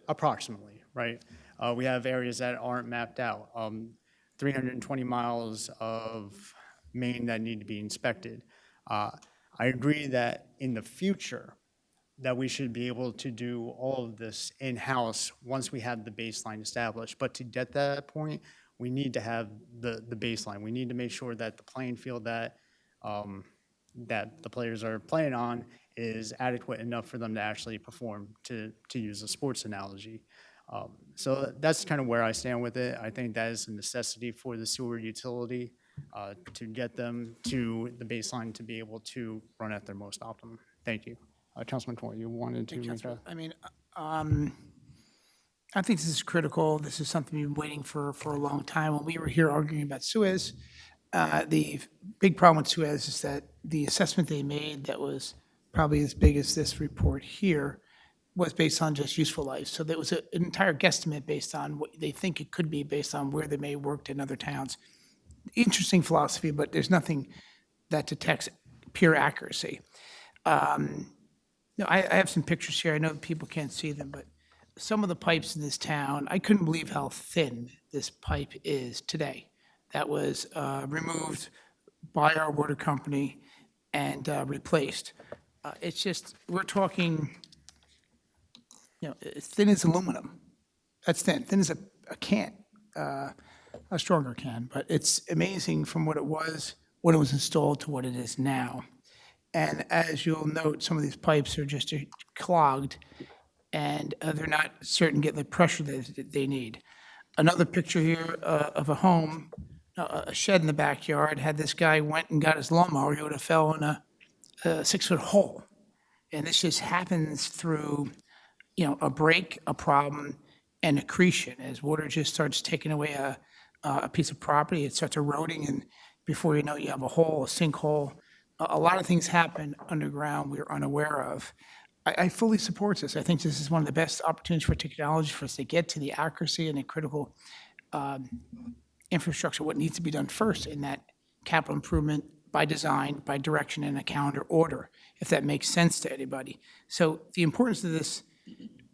approximately, right? We have areas that aren't mapped out. 320 miles of main that need to be inspected. I agree that in the future, that we should be able to do all of this in-house once we have the baseline established. But to get that point, we need to have the baseline. We need to make sure that the playing field that the players are playing on is adequate enough for them to actually perform, to use a sports analogy. So that's kind of where I stand with it. I think that is a necessity for the sewer utility to get them to the baseline to be able to run at their most optimum. Thank you. Councilman Toy, you wanted to make that? I mean, I think this is critical. This is something we've been waiting for a long time. When we were here arguing about Suez, the big problem with Suez is that the assessment they made that was probably as big as this report here was based on just useful life. So there was an entire guesstimate based on what they think it could be based on where they may have worked in other towns. Interesting philosophy, but there's nothing that detects pure accuracy. I have some pictures here. I know people can't see them, but some of the pipes in this town, I couldn't believe how thin this pipe is today. That was removed by our water company and replaced. It's just, we're talking as thin as aluminum. That's thin, thin as a can, a stronger can. But it's amazing from what it was when it was installed to what it is now. And as you'll note, some of these pipes are just clogged, and they're not certain to get the pressure that they need. Another picture here of a home, a shed in the backyard, had this guy went and got his lawnmower, he would have fell in a 6-foot hole. And this just happens through, a break, a problem, and accretion. As water just starts taking away a piece of property, it starts eroding, and before you know it, you have a hole, a sinkhole. A lot of things happen underground we're unaware of. I fully support this. I think this is one of the best opportunities for technology for us to get to the accuracy and the critical infrastructure, what needs to be done first in that capital improvement by design, by direction, and a calendar order, if that makes sense to anybody. So the importance of this,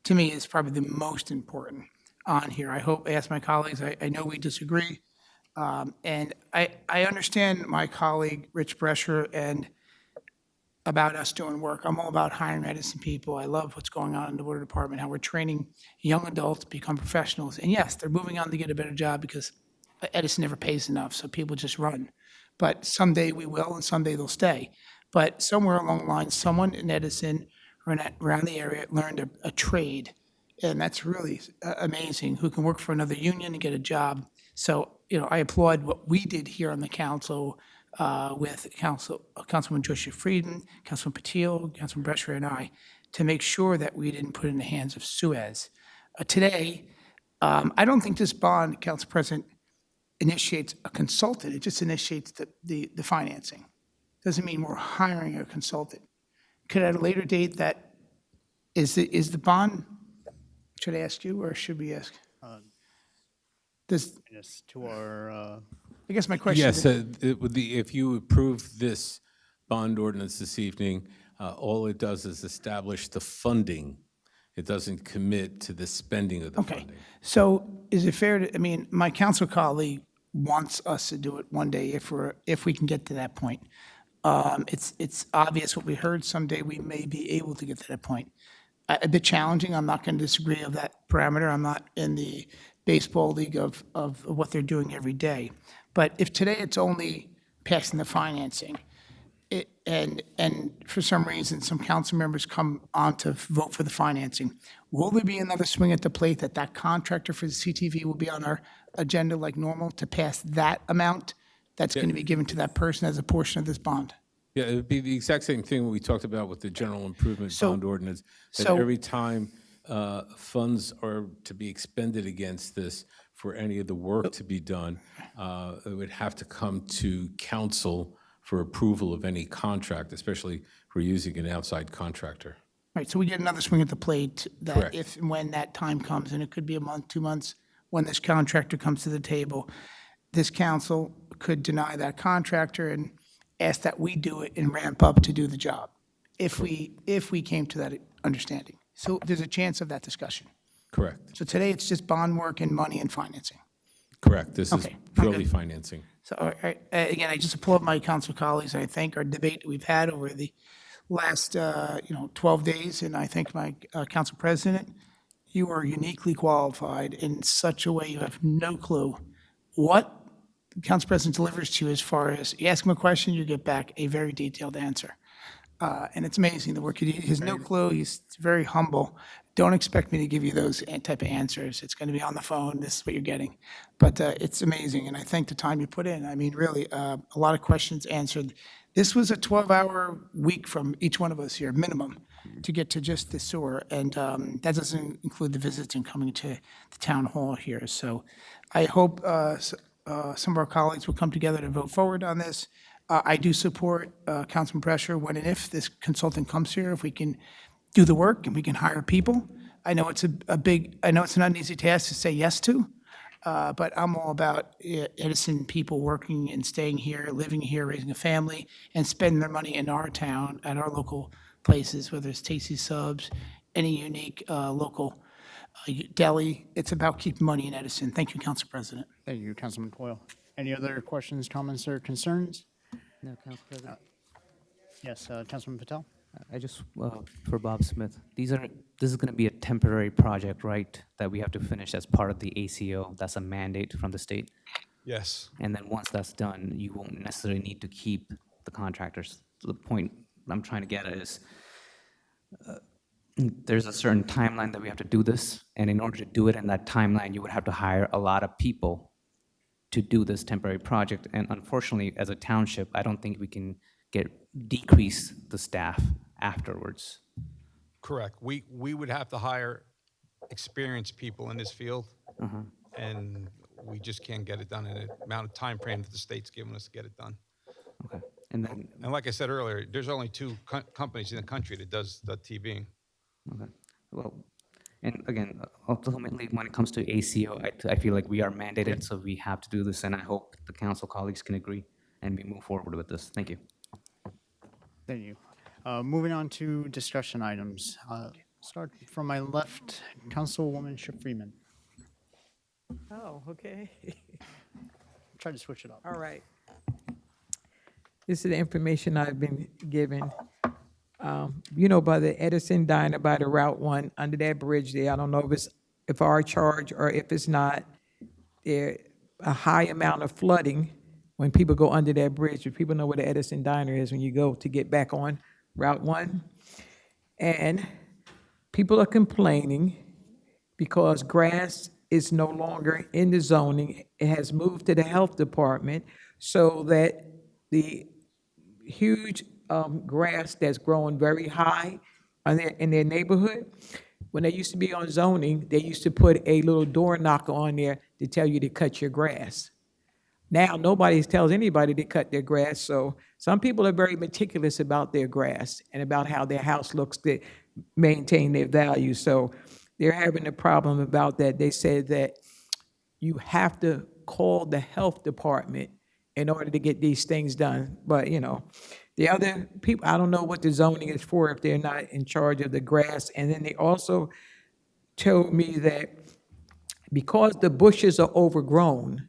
to me, is probably the most important on here. I ask my colleagues, I know we disagree, and I understand my colleague, Rich Brescher, and about us doing work. I'm all about hiring Edison people. I love what's going on in the water department, how we're training young adults to become professionals. And yes, they're moving on to get a better job because Edison never pays enough, so people just run. But someday we will, and someday they'll stay. But somewhere along the line, someone in Edison or around the area learned a trade, and that's really amazing, who can work for another union and get a job. So, I applaud what we did here on the council with Councilman Joshua Frieden, Councilman Patil, Councilman Brescher, and I, to make sure that we didn't put it in the hands of Suez. Today, I don't think this bond, Council President, initiates a consultant. It just initiates the financing. Doesn't mean we're hiring a consultant. Could at a later date is the bond, should I ask you or should we ask? Yes, to our, I guess my question Yes, is. if you approve this bond ordinance this evening, all it does is establish the funding. It doesn't commit to the spending of the Okay, funding. so is it fair to, my council colleague wants us to do it one day if we can get to that point. It's obvious what we heard, someday we may be able to get to that point. A bit challenging, I'm not going to disagree of that parameter. I'm not in the baseball league of what they're doing every day. But if today it's only passing the financing, and for some reason, some council members come on to vote for the financing, will there be another swing at the plate that contractor for the CTV will be on our agenda like normal to pass that amount that's going to be given to that person as a portion of this bond? Yeah, it would be the exact same thing we talked about with the general improvement bond ordinance. That so- every time funds are to be expended against this for any of the work to be done, it would have to come to council for approval of any contract, especially if we're using an outside contractor. Right, so we get another swing at the plate that Correct. if and when that time comes, and it could be a month, 2 months, when this contractor comes to the table, this council could deny that contractor and ask that we do it and ramp up to do the job, if we came to that understanding. So there's a chance of that discussion. Correct, So today, it's just bond work and money and financing. correct. This is Okay, I'm purely good. financing. So, all right, again, I just applaud my council colleagues. I thank our debate that we've had over the last, 12 days, and I thank my council president. You are uniquely qualified in such a way you have no clue what the council president delivers to you as far as you ask him a question, you get back a very detailed answer. And it's amazing the work he has no clue. He's very humble. Don't expect me to give you those type of answers. It's going to be on the phone. This is what you're getting. But it's amazing, and I thank the time you put in. I mean, really, a lot of questions answered. This was a 12-hour week from each one of us here, minimum, to get to just the sewer, and that doesn't include the visits and coming to the town hall here. So I hope some of our colleagues will come together to vote forward on this. I do support Councilman Brescher when and if this consultant comes here, if we can do the work and we can hire people. I know it's I know it's an uneasy task to say yes to, but I'm all about Edison people working and staying here, living here, raising a family, and spending their money in our town, at our local places, whether it's Tasty Subs, any unique local deli. It's about keeping money in Edison. Thank you, Council President. thank you, Councilman Coyle. Any other questions, comments, or concerns? No, Council President. Yes, Councilman Patel? I just, for Bob Smith, this is going to be a temporary project, right? That we have to finish as part of the ACO. That's a mandate from the state. Yes. And then once that's done, you won't necessarily need to keep the contractors. So the point I'm trying to get at is, there's a certain timeline that we have to do this, and in order to do it in that timeline, you would have to hire a lot of people to do this temporary project. And unfortunately, as a township, I don't think we can decrease the staff afterwards. Correct. We would have to hire experienced people in this field, and we just can't get it done in the amount of time frame that the state's given us to get it done. Okay. And then, And like I said earlier, there's only two companies in the country that does the TVing. okay, well, and again, ultimately, when it comes to ACO, I feel like we are mandated, so we have to do this, and I hope the council colleagues can agree and we move forward with this. Thank you. Thank you. Moving on to discussion items. Start from my left, Councilwoman Ship Freeman. Oh, okay. Try to switch it up. All right. This is the information I've been given. You know, by the Edison Diner, by the Route 1, under that bridge there, I don't know if our charge or if it's not, there a high amount of flooding when people go under that bridge. If people know where the Edison Diner is when you go to get back on Route 1. And people are complaining because grass is no longer in the zoning. It has moved to the health department so that the huge grass that's growing very high in their neighborhood, when they used to be on zoning, they used to put a little door knocker on there to tell you to cut your grass. Now, nobody tells anybody to cut their grass, so some people are very meticulous about their grass and about how their house looks to maintain their value. So they're having a problem about that. They said that you have to call the health department in order to get these things done. But, you know, the other people, I don't know what the zoning is for if they're not in charge of the grass. And then they also told me that because the bushes are overgrown,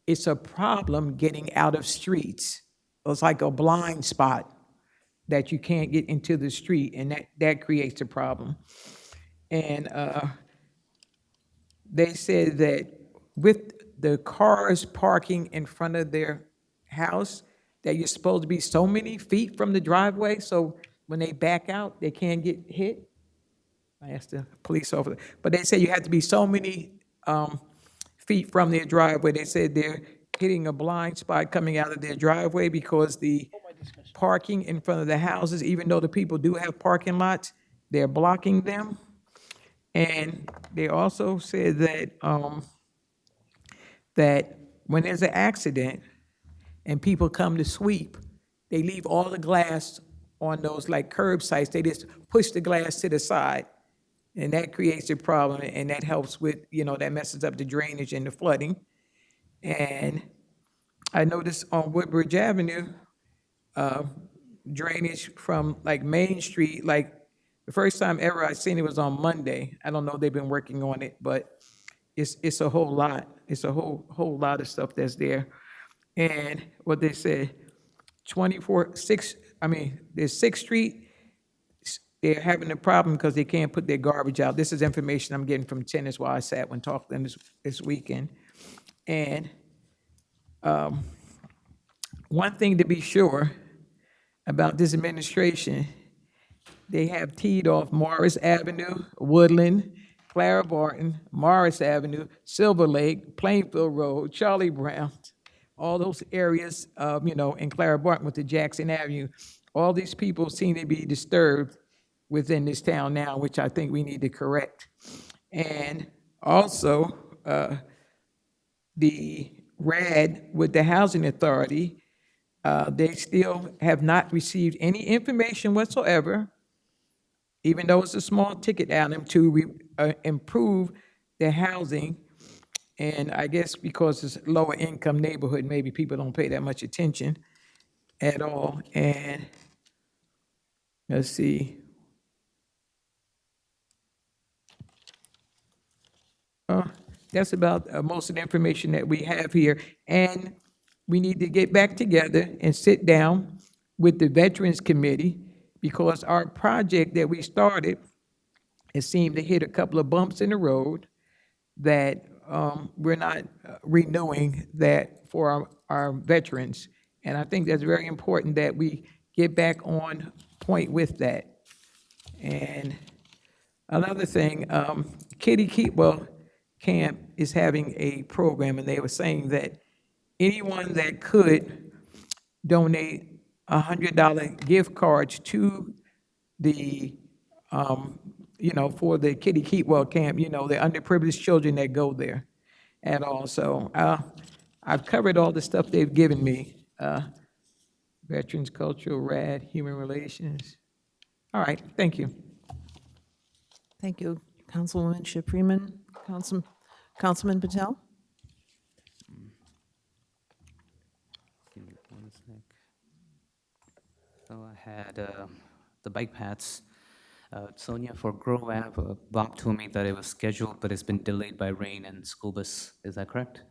it's a problem getting out of streets. It's like a blind spot that you can't get into the street, and that creates a problem. And they said that with the cars parking in front of their house, that you're supposed to be so many feet from the driveway, so when they back out, they can't get hit. I asked the police officer, but they said you have to be so many feet from their driveway. They said they're hitting a blind spot coming out of their driveway because the parking in front of the houses, even though the people do have parking lots, they're blocking them. And they also said that that when there's an accident and people come to sweep, they leave all the glass on those like curb sites. They just push the glass to the side, and that creates a problem, and that helps with, you know, that messes up the drainage and the flooding. And I noticed on Woodbridge Avenue, drainage from like Main Street, like the first time ever I seen it was on Monday. I don't know, they've been working on it, but it's a whole lot. It's a whole lot of stuff that's there. And what they said, there's 6th Street, they're having a problem because they can't put their garbage out. This is information I'm getting from tenants while I sat and talked to them this weekend. And one thing to be sure about this administration, they have teed off Morris Avenue, Woodland, Clara Barton, Morris Avenue, Silver Lake, Plainfield Road, Charlie Brown, all those areas, you know, in Clara Barton with the Jackson Avenue. All these people seem to be disturbed within this town now, which I think we need to correct. And also, the RAD with the Housing Authority, they still have not received any information whatsoever, even though it's a small ticket item to improve the housing. And I guess because it's a lower income neighborhood, maybe people don't pay that much attention at all. And let's see. That's about most of the information that we have here. And we need to get back together and sit down with the Veterans Committee because our project that we started, it seemed to hit a couple of bumps in the road that we're not renewing that for our veterans. And I think that's very important that we get back on point with that. And another thing, Kitty Keepwell Camp is having a program, and they were saying that anyone that could donate $100 gift cards to the, for the Kitty Keepwell Camp, the underprivileged children that go there at all. So I've covered all the stuff they've given me. Veterans, cultural, RAD, human relations. All right, thank you. Thank you, Councilwoman Ship Freeman. Councilman Patel? Give me 1 sec. So I had the bike paths. Sonia, for Grove Ave, Bob told me that it was scheduled, but it's been delayed by rain and school bus. Is that correct?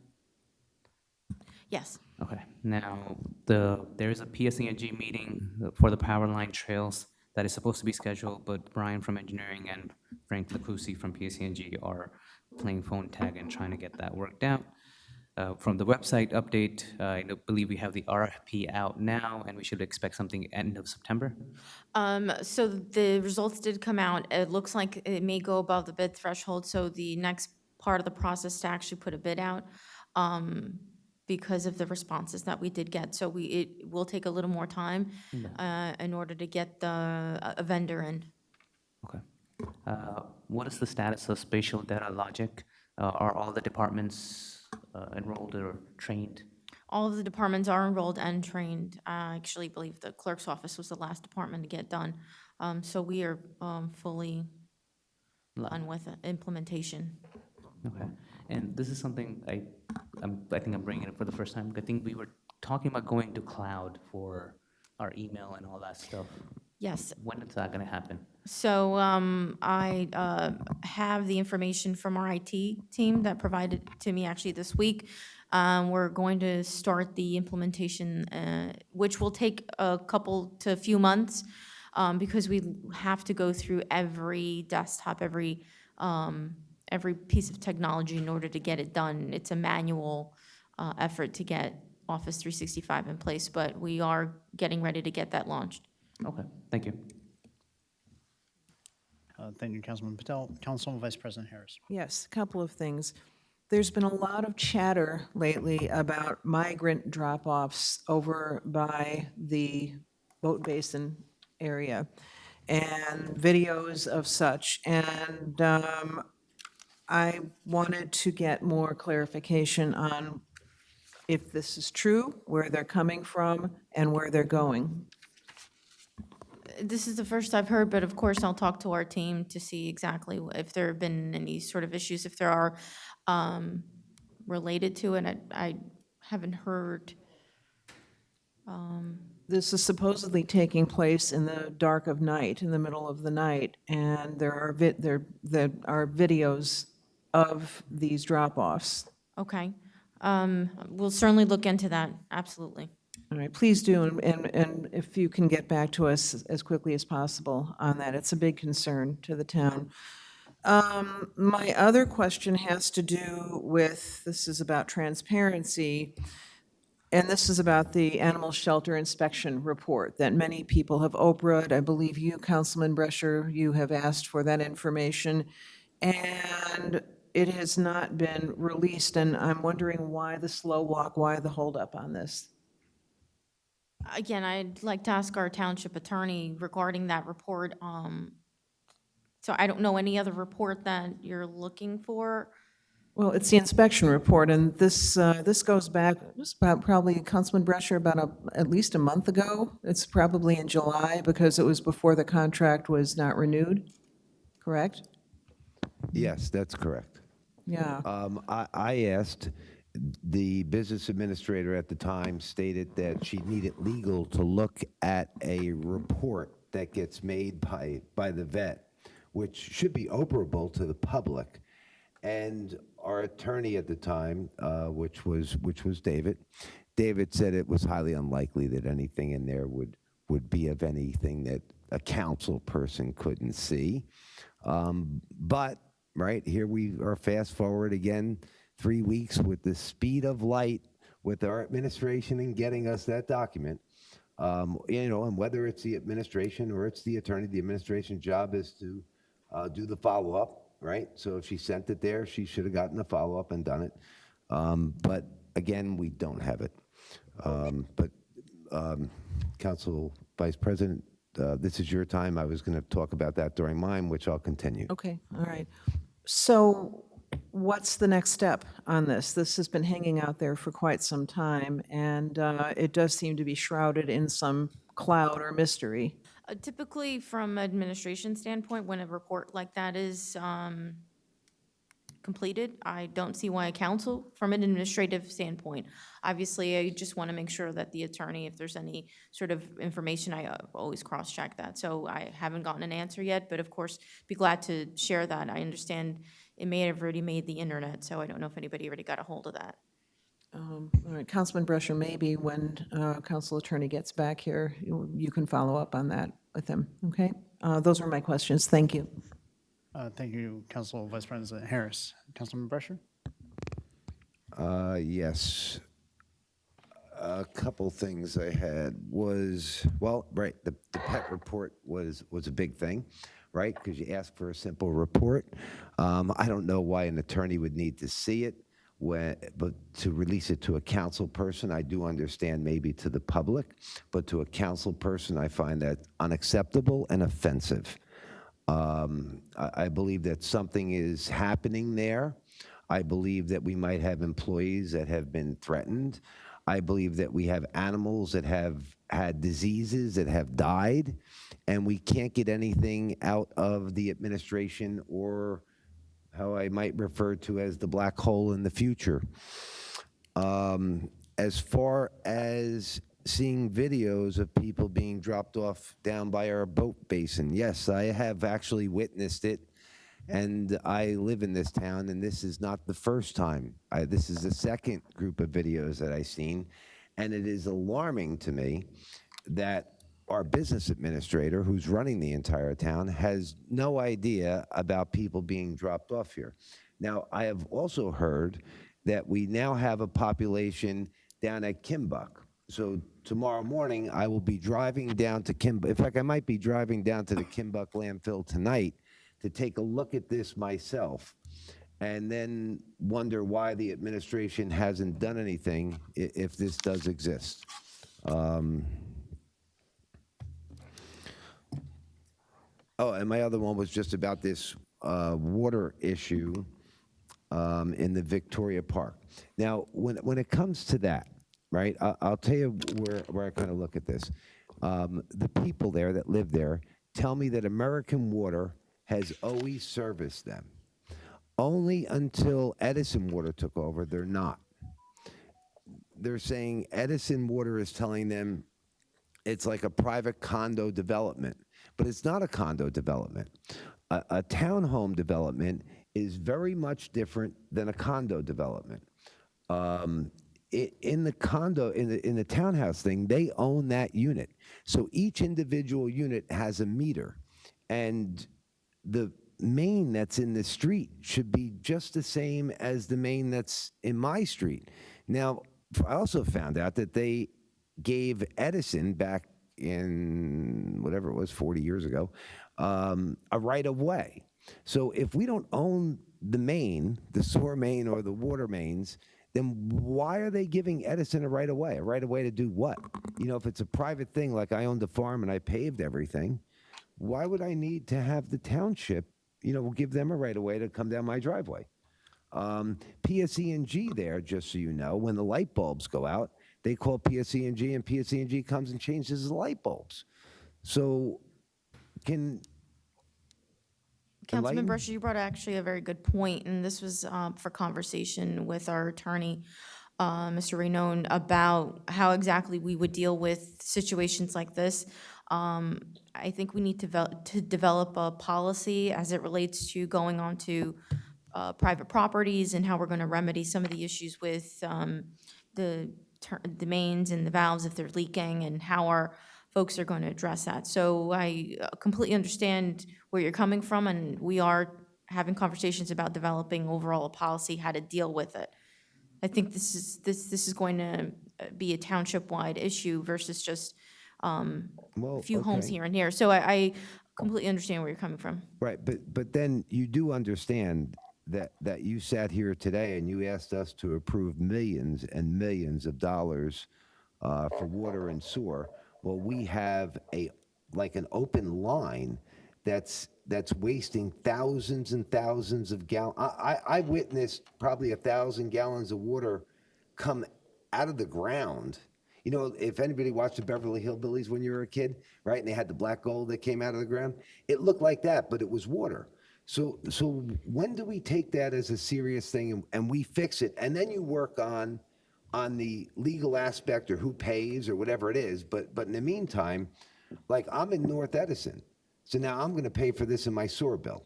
Yes. Okay. Now, there is a PSE&G meeting for the power line trails that is supposed to be scheduled, but Brian from engineering and Frank Lacusi from PSE&G are playing phone tag and trying to get that worked out. From the website update, I believe we have the RFP out now, and we should expect something end of September. So the results did come out. It looks like it may go above the bid threshold, so the next part of the process to actually put a bid out, because of the responses that we did get. So it will take a little more time in order to get a vendor in. Okay. What is the status of spatial data logic? Are all the departments enrolled or trained? All of the departments are enrolled and trained. I actually believe the clerk's office was the last department to get done. So we are fully done with implementation. Okay. And this is something I think I'm bringing it for the first time. I think we were talking about going to cloud for our email and all that stuff. Yes. When is that going to happen? So I have the information from our IT team that provided to me actually this week. We're going to start the implementation, which will take a couple to a few months, because we have to go through every desktop, every piece of technology in order to get it done. It's a manual effort to get Office 365 in place, but we are getting ready to get that launched. Okay, thank you. Thank you, Councilman Patel. Councilman Vice President Harris. Yes, a couple of things. There's been a lot of chatter lately about migrant drop-offs over by the Boat Basin area and videos of such. And I wanted to get more clarification on if this is true, where they're coming from, and where they're going. This is the first I've heard, but of course I'll talk to our team to see exactly if there have been any sort of issues, if there are related to it. I haven't heard. This is supposedly taking place in the dark of night, in the middle of the night, and there are videos of these drop-offs. Okay. We'll certainly look into that, absolutely. All right, please do, and if you can get back to us as quickly as possible on that. It's a big concern to the town. My other question has to do with, this is about transparency, and this is about the animal shelter inspection report that many people have Oprah'd. I believe you, Councilman Brescher, you have asked for that information, and it has not been released, and I'm wondering why the slow walk, why the holdup on this? Again, I'd like to ask our township attorney regarding that report. So I don't know any other report that you're looking for. Well, it's the inspection report, and this goes back, it was about probably, Councilman Brescher, about at least a month ago. It's probably in July, because it was before the contract was not renewed, correct? Yes, that's correct. Yeah. I asked, the business administrator at the time stated that she needed legal to look at a report that gets made by the vet, which should be operable to the public. And our attorney at the time, which was David said it was highly unlikely that anything in there would would be of anything that a council person couldn't see. But, right, here we are fast forward again, 3 weeks with the speed of light with our administration in getting us that document. And whether it's the administration or it's the attorney, the administration's job is to do the follow-up, right? So if she sent it there, she should have gotten the follow-up and done it. But again, we don't have it. Council Vice President, this is your time. I was going to talk about that during mine, which I'll continue. Okay, all right. So what's the next step on this? This has been hanging out there for quite some time, and it does seem to be shrouded in some cloud or mystery. Typically, from administration standpoint, when a report like that is completed, I don't see why a council, from an administrative standpoint. Obviously, I just want to make sure that the attorney, if there's any sort of information, I always cross-check that. So I haven't gotten an answer yet, but of course, be glad to share that. I understand it may have already made the internet, so I don't know if anybody already got a hold of that. All right, Councilman Brescher, maybe when council attorney gets back here, you can follow up on that with him, okay? Those were my questions. Thank you. Thank you, Council Vice President Harris. Councilman Brescher? Yes. A couple things I had was, well, right, the pet report was a big thing, right? Because you asked for a simple report. I don't know why an attorney would need to see it, but to release it to a council person, I do understand maybe to the public, but to a council person, I find that unacceptable and offensive. I believe that something is happening there. I believe that we might have employees that have been threatened. I believe that we have animals that have had diseases that have died, and we can't get anything out of the administration, or how I might refer to as the black hole in the future. As far as seeing videos of people being dropped off down by our boat basin, yes, I have actually witnessed it, and I live in this town, and this is not the first time. This is the second group of videos that I've seen, and it is alarming to me that our business administrator, who's running the entire town, has no idea about people being dropped off here. Now, I have also heard that we now have a population down at Kimbuck. So tomorrow morning, I will be driving down to Kimbuck. In fact, I might be driving down to the Kimbuck landfill tonight to take a look at this myself, and then wonder why the administration hasn't done anything if this does exist. Oh, and my other one was just about this water issue in the Victoria Park. Now, when it comes to that, right, I'll tell you where I kind of look at this. The people there that live there tell me that American Water has always serviced them. Only until Edison Water took over, they're not. They're saying Edison Water is telling them it's like a private condo development, but it's not a condo development. A townhome development is very much different than a condo development. In the condo, in the townhouse thing, they own that unit. So each individual unit has a meter, and the main that's in the street should be just the same as the main that's in my street. Now, I also found out that they gave Edison back in whatever it was, 40 years ago, a right of way. So if we don't own the main, the sewer main or the water mains, then why are they giving Edison a right of way? A right of way to do what? You know, if it's a private thing, like I owned a farm and I paved everything, why would I need to have the township, give them a right of way to come down my driveway? PSE&G there, just so you know, when the light bulbs go out, they call PSE&G, and PSE&G comes and changes the light bulbs. So Councilman Brescher, you brought actually a very good point, and this was for conversation with our attorney, Mr. Rainone, about how exactly we would deal with situations like this. I think we need to develop a policy as it relates to going on to private properties and how we're going to remedy some of the issues with the mains and the valves if they're leaking, and how our folks are going to address that. So I completely understand where you're coming from, and we are having conversations about developing overall a policy, how to deal with it. I think this is going to be a township-wide issue versus just a few homes okay. here and here. So I completely understand where you're coming from. Right, but then you do understand that you sat here today and you asked us to approve millions and millions of dollars for water and sewer. Well, we have like an open line that's wasting thousands and thousands of gallons. I witnessed probably 1,000 gallons of water come out of the ground. You know, if anybody watched the Beverly Hillbillies when you were a kid, right, and they had the black gold that came out of the ground, it looked like that, but it was water. So when do we take that as a serious thing and we fix it? And then you work on the legal aspect or who pays or whatever it is. But in the meantime, like I'm in North Edison, so now I'm going to pay for this in my sewer bill.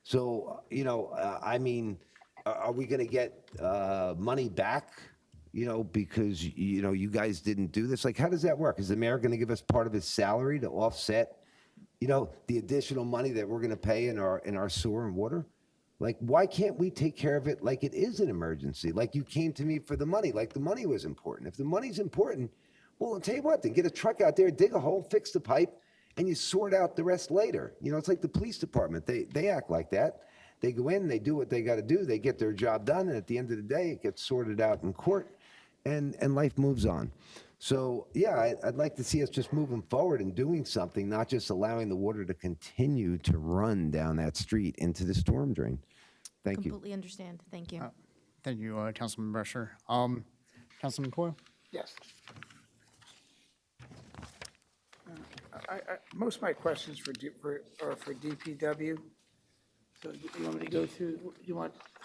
So, I mean, are we going to get money back? Because, you guys didn't do this? Like, how does that work? Is the mayor going to give us part of his salary to offset, the additional money that we're going to pay in our sewer and water? Like, why can't we take care of it like it is an emergency? Like you came to me for the money, like the money was important. If the money's important, well, I'll tell you what, then get a truck out there, dig a hole, fix the pipe, and you sort out the rest later. It's like the police department. They act like that. They go in, they do what they got to do, they get their job done, and at the end of the day, it gets sorted out in court, and life moves on. So, yeah, I'd like to see us just moving forward and doing something, not just allowing the water to continue to run down that street into the storm drain. Thank you. Completely understand. Thank you. Thank you, Councilman Brescher. Councilman Coyle? Yes. Most of my questions are for DPW. So you want me to go through,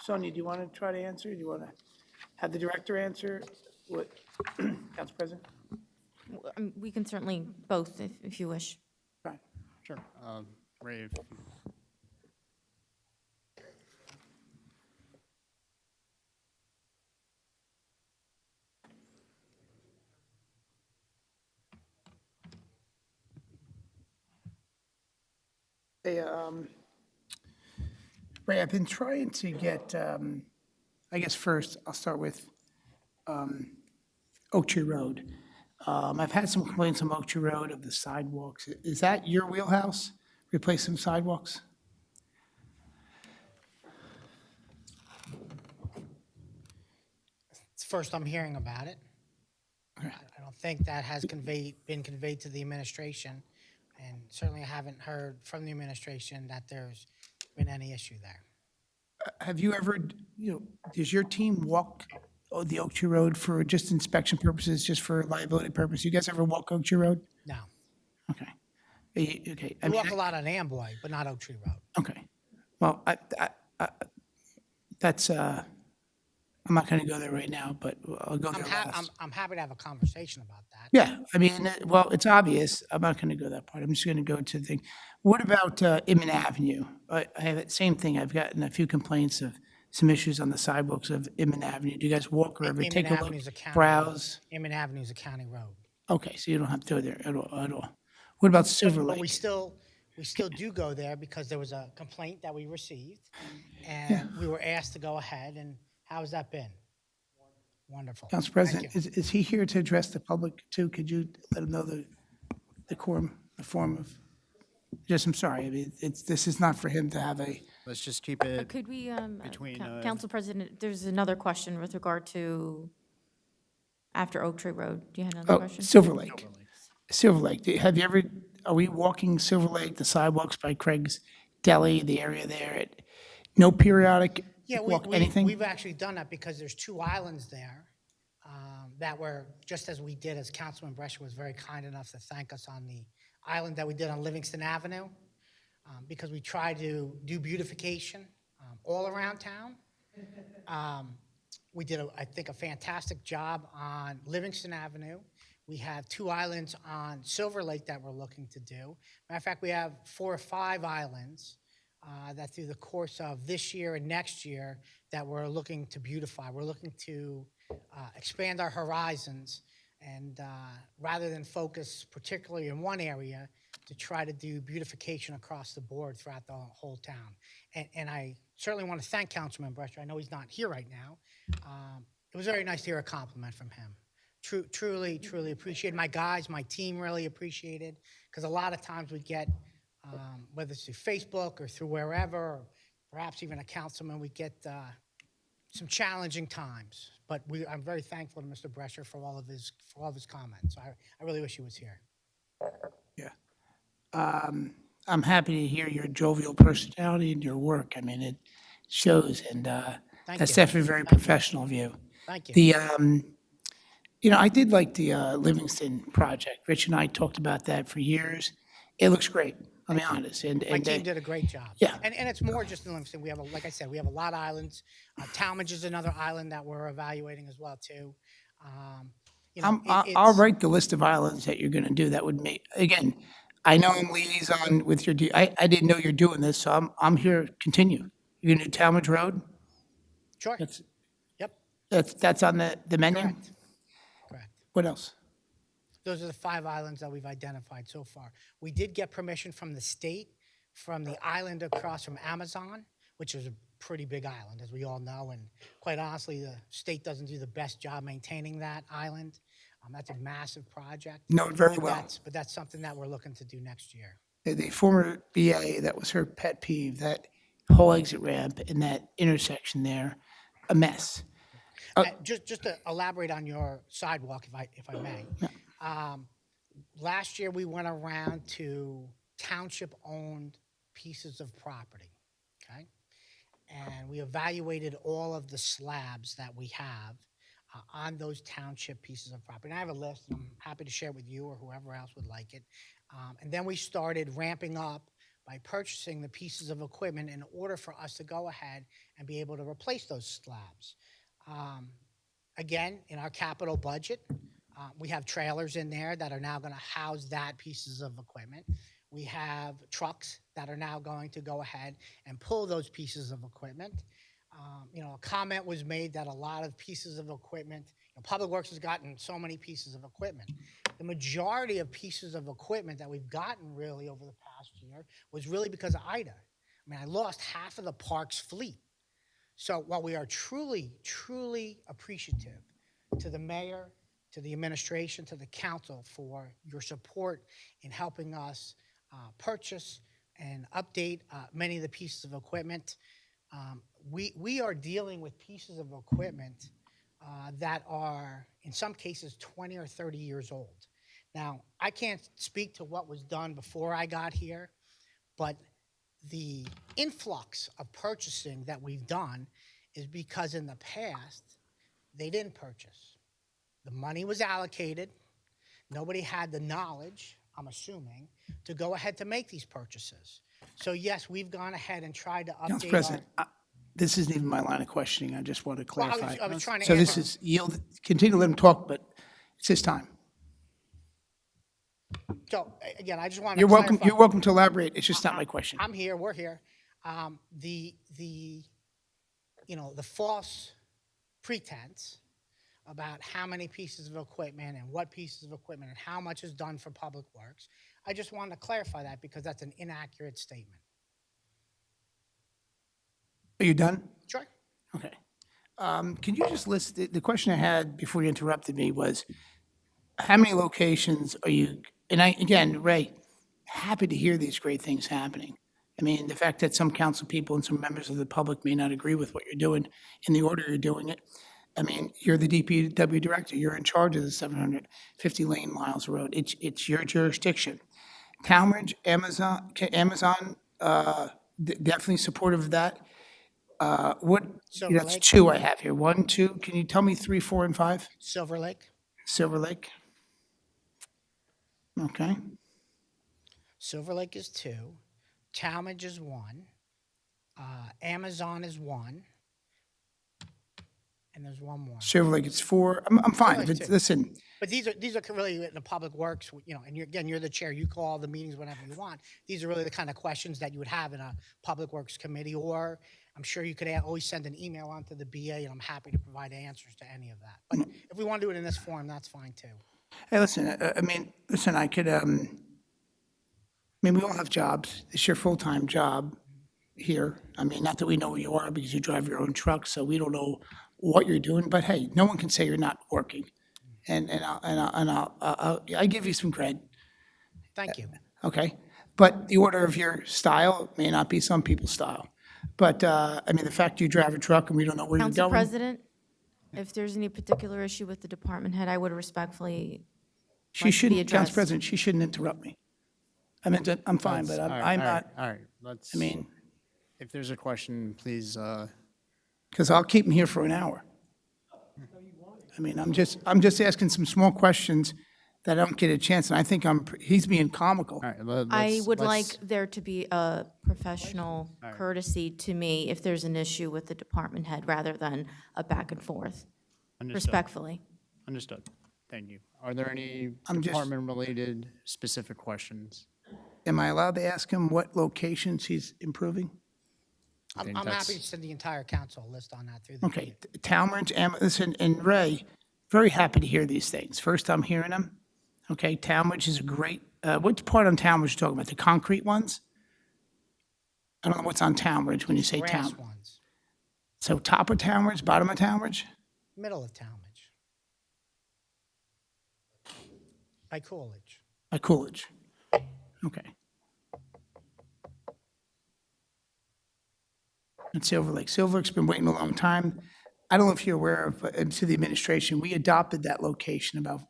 Sonia, do you want to try to answer? Do you want to have the director answer? What, Council President? We can certainly both, if you wish. Fine, sure. Ray, Hey, Ray, I've been trying to get, I guess first, I'll start with Oak Tree Road. I've had some complaints on Oak Tree Road of the sidewalks. Is that your wheelhouse? Replace some sidewalks? It's first I'm hearing about it. I don't think that has been conveyed to the administration, and certainly I haven't heard from the administration that there's been any issue there. Have you ever, does your team walk the Oak Tree Road for just inspection purposes, just for liability purposes? You guys ever walk Oak Tree Road? No. Okay. Okay. We walk a lot on Amboy, but not Oak Tree Road. Okay. Well, that's, I'm not going to go there right now, but I'll go there last. I'm happy to have a conversation about that. Yeah, I mean, well, it's obvious. I'm not going to go that part. I'm just going to go to the thing. What about Inman Avenue? I have the same thing. I've gotten a few complaints of some issues on the sidewalks of Inman Avenue. Do you guys walk or ever take a look, Avenue's a county browse? road. Inman Avenue's a county road. Okay, so you don't have to go there at all. What about Silver But we Lake? still do go there because there was a complaint that we received, and we were asked to go ahead, and how's that been? Wonderful. Council Thank President, you. is he here to address the public too? Could you let him know the form of, I'm sorry, I mean, this is not for him to have a, let's just keep it Could we, between, Council President, there's another question with regard to after Oak Tree Road. Do you have another question? Silver Lake. Silver Lake, have you ever, are we walking Silver Lake, the sidewalks by Craig's Deli, the area there? No periodic Yeah, walk, anything? we've actually done that because there's two islands there that were, just as we did, as Councilman Brescher was very kind enough to thank us on the island that we did on Livingston Avenue, because we try to do beautification all around town. We did, I think, a fantastic job on Livingston Avenue. We have two islands on Silver Lake that we're looking to do. Matter of fact, we have 4 or 5 islands that through the course of this year and next year that we're looking to beautify. We're looking to expand our horizons And rather than focus particularly in one area, to try to do beautification across the board throughout the whole town. And I certainly want to thank Councilman Brescher. I know he's not here right now. It was very nice to hear a compliment from him. Truly appreciate my guys, my team really appreciated, because a lot of times we get, whether it's through Facebook or through wherever, or perhaps even a councilman, we get some challenging times. But I'm very thankful to Mr. Brescher for all of his comments. I really wish he was here. Yeah. I'm happy to hear your jovial personality and your work. I mean, it shows, and that's you. definitely very professional of you. Thank you. The, I did like the Livingston project. Rich and I talked about that for years. It looks great, I'll be honest. My team did a great job. Yeah. And it's more just in Livingston. We have, like I said, we have a lot of islands. Talmadge is another island that we're evaluating as well, too. I'll write the list of islands that you're going to do. That would make, again, I know I'm liaison with your, I didn't know you're doing this, so I'm here, continue. You're going to do Talmadge Road? Sure. Yep. That's on the menu? Correct. Correct. What else? Those are the 5 islands that we've identified so far. We did get permission from the state, from the island across from Amazon, which is a pretty big island, as we all know. And quite honestly, the state doesn't do the best job maintaining that island. That's a massive project. Know it very well. But that's something that we're looking to do next year. The former BA, that was her pet peeve, that whole exit ramp in that intersection there, a mess. Just to elaborate on your sidewalk, if I may. Last year, we went around to township-owned pieces of property, okay? And we evaluated all of the slabs that we have on those township pieces of property. And I have a list, and I'm happy to share with you or whoever else would like it. And then we started ramping up by purchasing the pieces of equipment in order for us to go ahead and be able to replace those slabs. Again, in our capital budget, we have trailers in there that are now going to house that pieces of equipment. We have trucks that are now going to go ahead and pull those pieces of equipment. A comment was made that a lot of pieces of equipment, Public Works has gotten so many pieces of equipment. The majority of pieces of equipment that we've gotten really over the past year was really because of Ida. I mean, I lost half of the park's fleet. So while we are truly appreciative to the mayor, to the administration, to the council for your support in helping us purchase and update many of the pieces of equipment, we are dealing with pieces of equipment that are, in some cases, 20 or 30 years old. Now, I can't speak to what was done before I got here, but the influx of purchasing that we've done is because in the past, they didn't purchase. The money was allocated. Nobody had the knowledge, I'm assuming, to go ahead to make these purchases. So yes, we've gone ahead and tried to update. Council President, this isn't even my line of questioning. I just want to Well, clarify. I was trying to So this answer. is yield, continue to let him talk, but it's his time. So again, I just want to You're welcome, clarify. you're welcome to elaborate. It's just not my question. I'm here, we're here. The false pretense about how many pieces of equipment and what pieces of equipment and how much is done for Public Works, I just wanted to clarify that because that's an inaccurate statement. Are you done? Sure. Okay. Can you just list, the question I had before you interrupted me was, how many locations are you, and again, Ray, happy to hear these great things happening. I mean, the fact that some council people and some members of the public may not agree with what you're doing in the order you're doing it. I mean, you're the DPW director. You're in charge of the 750 lane miles of road. It's your jurisdiction. Talmadge, Amazon, definitely supportive of that. Silver That's Lake. 2 I have here. 1, 2. Can you tell me 3, 4, and 5? Silver Lake. Silver Lake. Okay. Silver Lake is 2. Talmadge is 1. Amazon is 1. And there's one more. Silver Lake, it's 4. I'm fine. Lake, But too. listen, But these are really in the Public Works, and you're the chair. You call the meetings whenever you want. These are really the kind of questions that you would have in a Public Works committee or I'm sure you could always send an email on to the BA, and I'm happy to provide answers to any of that. But if we want to do it in this form, that's fine too. Hey, listen, I could, we all have jobs. It's your full-time job here. I mean, not that we know who you are because you drive your own truck, so we don't know what you're doing, but hey, no one can say you're not working. And I give you some credit, Thank you. okay? But the order of your style may not be some people's style. But, the fact you drive a truck and we don't know where you're Council going. President, if there's any particular issue with the department head, I would respectfully She like to be shouldn't, Council addressed. President, she shouldn't interrupt me. I'm fine, but I'm not, All right, let's. If there's a question, please, because I'll keep him here for an hour. I'm just asking some small questions that I don't get a chance, and I think he's being comical. all right, I would like let's- there to be a professional courtesy to me if there's an issue with the department head, rather than a back and forth, Understood. respectfully. Understood. Thank you. Are there any I'm just- department-related specific questions? Am I allowed to ask him what locations he's improving? I'm think happy that's- to send the entire council a list on that through the. Okay, Talmadge, listen, and Ray, very happy to hear these things. First time hearing them. Okay, Talmadge is a great, which part on Talmadge are you talking about? The concrete ones? I don't know what's on Talmadge when you say Grass Talmadge. ones, So top of Talmadge, bottom of Talmadge? middle of Talmadge. By Coolidge. Coolidge. Okay. And Silver Lake. Silver Lake's been waiting a long time. I don't know if you're aware of, but to the administration, we adopted that location about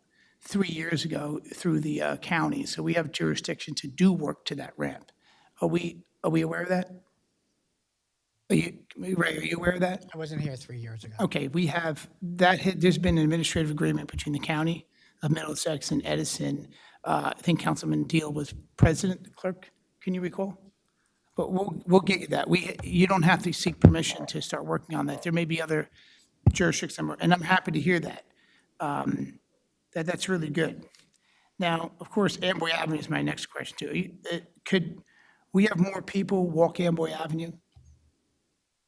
3 years ago through the county. So we have jurisdiction to do work to that ramp. Are we aware of that? Ray, are you aware of that? I wasn't here 3 years ago. Okay, we have, there's been an administrative agreement between the county of Middlesex and Edison. I think Councilman Deal was president, clerk, can you recall? But we'll get you that. You don't have to seek permission to start working on that. There may be other jurisdictions, and I'm happy to hear that. That's really good. Now, of course, Amboy Avenue is my next question too. Could we have more people walk Amboy Avenue?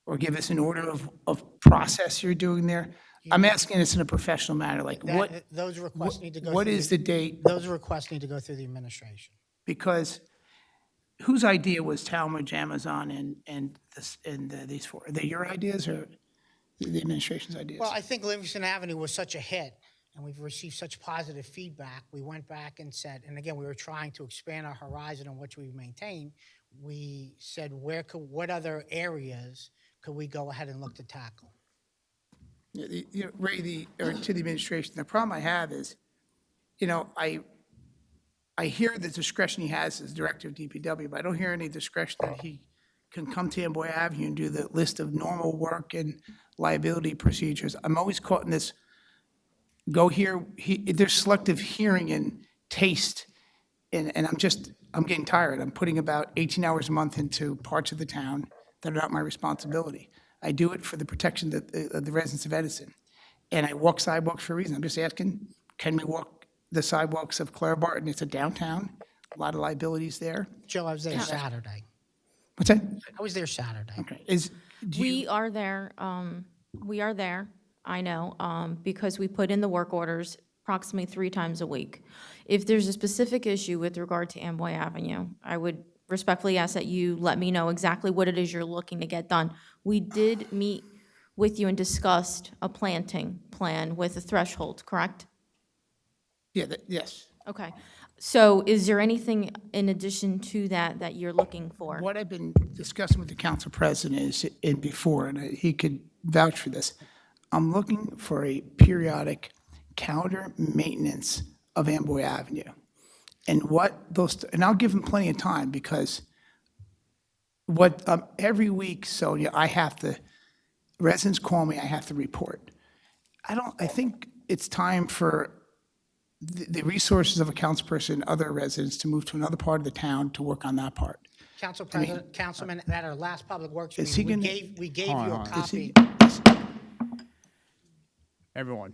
Or give us an order of process you're doing there? I'm asking this in a professional manner, like Those requests need to go. what through is the date? Those requests need to go through the administration. Because whose idea was Talmadge, Amazon, and these four? Are they your ideas or the administration's ideas? Well, I think Livingston Avenue was such a hit, and we've received such positive feedback. We went back and said, and again, we were trying to expand our horizon on which we maintain. We said, what other areas could we go ahead and look to tackle? Ray, or to the administration, the problem I have is, I hear the discretion he has as director of DPW, but I don't hear any discretion that he can come to Amboy Avenue and do the list of normal work and liability procedures. I'm always caught in this, go here, there's selective hearing and taste, and I'm getting tired. I'm putting about 18 hours a month into parts of the town that are not my responsibility. I do it for the protection of the residents of Edison. And I walk sidewalks for a reason. I'm just asking, can we walk the sidewalks of Claire Barton? It's a downtown, a lot of liabilities there. Joe, I was there Saturday. What's that? I was there Saturday. Okay, We are there, I know, because we put in the work orders approximately 3 times a week. If there's a specific issue with regard to Amboy Avenue, I would respectfully ask that you let me know exactly what it is you're looking to get done. We did meet with you and discussed a planting plan with a threshold, correct? Yeah, yes. Okay. So is there anything in addition to that that you're looking for? What I've been discussing with the council president is, and before, and he could vouch for this, I'm looking for a periodic calendar maintenance of Amboy Avenue. And and I'll give him plenty of time because every week, Sonia, residents call me, I have to report. I think it's time for the resources of a councilperson, other residents to move to another part of the town to work on that part. Council President, Councilman, at our last Public Works Is he meeting, we gave you a copy. Everyone,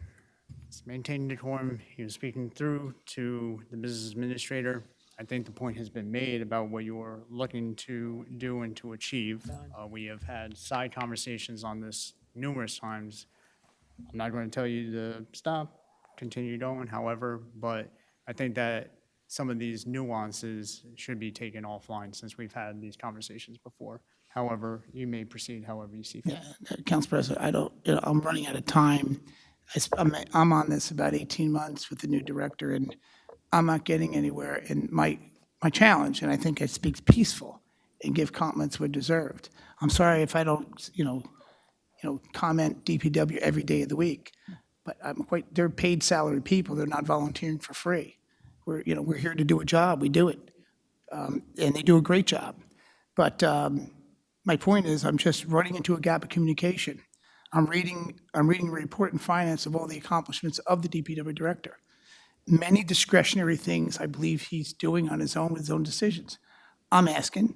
it's maintaining decorum. He was speaking through to the business administrator. I think the point has been made about what you're looking to do and to achieve. We have had side conversations on this numerous times. I'm not going to tell you to stop, continue going, however, but I think that some of these nuances should be taken offline since we've had these conversations before. However, you may proceed however you see fit. Council President, I don't, I'm running out of time. I'm on this about 18 months with the new director, and I'm not getting anywhere. And my challenge, and I think I speak peaceful and give compliments where deserved. I'm sorry if I don't, comment DPW every day of the week, but they're paid salary people. They're not volunteering for free. We're here to do a job. We do it. And they do a great job. But my point is, I'm just running into a gap of communication. I'm reading a report in finance of all the accomplishments of the DPW director. Many discretionary things I believe he's doing on his own with his own decisions. I'm asking,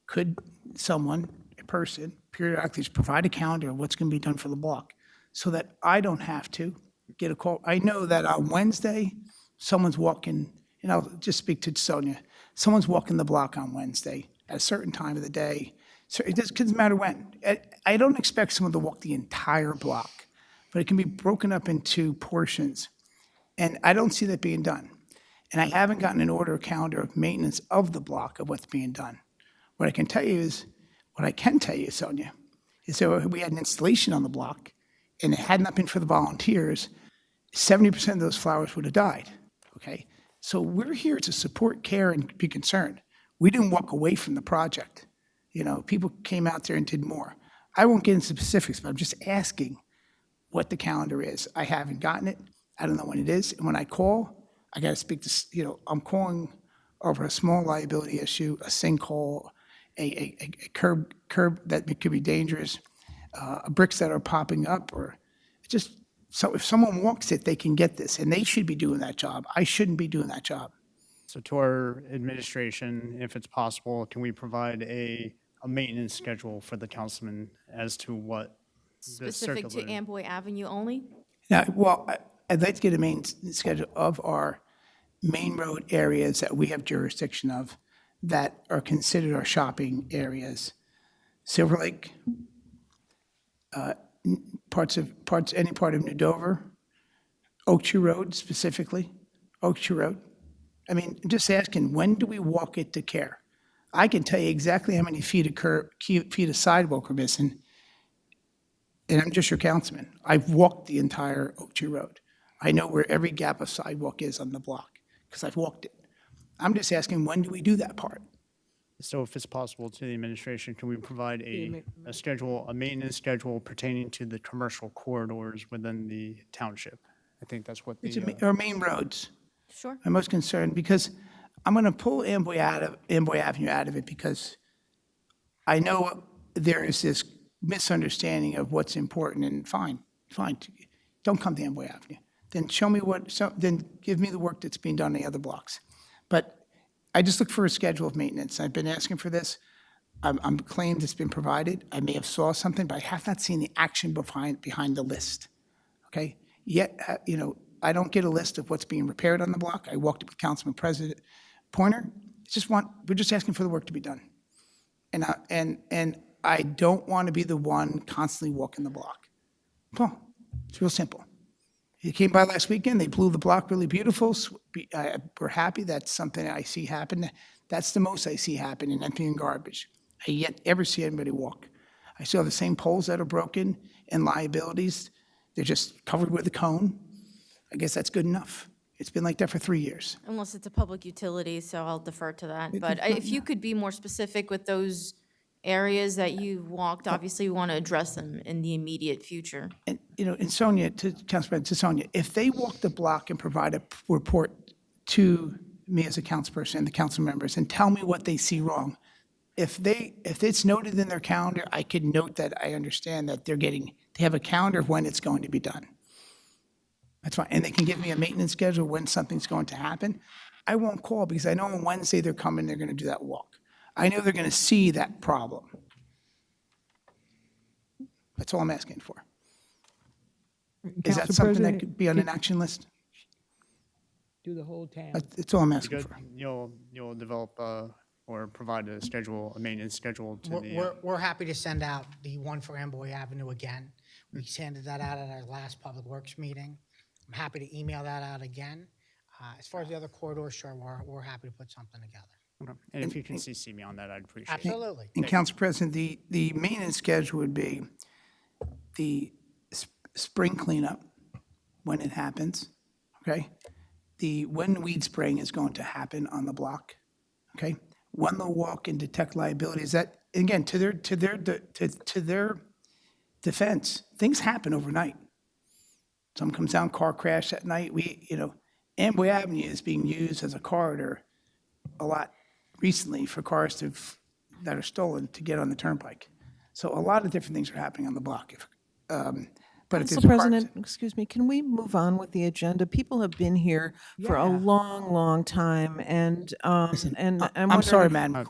could someone, a person, periodically provide a calendar of what's going to be done for the block so that I don't have to get a call? I know that on Wednesday, someone's walking, and I'll just speak to Sonia, someone's walking the block on Wednesday at a certain time of the day. So it doesn't matter when. I don't expect someone to walk the entire block, but it can be broken up into portions. And I don't see that being done. And I haven't gotten an order calendar of maintenance of the block of what's being done. What I can tell you, Sonia, is that we had an installation on the block, and it had not been for the volunteers, 70% of those flowers would have died, okay? So we're here to support, care, and be concerned. We didn't walk away from the project. People came out there and did more. I won't get into specifics, but I'm just asking what the calendar is. I haven't gotten it. I don't know when it is. And when I call, I got to speak to, I'm calling over a small liability issue, a sinkhole, a curb that could be dangerous, bricks that are popping up, or just, so if someone walks it, they can get this, and they should be doing that job. I shouldn't be doing that job. So to our administration, if it's possible, can we provide a maintenance schedule for the councilman as to what the Specific to circular? Amboy Avenue only? Now, I'd like to get a maintenance schedule of our main road areas that we have jurisdiction of that are considered our shopping areas. Silver Lake, any part of New Dover, Oak Tree Road specifically, Oak Tree Road. I mean, just asking, when do we walk it to care? I can tell you exactly how many feet of sidewalk are missing, and I'm just your councilman. I've walked the entire Oak Tree Road. I know where every gap of sidewalk is on the block, because I've walked it. I'm just asking, when do we do that part? So if it's possible to the administration, can we provide a schedule, a maintenance schedule pertaining to the commercial corridors within the township? I think that's what the, Our main roads. Sure. I'm most concerned, because I'm going to pull Amboy Avenue out of it, because I know there is this misunderstanding of what's important, and fine, don't come to Amboy Avenue. Then show me then give me the work that's being done on the other blocks. But I just look for a schedule of maintenance. I've been asking for this. I'm claimed it's been provided. I may have saw something, but I have not seen the action behind the list, okay? Yet, I don't get a list of what's being repaired on the block. I walked up with Councilman President Pointer. We're just asking for the work to be done. And I don't want to be the one constantly walking the block. Well, it's real simple. You came by last weekend, they blew the block really beautiful. We're happy. That's something I see happen. That's the most I see happen in emptying garbage. I yet ever see anybody walk. I still have the same poles that are broken and liabilities. They're just covered with a cone. I guess that's good enough. It's been like that for 3 years. Unless it's a public utility, so I'll defer to that. But if you could be more specific with those areas that you walked, obviously we want to address them in the immediate future. And, and Sonia, to Sonia, if they walk the block and provide a report to me as a councilperson and the council members and tell me what they see wrong, if it's noted in their calendar, I could note that I understand that they have a calendar of when it's going to be done. That's fine. And they can give me a maintenance schedule when something's going to happen. I won't call, because I know on Wednesday they're coming, they're going to do that walk. I know they're going to see that problem. That's all I'm asking for. Is that Council something that President, could be on an action list? Do the whole town. That's all I'm asking Good. for. You'll develop or provide a schedule, a maintenance schedule to the. We're happy to send out the one for Amboy Avenue again. We handed that out at our last Public Works meeting. I'm happy to email that out again. As far as the other corridors, sure, we're happy to put something together. Okay. And if you can CC me on that, I'd appreciate it. Absolutely. And Council President, the maintenance schedule would be the spring cleanup when it happens, okay? When weed spraying is going to happen on the block, okay? When they'll walk and detect liability, is that, again, to their defense, things happen overnight. Someone comes down, car crash at night, Amboy Avenue is being used as a corridor a lot recently for cars that are stolen to get on the turnpike. So a lot of different things are happening on the block. But if Council there's a car President, excuse me, can we move on with the agenda? People have been here for a long, long time, and I'm sorry, Madam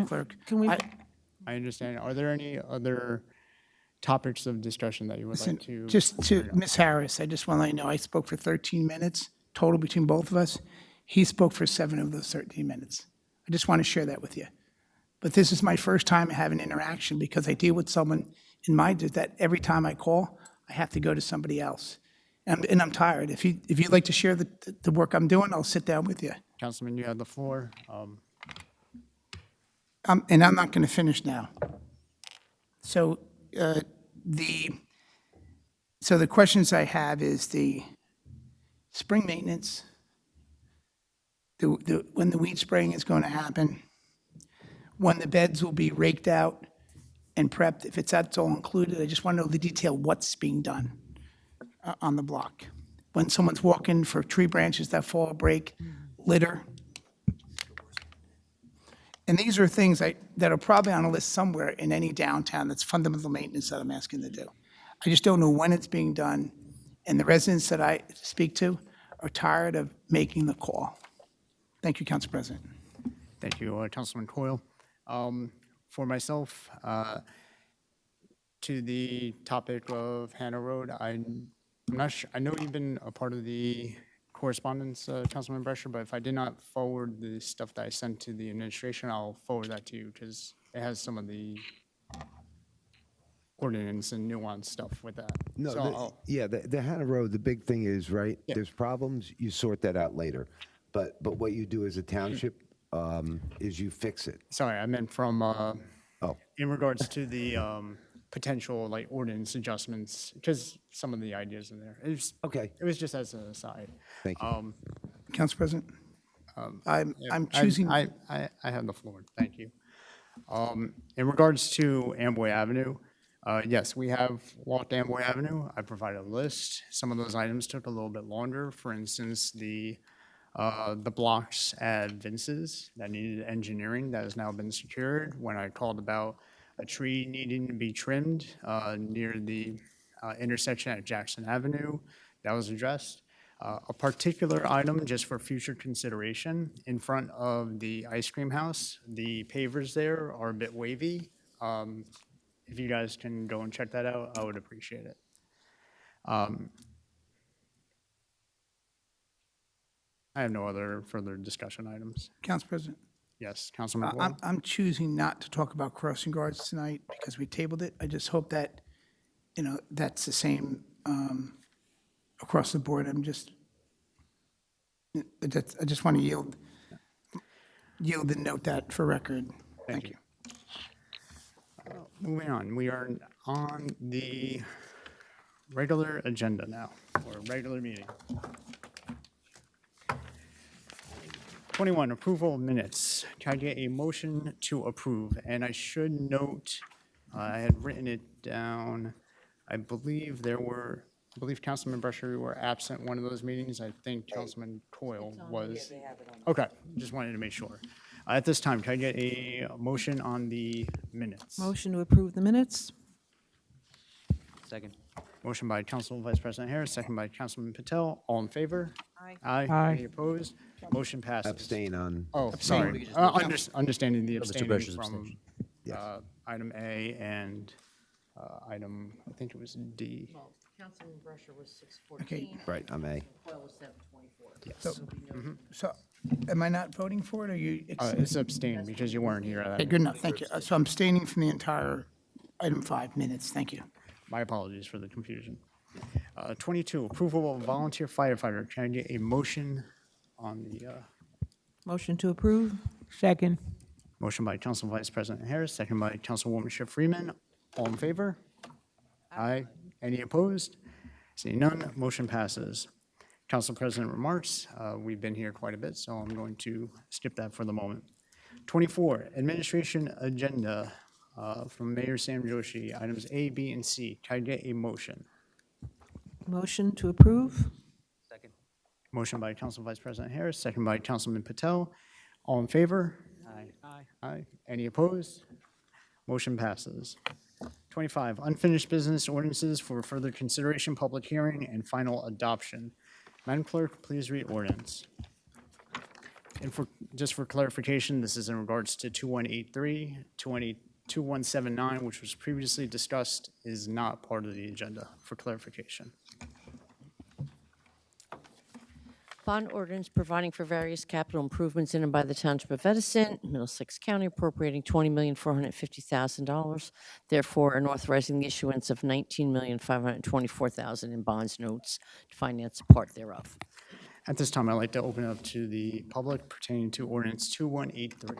Clerk. Can we? I understand. Are there any other topics of discussion that you would Listen, like to? just to Ms. Harris, I just want to let you know, I spoke for 13 minutes total between both of us. He spoke for 7 of those 13 minutes. I just want to share that with you. But this is my first time having interaction because I deal with someone in my, that every time I call, I have to go to somebody else. And I'm tired. If you'd like to share the work I'm doing, I'll sit down with you. Councilman, you have the floor. And I'm not going to finish now. So the questions I have is the spring maintenance, when the weed spraying is going to happen, when the beds will be raked out and prepped, if that's all included. I just want to know the detail, what's being done on the block. When someone's walking for tree branches that fall, break, litter. And these are things that are probably on a list somewhere in any downtown that's fundamental maintenance that I'm asking to do. I just don't know when it's being done, and the residents that I speak to are tired of making the call. Thank you, Council President. Thank you, Councilman Coyle. For myself, to the topic of Hannah Road, I'm not sure, I know you've been a part of the correspondence, Councilman Brescher, but if I did not forward the stuff that I sent to the administration, I'll forward that to you because it has some of the ordinance and nuanced stuff with that. No, So the Hannah Road, the big thing is, right, there's problems, you sort that out later. But what you do as a township is you fix it. Sorry, I meant from, in regards to the potential like ordinance adjustments, because some of the ideas in there. Okay. It was just as an aside. Thank you. Council President, I'm Yeah, choosing. I have the floor. Thank you. In regards to Amboy Avenue, yes, we have walked Amboy Avenue. I provided a list. Some of those items took a little bit longer. For instance, the blocks at Vince's that needed engineering that has now been secured. When I called about a tree needing to be trimmed near the intersection at Jackson Avenue, that was addressed. A particular item, just for future consideration, in front of the ice cream house, the pavers there are a bit wavy. If you guys can go and check that out, I would appreciate it. I have no other further discussion items. Council President, Yes, Councilman Coyle? I'm choosing not to talk about crossing guards tonight because we tabled it. I just hope that, that's the same across the board. I just want to yield and note that for record. Thank you. Moving on, we are on the regular agenda now, or regular meeting. 21, approval of minutes. Can I get a motion to approve? And I should note, I had written it down, I believe Councilman Brescher were absent one of those meetings. I think Councilman Coyle was. Okay, just wanted to make sure. At this time, can I get a motion on the minutes? Motion to approve the minutes? Second. Motion by Council Vice President Harris, second by Councilman Patel. All in favor? Aye. Aye. Any opposed? Motion passes. Abstain on. Oh, sorry. Understanding the abstaining Brescher's from abstention. item A and item, I think it was D. Well, Councilman Brescher was Okay. 614. Right, I'm A. Coyle was 724. So am I not voting for it, or you? It's abstained because you weren't here. at that Okay, good enough, thank you. So I'm abstaining from the entire item 5 minutes, thank you. My apologies for the confusion. 22, approval of volunteer firefighter. Can I get a motion on the, Motion to approve? Second. motion by Council Vice President Harris, second by Councilwoman Schiff Freeman. All in favor? Aye. Any opposed? Seeing none, motion passes. Council President remarks. We've been here quite a bit, so I'm going to skip that for the moment. 24, administration agenda from Mayor Sam Joshi, items A, B, and C. Can I get a motion? Motion to approve? Motion by Council Vice President Harris, second by Councilman Patel. All in favor? Aye. Any opposed? Motion passes. 25, unfinished business ordinances for further consideration, public hearing, and final adoption. Madam Clerk, please read ordinance. And just for clarification, this is in regards to 2183, 2179, which was previously discussed, is not part of the agenda, for clarification. Bond ordinance providing for various capital improvements in and by the Township of Edison, Middlesex County appropriating $20,450,000, therefore, and authorizing the issuance of $19,524,000 in bonds notes to finance a part thereof. At this time, I'd like to open it up to the public pertaining to ordinance 2183.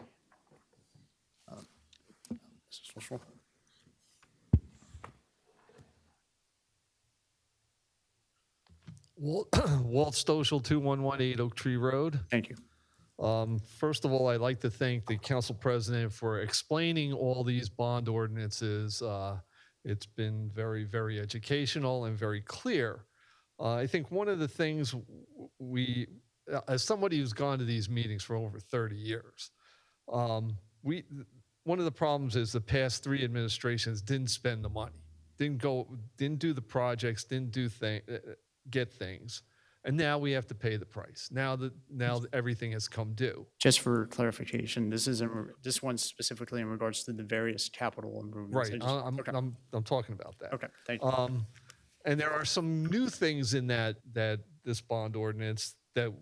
Mrs. Wilson? Walt Stoschel, 2118 Oak Tree Road. Thank you. First of all, I'd like to thank the council president for explaining all these bond ordinances. It's been very, very educational and very clear. I think one of the things as somebody who's gone to these meetings for over 30 years, one of the problems is the past 3 administrations didn't spend the money, didn't do the projects, didn't get things, and now we have to pay the price. Now that everything has come due. Just for clarification, this one's specifically in regards to the various capital improvements. Right, Okay. I'm talking about that. Okay, thank you. And there are some new things in that this bond ordinance that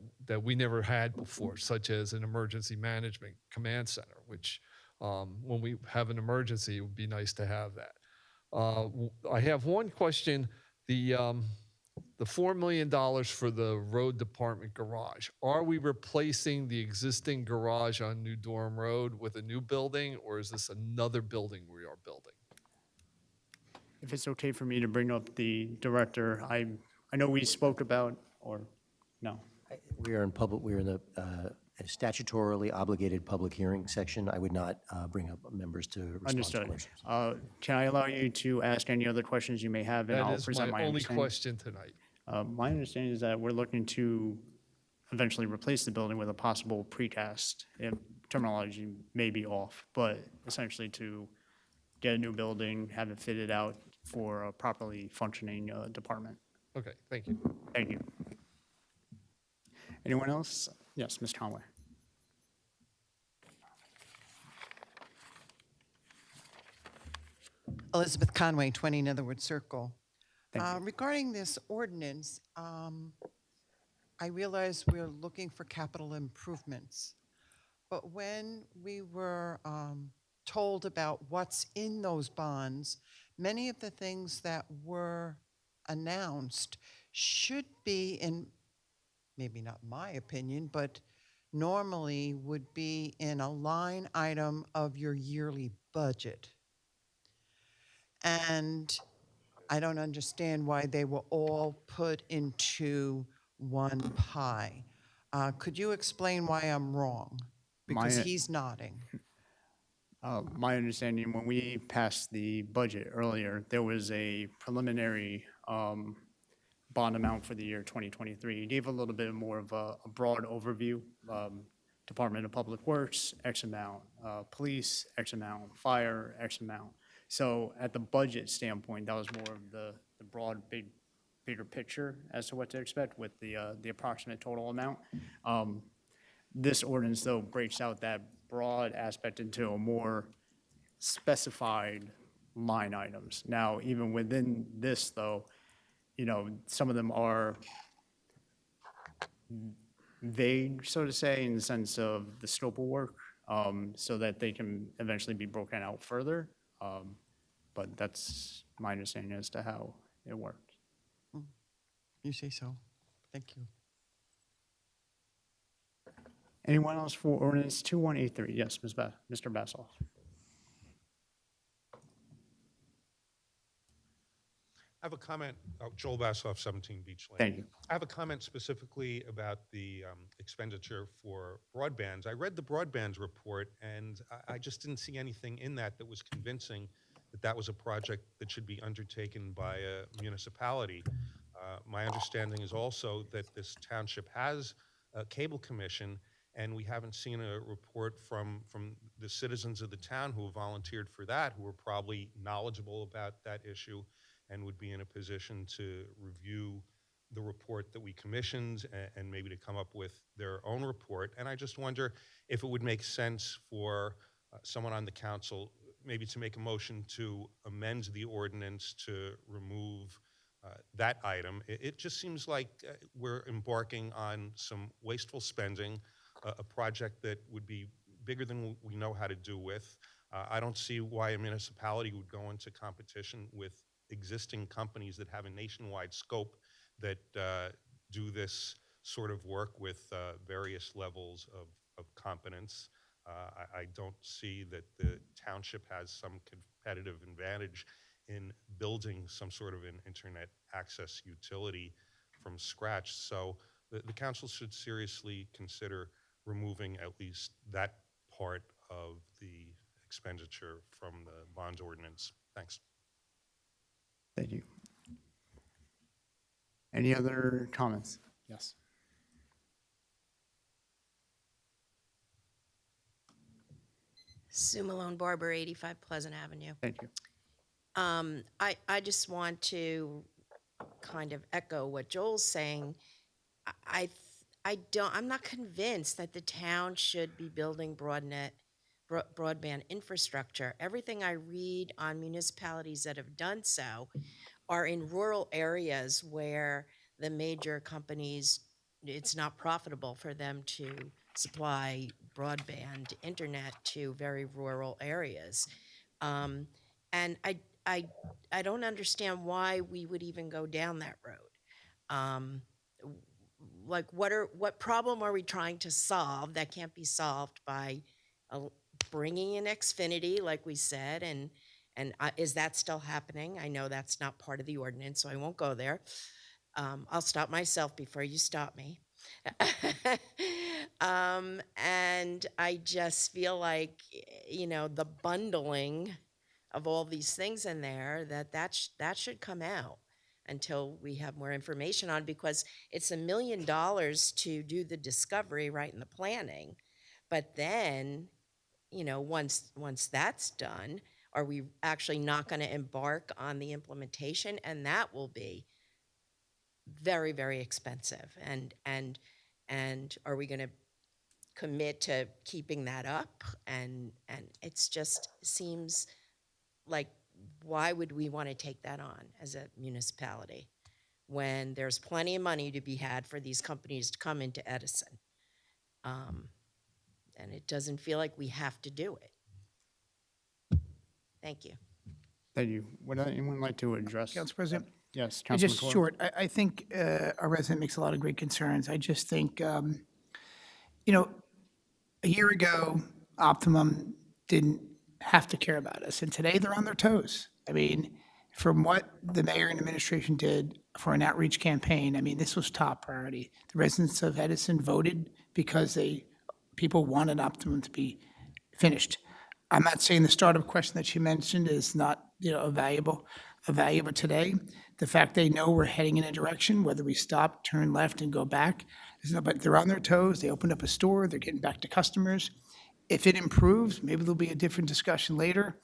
we never had before, such as an emergency management command center, which when we have an emergency, it would be nice to have that. I have one question. The $4 million for the road department garage, are we replacing the existing garage on New Durham Road with a new building, or is this another building we are building? If it's okay for me to bring up the director, I know we spoke about, or no? We are in the statutorily obligated public hearing section. I would not bring up members to respond to Understood. questions. Can I allow you to ask any other questions you may have? And That I'll is present my only understanding. question tonight. My understanding is that we're looking to eventually replace the building with a possible precast. Terminology may be off, but essentially to get a new building, have it fitted out for a properly functioning department. Okay, thank you. Thank you. Anyone else? Yes, Ms. Conway. Elizabeth Conway, 20 Netherwood Circle. Thank you. Regarding this ordinance, I realize we're looking for capital improvements. But when we were told about what's in those bonds, many of the things that were announced should be, in maybe not my opinion, but normally would be in a line item of your yearly budget. And I don't understand why they were all put into one pie. Could you explain why I'm wrong? Because he's nodding. My understanding, when we passed the budget earlier, there was a preliminary bond amount for the year 2023. You gave a little bit more of a broad overview. Department of Public Works, X amount, police, X amount, fire, X amount. So at the budget standpoint, that was more of the broad, bigger picture as to what to expect with the approximate total amount. This ordinance, though, breaks out that broad aspect into a more specified line items. Now, even within this, though, some of them are vague, so to say, in the sense of the scope of work, so that they can eventually be broken out further. But that's my understanding as to how it worked. You say so. Thank you. Anyone else for ordinance 2183? Yes, Mr. Bassoff. I have a comment, Joel Bassoff, 17 Beach Lane. Thank you. I have a comment specifically about the expenditure for broadbands. I read the broadbands report, and I just didn't see anything in that that was convincing that that was a project that should be undertaken by a municipality. My understanding is also that this township has a cable commission, and we haven't seen a report from the citizens of the town who have volunteered for that, who are probably knowledgeable about that issue and would be in a position to review the report that we commissioned and maybe to come up with their own report. And I just wonder if it would make sense for someone on the council maybe to make a motion to amend the ordinance to remove that item. It just seems like we're embarking on some wasteful spending, a project that would be bigger than we know how to do with. I don't see why a municipality would go into competition with existing companies that have a nationwide scope that do this sort of work with various levels of competence. I don't see that the township has some competitive advantage in building some sort of an internet access utility from scratch. So the council should seriously consider removing at least that part of the expenditure from the bond ordinance. Thanks. Thank you. Any other comments? Yes. Sue Malone Barber, 85 Pleasant Avenue. Thank you. I just want to kind of echo what Joel's saying. I'm not convinced that the town should be building broadband infrastructure. Everything I read on municipalities that have done so are in rural areas where the major companies, it's not profitable for them to supply broadband internet to very rural areas. And I don't understand why we would even go down that road. Like, what problem are we trying to solve that can't be solved by bringing in Xfinity, like we said, and is that still happening? I know that's not part of the ordinance, so I won't go there. I'll stop myself before you stop me. And I just feel like, the bundling of all these things in there, that should come out until we have more information on, because it's $1 million to do the discovery right in the planning. But then, once that's done, are we actually not going to embark on the implementation? And that will be very, very expensive. And are we going to commit to keeping that up? And it's just seems like, why would we want to take that on as a municipality when there's plenty of money to be had for these companies to come into Edison? And it doesn't feel like we have to do it. Thank you. Thank you. Would anyone like to address? Council President? Yes, I Councilman just McClure. short, I think our resident makes a lot of great concerns. I just think, a year ago, Optimum didn't have to care about us, and today they're on their toes. I mean, from what the mayor and administration did for an outreach campaign, I mean, this was top priority. The residents of Edison voted because people wanted Optimum to be finished. I'm not saying the startup question that you mentioned is not, a valuable today. The fact they know we're heading in a direction, whether we stop, turn left, and go back, but they're on their toes. They opened up a store. They're getting back to customers. If it improves, maybe there'll be a different discussion later.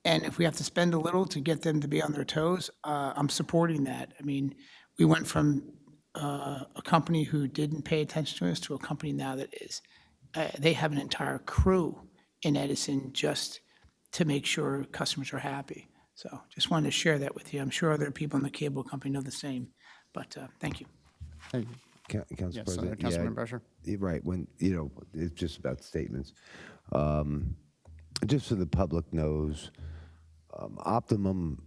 And if we have to spend a little to get them to be on their toes, I'm supporting that. I mean, we went from a company who didn't pay attention to us to a company now that is. They have an entire crew in Edison just to make sure customers are happy. So just wanted to share that with you. I'm sure other people in the cable company know the same, but thank you. Thank you. Council Yes, President. Councilman Brescher. You're right. When, it's just about statements. Just so the public knows, Optimum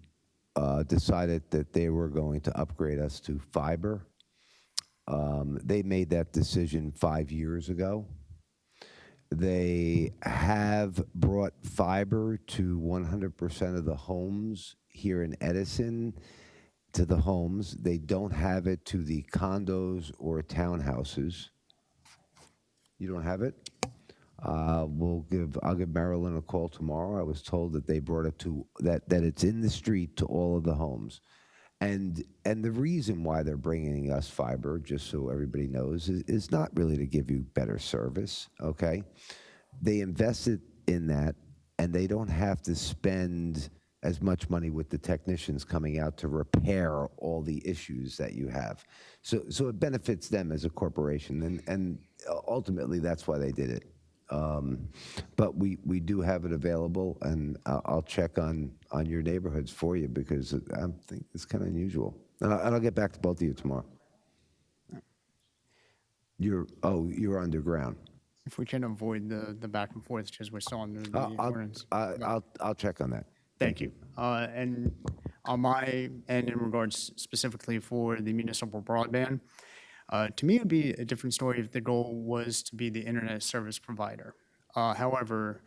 decided that they were going to upgrade us to fiber. They made that decision 5 years ago. They have brought fiber to 100% of the homes here in Edison, to the homes. They don't have it to the condos or townhouses. You don't have it? I'll give Marilyn a call tomorrow. I was told that they brought it to, that it's in the street to all of the homes. And the reason why they're bringing us fiber, just so everybody knows, is not really to give you better service, okay? They invested in that, and they don't have to spend as much money with the technicians coming out to repair all the issues that you have. So it benefits them as a corporation, and ultimately that's why they did it. But we do have it available, and I'll check on your neighborhoods for you, because I think it's kind of unusual. And I'll get back to both of you tomorrow. You're underground. If we can avoid the back and forth, because we're still under the ordinance. I'll check on that. Thank you. And on my end, in regards specifically for the municipal broadband, to me, it would be a different story if the goal was to be the internet service provider. However,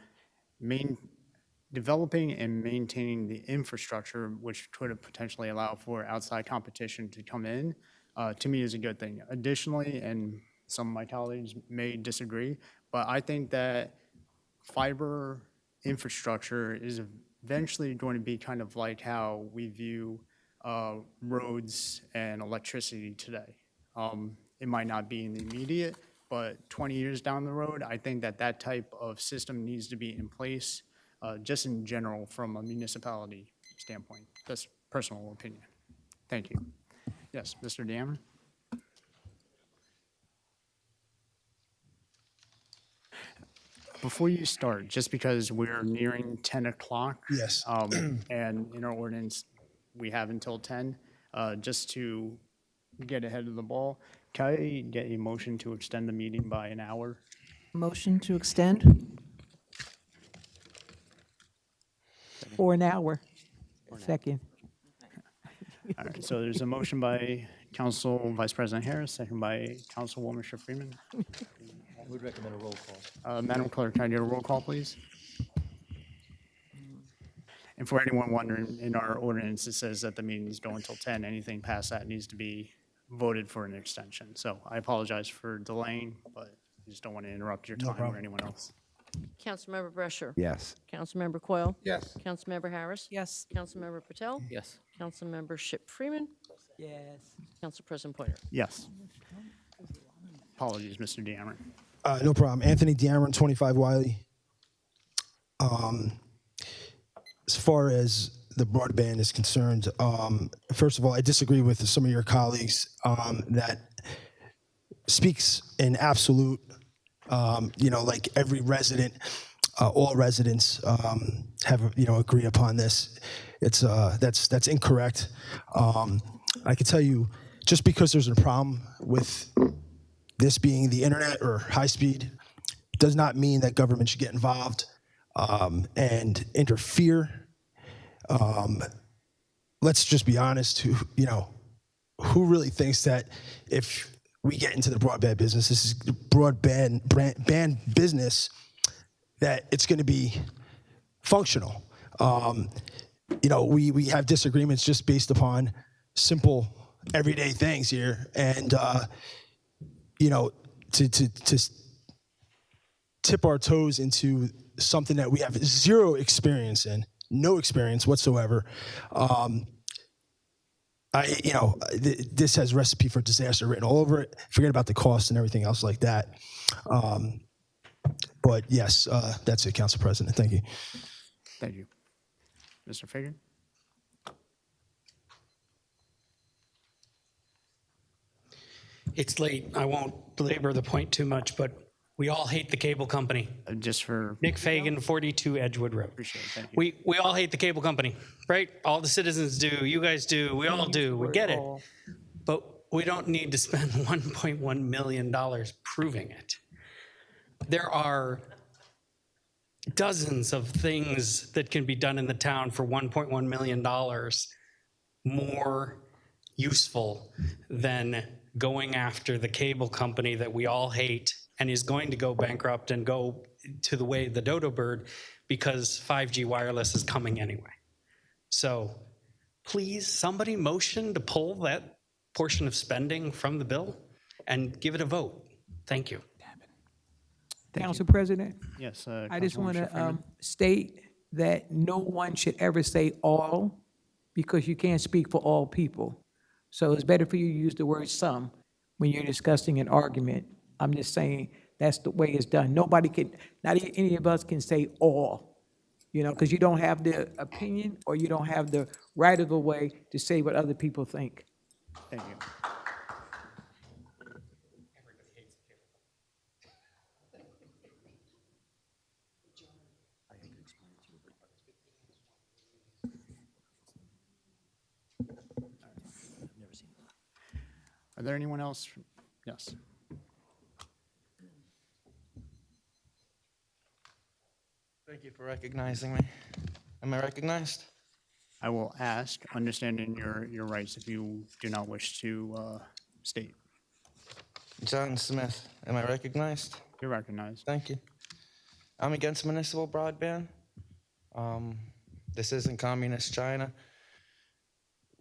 developing and maintaining the infrastructure, which could potentially allow for outside competition to come in, to me is a good thing. Additionally, and some of my colleagues may disagree, but I think that fiber infrastructure is eventually going to be kind of like how we view roads and electricity today. It might not be in the immediate, but 20 years down the road, I think that type of system needs to be in place, just in general from a municipality standpoint. That's personal opinion. Thank you. Yes, Mr. Dammer? Before you start, just because we're nearing 10 o'clock. Yes. And in our ordinance, we have until 10, just to get ahead of the ball. Can I get a motion to extend the meeting by an hour? Motion to extend? For an hour. Second. All right, so there's a motion by Council Vice President Harris, second by Councilwoman Schiff Freeman. I would recommend a roll call. Madam Clerk, can I get a roll call, please? And for anyone wondering, in our ordinance, it says that the meetings go until 10. Anything past that needs to be voted for an extension. So I apologize for delaying, but I just don't want to interrupt your time or anyone else. Councilmember Brescher. Yes. Councilmember Coyle. Yes. Councilmember Harris. Yes. Councilmember Patel. Yes. Councilmember Ship Freeman. Yes. Council President Poyer. Yes. Apologies, Mr. Dameron. No problem. Anthony Dameron, 25 Wiley. As far as the broadband is concerned, first of all, I disagree with some of your colleagues that speaks in absolute, like every resident, all residents have, agree upon this. It's that's incorrect. I can tell you, just because there's a problem with this being the internet or high speed, does not mean that government should get involved and interfere. Let's just be honest. Who really thinks that if we get into the broadband business, this is broadband business, that it's going to be functional? We have disagreements just based upon simple everyday things here, and to tip our toes into something that we have zero experience in, no experience whatsoever. This has recipe for disaster written all over it. Forget about the cost and everything else like that. But yes, that's it, Council President. Thank you. Thank you. Mr. Fagan? It's late. I won't belabor the point too much, but we all hate the cable company. Just for Nick Fagan, 42 Edgewood Road. Appreciate it. Thank you. We all hate the cable company, right? All the citizens do. You guys do. We all do. We get it. But We don't need to spend $1.1 million proving it. There are dozens of things that can be done in the town for $1.1 million more useful than going after the cable company that we all hate and is going to go bankrupt and go to the way of the dodo bird because 5G wireless is coming anyway. So please, somebody motion to pull that portion of spending from the bill and give it a vote. Thank you. Council President, Yes. I just Councilwoman want Schiff Freeman. to state that no one should ever say all, because you can't speak for all people. So it's better for you to use the word some when you're discussing an argument. I'm just saying that's the way it's done. Nobody can, not any of us can say all, because you don't have the opinion or you don't have the right of the way to say what other people think. Thank you. Are there anyone else? Yes. Thank you for recognizing me. Am I recognized? I will ask, understanding your rights, if you do not wish to state. John Smith, am I recognized? You're recognized. Thank you. I'm against municipal broadband. This isn't communist China.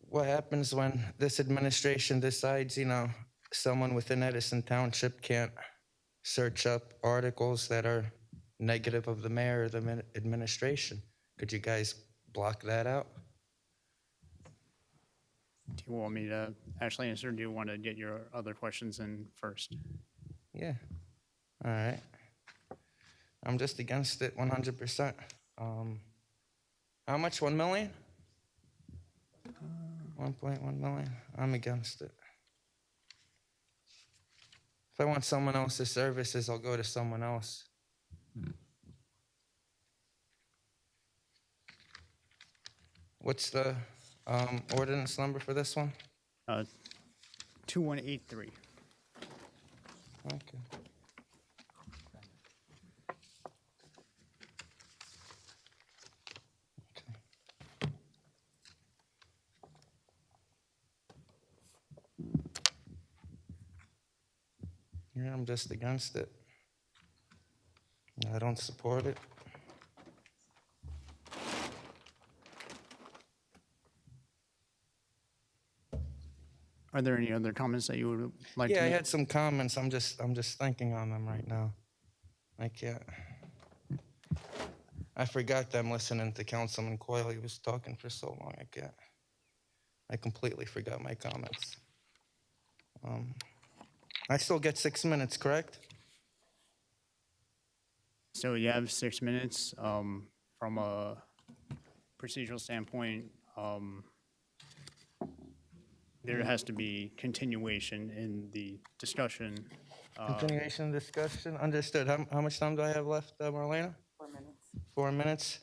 What happens when this administration decides, someone within Edison Township can't search up articles that are negative of the mayor or the administration? Could you guys block that out? Do you want me to actually answer, or do you want to get your other questions in first? Yeah. All right. I'm just against it 100%. How much? 1 million? 1.1 million. I'm against it. If I want someone else's services, I'll go to someone else. What's the ordinance number for this one? 2183. Okay. Yeah, I'm just against it. I don't support it. Are there any other comments that you would like to Yeah, I make? had some comments. I'm just thinking on them right now. I can't. I forgot them listening to Councilman Coyle. He was talking for so long. I completely forgot my comments. I still get 6 minutes, correct? So you have 6 minutes. From a procedural standpoint, there has to be continuation in the discussion. Continuation discussion. Understood. How much time do I have left, Marlena? 4 minutes. 4 minutes.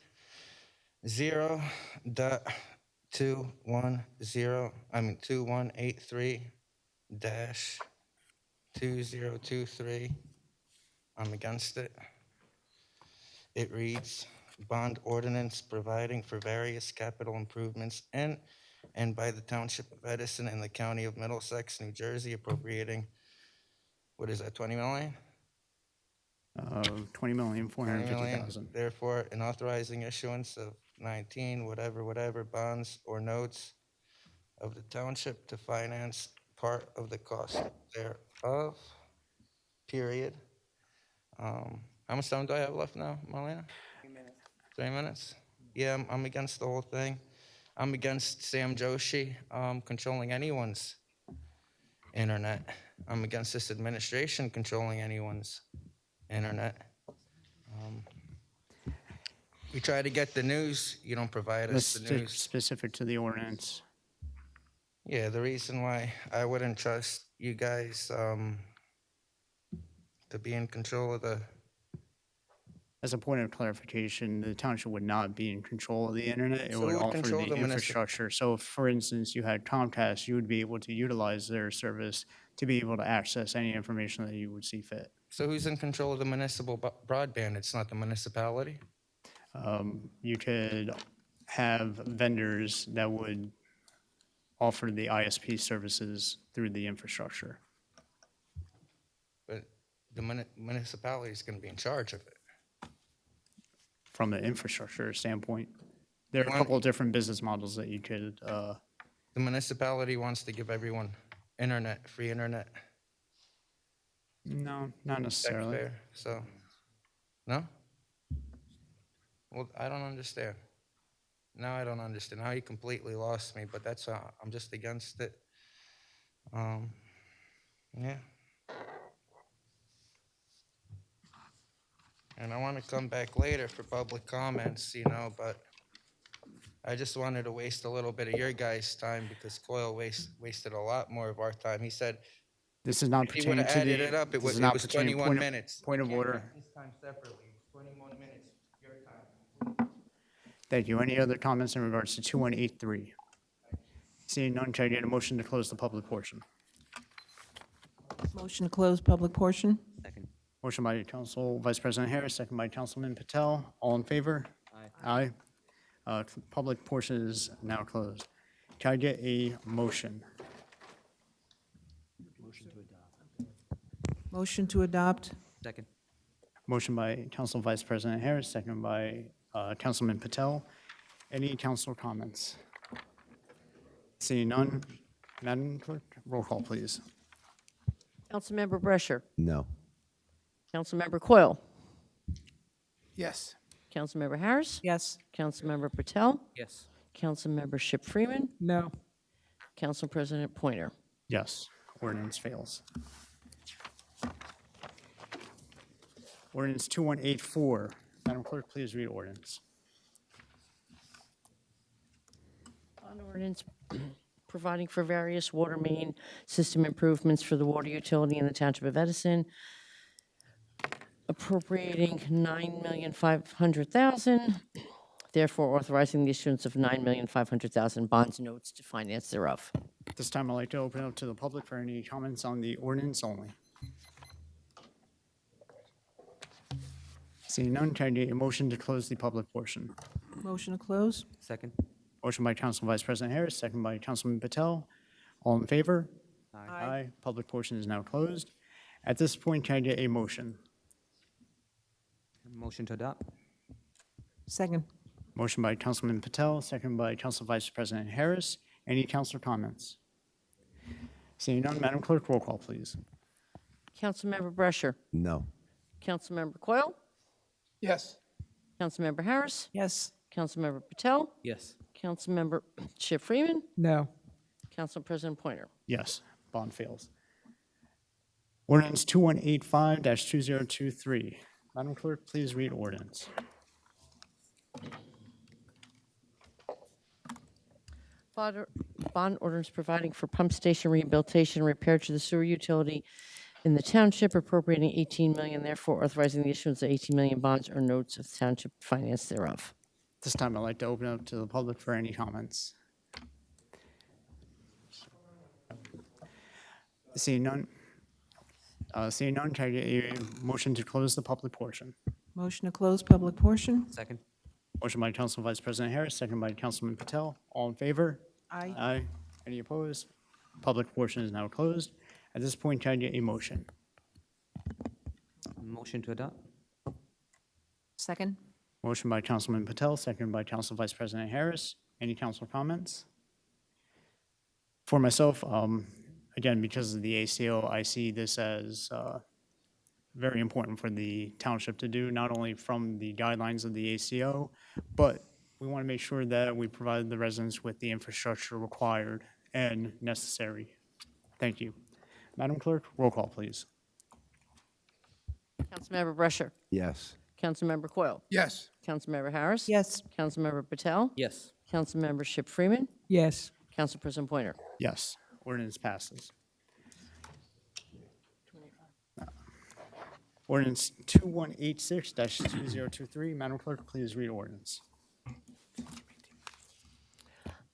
2183-2023. I'm against it. It reads, bond ordinance providing for various capital improvements in and by the Township of Edison and the County of Middlesex, New Jersey, appropriating, what is that, 20 million? 20,450,000. Therefore, and authorizing issuance of 19, whatever, bonds or notes of the township to finance part of the cost thereof, period. How much time do I have left now, Marlena? 3 minutes. 3 minutes? Yeah, I'm against the whole thing. I'm against Sam Joshi controlling anyone's internet. I'm against this administration controlling anyone's internet. We try to get the news, you don't provide us the news. Specific to the ordinance. Yeah, the reason why I wouldn't trust you guys to be in control of the As a point of clarification, the township would not be in control of the internet. It So would who would offer control the the municip- infrastructure. So if, for instance, you had Comcast, you would be able to utilize their service to be able to access any information that you would see fit. So who's in control of the municipal broadband? It's not the municipality? You could have vendors that would offer the ISP services through the infrastructure. But the municipality is going to be in charge of it. From an infrastructure standpoint, there are a Why- couple of different business models that you could, The municipality wants to give everyone internet, free internet. no, not necessarily. Taxpayer, so, no? Well, I don't understand. Now I don't understand. Now he completely lost me, but that's, I'm just against it. Yeah. And I want to come back later for public comments, but I just wanted to waste a little bit of your guys' time because Coyle wasted a lot more of our time. He said, This is not if he pertaining would have to added the. it up, it this was is not 21 point of- minutes. Point of You can't order. count This time separately, 21 minutes, your time. Thank you. Any other comments in regards to 2183? Seeing none, can I get a motion to close the public portion? Motion to close public portion? Motion by Council Vice President Harris, second by Councilman Patel. All in favor? Aye. Public portion is now closed. Can I get a motion? Motion to adopt? Second. Motion by Council Vice President Harris, second by Councilman Patel. Any council comments? Seeing none, Madam Clerk, roll call, please. Councilmember Brescher. No. Councilmember Coyle. Yes. Councilmember Harris. Yes. Councilmember Patel. Yes. Councilmember Ship Freeman. No. Council President Pointer. Yes, ordinance fails. Ordinance 2184. Madam Clerk, please read ordinance. On ordinance providing for various water main system improvements for the water utility in the Township of Edison, appropriating $9,500,000, therefore authorizing the issuance of $9,500,000 bonds and notes to finance thereof. At this time, I'd like to open up to the public for any comments on the ordinance only. Seeing none, can I get a motion to close the public portion? Motion to close? Second. Motion by Council Vice President Harris, second by Councilman Patel. All in favor? Aye. Public portion is now closed. At this point, can I get a motion? Motion to adopt. Second. Motion by Councilman Patel, second by Council Vice President Harris. Any council comments? Seeing none, Madam Clerk, roll call, please. Councilmember Brescher. No. Councilmember Coyle. Yes. Councilmember Harris. Yes. Councilmember Patel. Yes. Councilmember Ship Freeman. No. Council President Pointer. Yes, bond fails. Ordinance 2185-2023. Madam Clerk, please read ordinance. Bond orders providing for pump station rehabilitation and repair to the sewer utility in the township, appropriating $18 million, therefore authorizing the issuance of $18 million bonds or notes of township finance thereof. This time, I'd like to open up to the public for any comments. Seeing none, can I get a motion to close the public portion? Motion to close public portion? Second. Motion by Council Vice President Harris, second by Councilman Patel. All in favor? Aye. Aye. Any opposed? Public portion is now closed. At this point, can I get a motion? Motion to adopt. Second. Motion by Councilman Patel, second by Council Vice President Harris. Any council comments? For myself, again, because of the ACO, I see this as very important for the township to do, not only from the guidelines of the ACO, but we want to make sure that we provide the residents with the infrastructure required and necessary. Thank you. Madam Clerk, roll call, please. Councilmember Brescher. Yes. Councilmember Coyle. Yes. Councilmember Harris. Yes. Councilmember Patel. Yes. Councilmember Ship Freeman. Yes. Council President Pointer. Yes, ordinance passes. Ordinance 2186-2023. Madam Clerk, please read ordinance.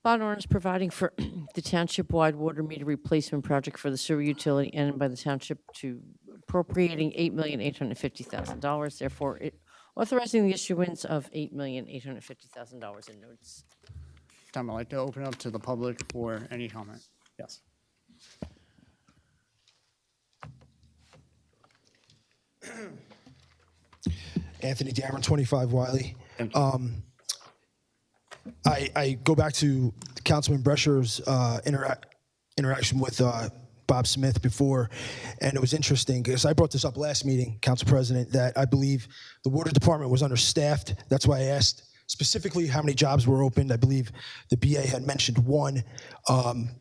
Bond ordinance providing for the township-wide water meter replacement project for the sewer utility ended by the township to appropriating $8,850,000. Therefore, it authorizing the issuance of $8,850,000 in notes. Time I'd like to open up to the public for any comment. Yes. Anthony Dameron, 25 Wiley. I go back to Councilman Brescher's interaction with Bob Smith before, and it was interesting because I brought this up last meeting, Council President, that I believe the water department was understaffed. That's why I asked specifically how many jobs were opened. I believe the BA had mentioned one.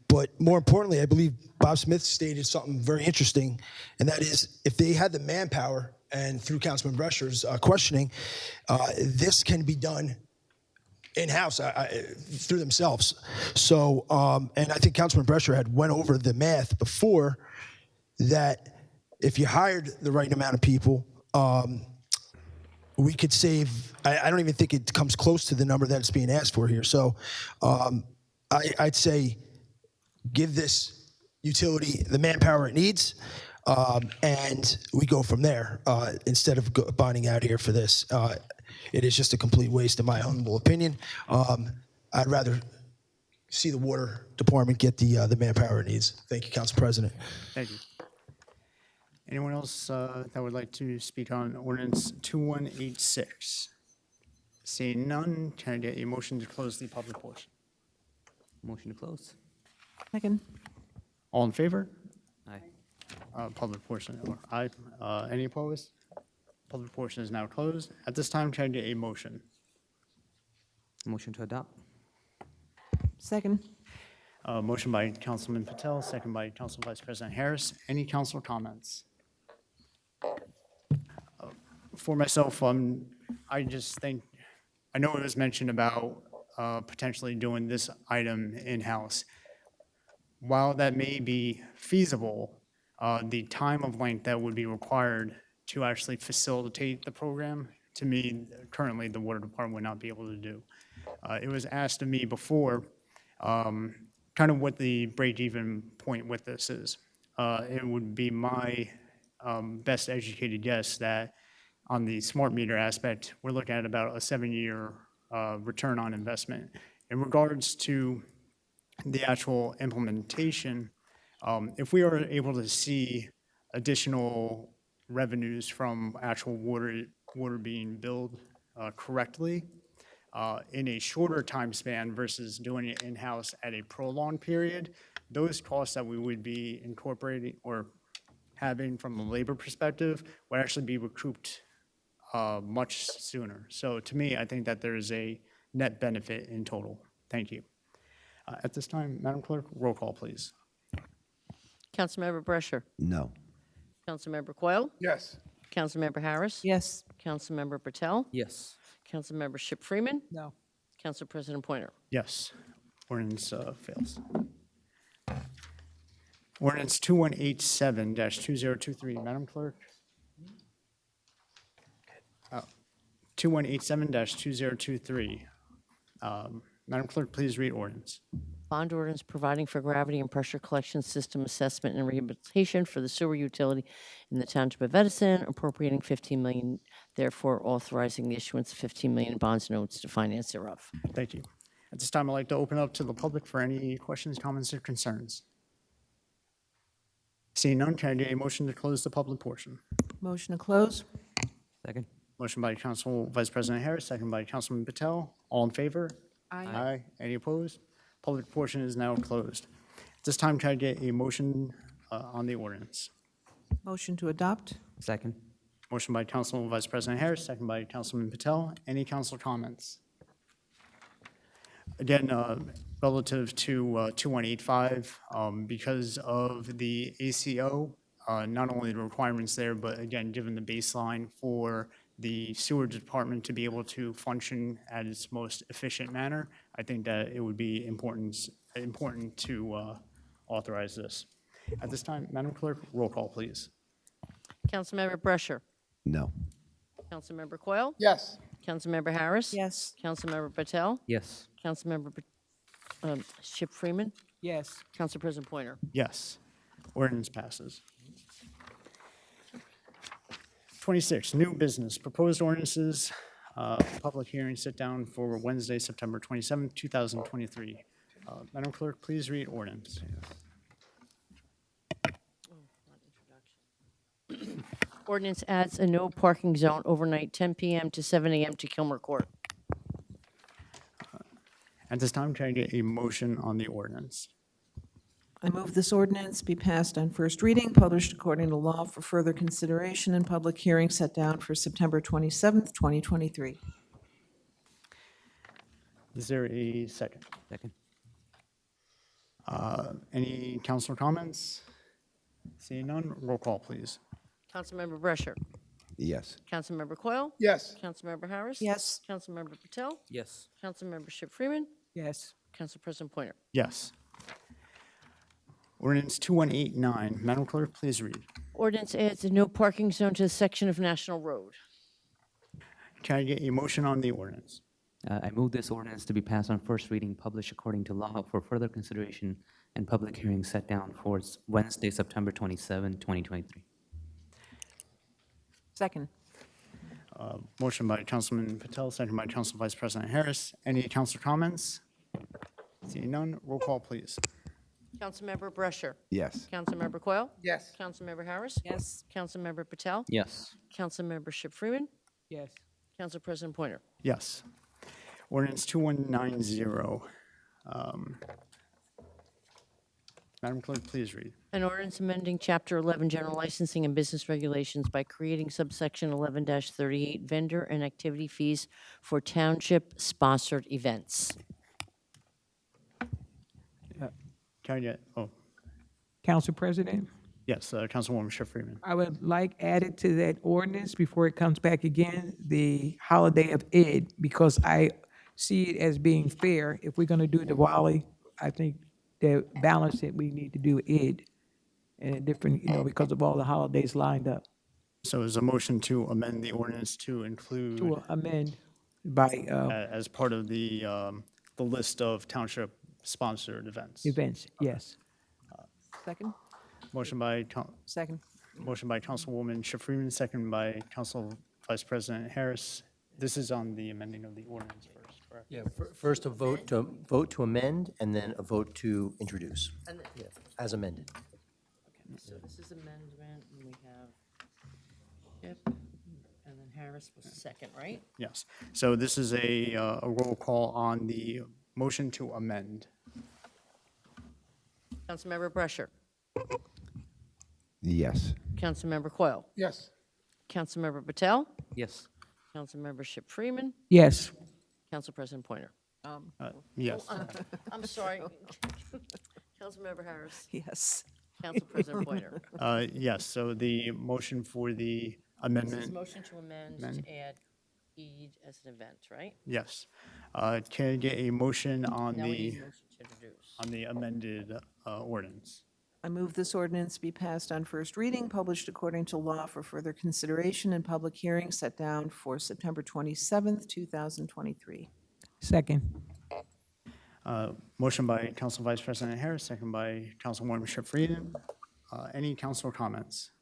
But more importantly, I believe Bob Smith stated something very interesting, and that is if they had the manpower, and through Councilman Brescher's questioning, this can be done in-house through themselves. So, and I think Councilman Brescher had went over the math before that if you hired the right amount of people, we could save, I don't even think it comes close to the number that it's being asked for here. So I'd say give this utility the manpower it needs, and we go from there instead of bonding out here for this. It is just a complete waste, in my humble opinion. I'd rather see the water department get the manpower it needs. Thank you, Council President. Thank you. Anyone else that would like to speak on ordinance 2186? Seeing none, can I get a motion to close the public portion? Motion to close. Second. All in favor? Aye. Public portion, or aye. Any opposed? Public portion is now closed. At this time, can I get a motion? Motion to adopt. Second. Motion by Councilman Patel, second by Council Vice President Harris. Any council comments? For myself, I just think, I know it was mentioned about potentially doing this item in-house. While that may be feasible, the time of length that would be required to actually facilitate the program, to me, currently the water department would not be able to do. It was asked of me before, kind of what the break-even point with this is. It would be my best educated guess that on the smart meter aspect, we're looking at about a 7-year return on investment. In regards to the actual implementation, if we are able to see additional revenues from actual water being billed correctly in a shorter time span versus doing it in-house at a prolonged period, those costs that we would be incorporating or having from a labor perspective would actually be recouped much sooner. So to me, I think that there is a net benefit in total. Thank you. At this time, Madam Clerk, roll call, please. Councilmember Brescher. No. Councilmember Coyle. Yes. Councilmember Harris. Yes. Councilmember Patel. Yes. Councilmember Ship Freeman. No. Council President Pointer. Yes. Ordinance fails. Ordinance 2187-2023, Madam Clerk. 2187-2023. Madam Clerk, please read ordinance. Bond ordinance providing for gravity and pressure collection system assessment and rehabilitation for the sewer utility in the Township of Edison, appropriating $15 million, therefore authorizing the issuance of $15 million in bonds notes to finance thereof. Thank you. At this time, I'd like to open up to the public for any questions, comments, or concerns. Seeing none, can I get a motion to close the public portion? Motion to close. Second. Motion by Council Vice President Harris, second by Councilman Patel. All in favor? Aye. Any opposed? Public portion is now closed. At this time, can I get a motion on the ordinance? Motion to adopt. Second. Motion by Council Vice President Harris, second by Councilman Patel. Any council comments? Again, relative to 2185, because of the ACO, not only the requirements there, but again, given the baseline for the sewer department to be able to function at its most efficient manner, I think that it would be important to authorize this. At this time, Madam Clerk, roll call, please. Councilmember Brescher. No. Councilmember Coyle? Yes. Councilmember Harris? Yes. Councilmember Patel? Yes. Councilmember Ship Freeman? Yes. Council President Pointer? Yes. Ordinance passes. 26, new business, proposed ordinances, public hearing sit down for Wednesday, September 27th, 2023. Madam Clerk, please read ordinance. Ordinance adds a no parking zone overnight 10 p.m. to 7 a.m. to Kilmer Court. At this time, can I get a motion on the ordinance? I move this ordinance be passed on first reading, published according to law for further consideration and public hearing set down for September 27th, 2023. Is there a second? Second. Any councilor comments? Seeing none, roll call, please. Councilmember Brescher? Yes. Councilmember Coyle? Yes. Councilmember Harris? Yes. Councilmember Patel? Yes. Councilmember Ship Freeman? Yes. Council President Pointer? Yes. Ordinance 2189, Madam Clerk, please read. Ordinance adds a no parking zone to a section of National Road. Can I get a motion on the ordinance? I move this ordinance to be passed on first reading, published according to law for further consideration and public hearing set down for Wednesday, September 27, 2023. Second. Motion by Councilman Patel, second by Council Vice President Harris. Any council comments? Seeing none, roll call, please. Councilmember Brescher? Yes. Councilmember Coyle? Yes. Councilmember Harris? Yes. Councilmember Patel? Yes. Councilmember Ship Freeman? Yes. Council President Pointer? Yes. Ordinance 2190. Madam Clerk, please read. An ordinance amending Chapter 11 General Licensing and Business Regulations by creating subsection 11-38 vendor and activity fees for township-sponsored events. Can I get, Council President? yes, Councilwoman Ship Freeman. I would like added to that ordinance before it comes back again, the holiday of Eid, because I see it as being fair. If we're gonna do Diwali, I think the balance that we need to do Eid and a different, because of all the holidays lined up. So is a motion to amend the ordinance to include To amend by as part of the list of township-sponsored events? events, yes. Second? Motion by, Second. motion by Councilwoman Ship Freeman, second by Council Vice President Harris. This is on the amending of the ordinance first, correct? Yeah, first a vote to amend, and then a vote to introduce, yeah, as amended. So this is amendment, and we have Ship, and then Harris was second, right? Yes. So this is a roll call on the motion to amend. Councilmember Brescher? Yes. Councilmember Coyle? Yes. Councilmember Patel? Yes. Councilmember Ship Freeman? Yes. Council President Pointer? Yes. I'm sorry. Councilmember Harris? Yes. Council President Pointer? Yes, so the motion for the This is amendment, motion to amend to add Eid as an event, right? yes. Can I get a motion on Now we need the, a motion to introduce. on the amended ordinance? I move this ordinance be passed on first reading, published according to law for further consideration and public hearing set down for September 27th, 2023. Second. Motion by Council Vice President Harris, second by Councilwoman Ship Freeman. Any council comments?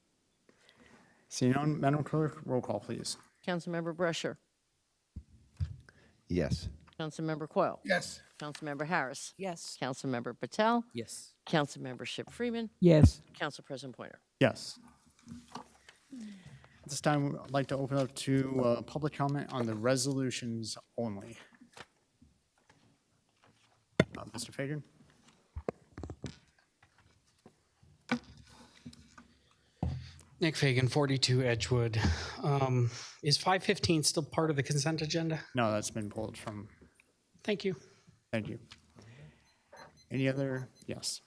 Seeing none, Madam Clerk, roll call, please. Councilmember Brescher? Yes. Councilmember Coyle? Yes. Councilmember Harris? Yes. Councilmember Patel? Yes. Councilmember Ship Freeman? Yes. Council President Pointer? Yes. At this time, I'd like to open up to public comment on the resolutions only. Mr. Fagan? Nick Fagan, 42 Edgewood. Is 515 still part of the consent agenda? No, that's been pulled from, Thank you. thank you. Any other, yes.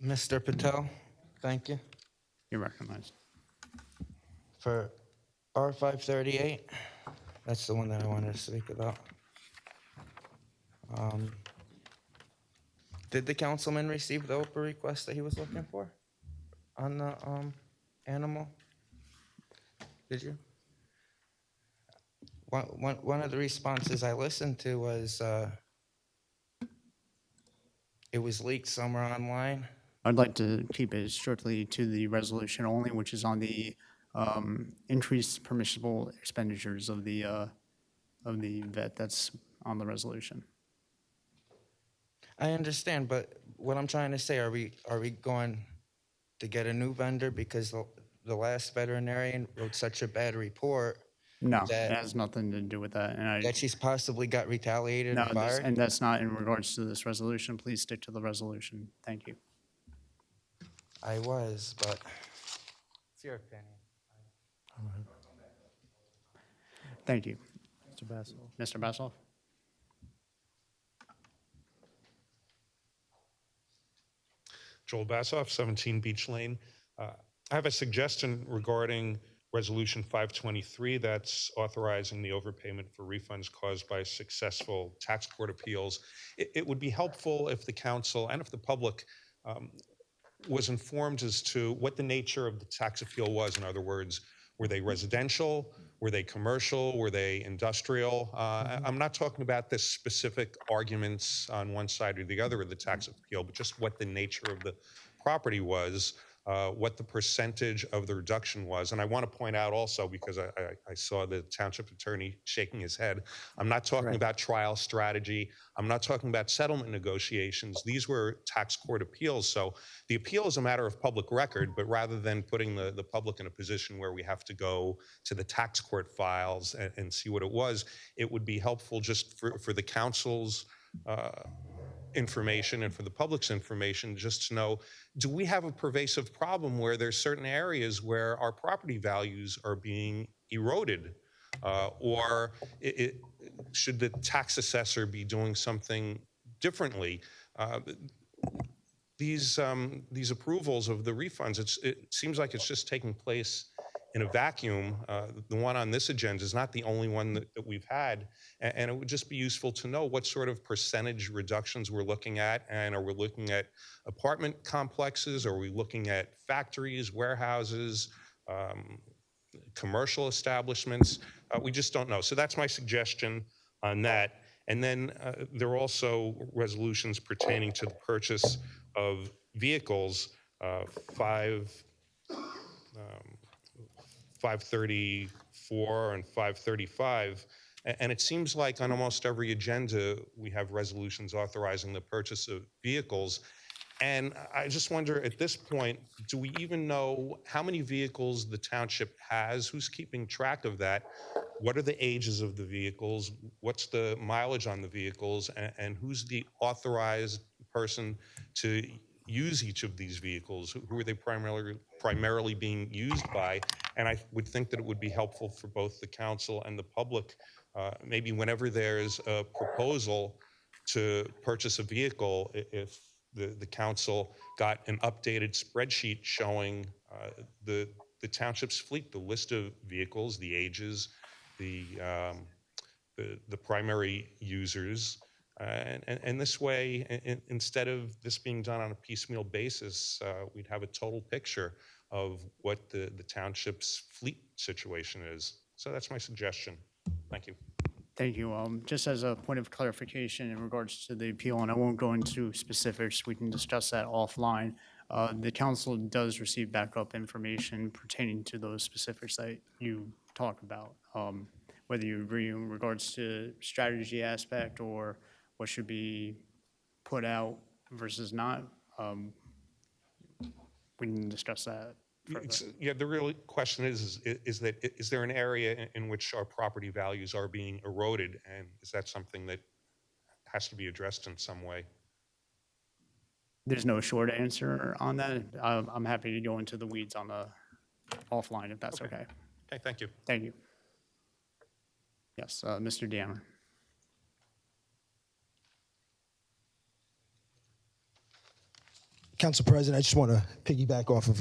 Mr. Patel, thank you. You're recognized. For R538, that's the one that I wanted to speak about. Did the councilman receive the Oprah request that he was looking for on the animal? Did you? One of the responses I listened to was it was leaked somewhere online. I'd like to keep it strictly to the resolution only, which is on the increased permissible expenditures of the vet that's on the resolution. I understand, but what I'm trying to say, are we going to get a new vendor because the last veterinarian wrote such a bad report? No, it that, has nothing to do with that. And that she's possibly got retaliated no, and fired? and that's not in regards to this resolution. Please stick to the resolution. Thank you. I was, but it's your opinion. Thank you. Mr. Basil. Mr. Basoff? Joel Bassoff, 17 Beach Lane. I have a suggestion regarding Resolution 523 that's authorizing the overpayment for refunds caused by successful tax court appeals. It would be helpful if the council and if the public was informed as to what the nature of the tax appeal was. In other words, were they residential? Were they commercial? Were they industrial? I'm not talking about the specific arguments on one side or the other of the tax appeal, but just what the nature of the property was, what the percentage of the reduction was. And I want to point out also, because I saw the township attorney shaking his head, I'm not talking about trial strategy. I'm not talking about settlement negotiations. These were tax court appeals. So the appeal is a matter of public record, but rather than putting the public in a position where we have to go to the tax court files and see what it was, it would be helpful just for the council's information and for the public's information just to know, do we have a pervasive problem where there's certain areas where our property values are being eroded? Or should the tax assessor be doing something differently? These approvals of the refunds, it seems like it's just taking place in a vacuum. The one on this agenda is not the only one that we've had. And it would just be useful to know what sort of percentage reductions we're looking at. And are we looking at apartment complexes? Are we looking at factories, warehouses, commercial establishments? We just don't know. So that's my suggestion on that. And then there are also resolutions pertaining to the purchase of vehicles, 534 and 535. And it seems like on almost every agenda, we have resolutions authorizing the purchase of vehicles. And I just wonder at this point, do we even know how many vehicles the township has? Who's keeping track of that? What are the ages of the vehicles? What's the mileage on the vehicles? And who's the authorized person to use each of these vehicles? Who are they primarily being used by? And I would think that it would be helpful for both the council and the public, maybe whenever there's a proposal to purchase a vehicle, if the council got an updated spreadsheet showing the township's fleet, the list of vehicles, the ages, the primary users. And this way, instead of this being done on a piecemeal basis, we'd have a total picture of what the township's fleet situation is. So that's my suggestion. Thank you. Thank you. Just as a point of clarification in regards to the appeal, and I won't go into specifics, we can discuss that offline. The council does receive backup information pertaining to those specifics that you talk about. Whether you agree in regards to strategy aspect or what should be put out versus not, we can discuss that further. Yeah, the real question is there an area in which our property values are being eroded? And is that something that has to be addressed in some way? There's no short answer on that. I'm happy to go into the weeds on the offline if that's okay. Okay, thank you. Thank you. Yes, Mr. Danner. Council President, I just want to piggyback off of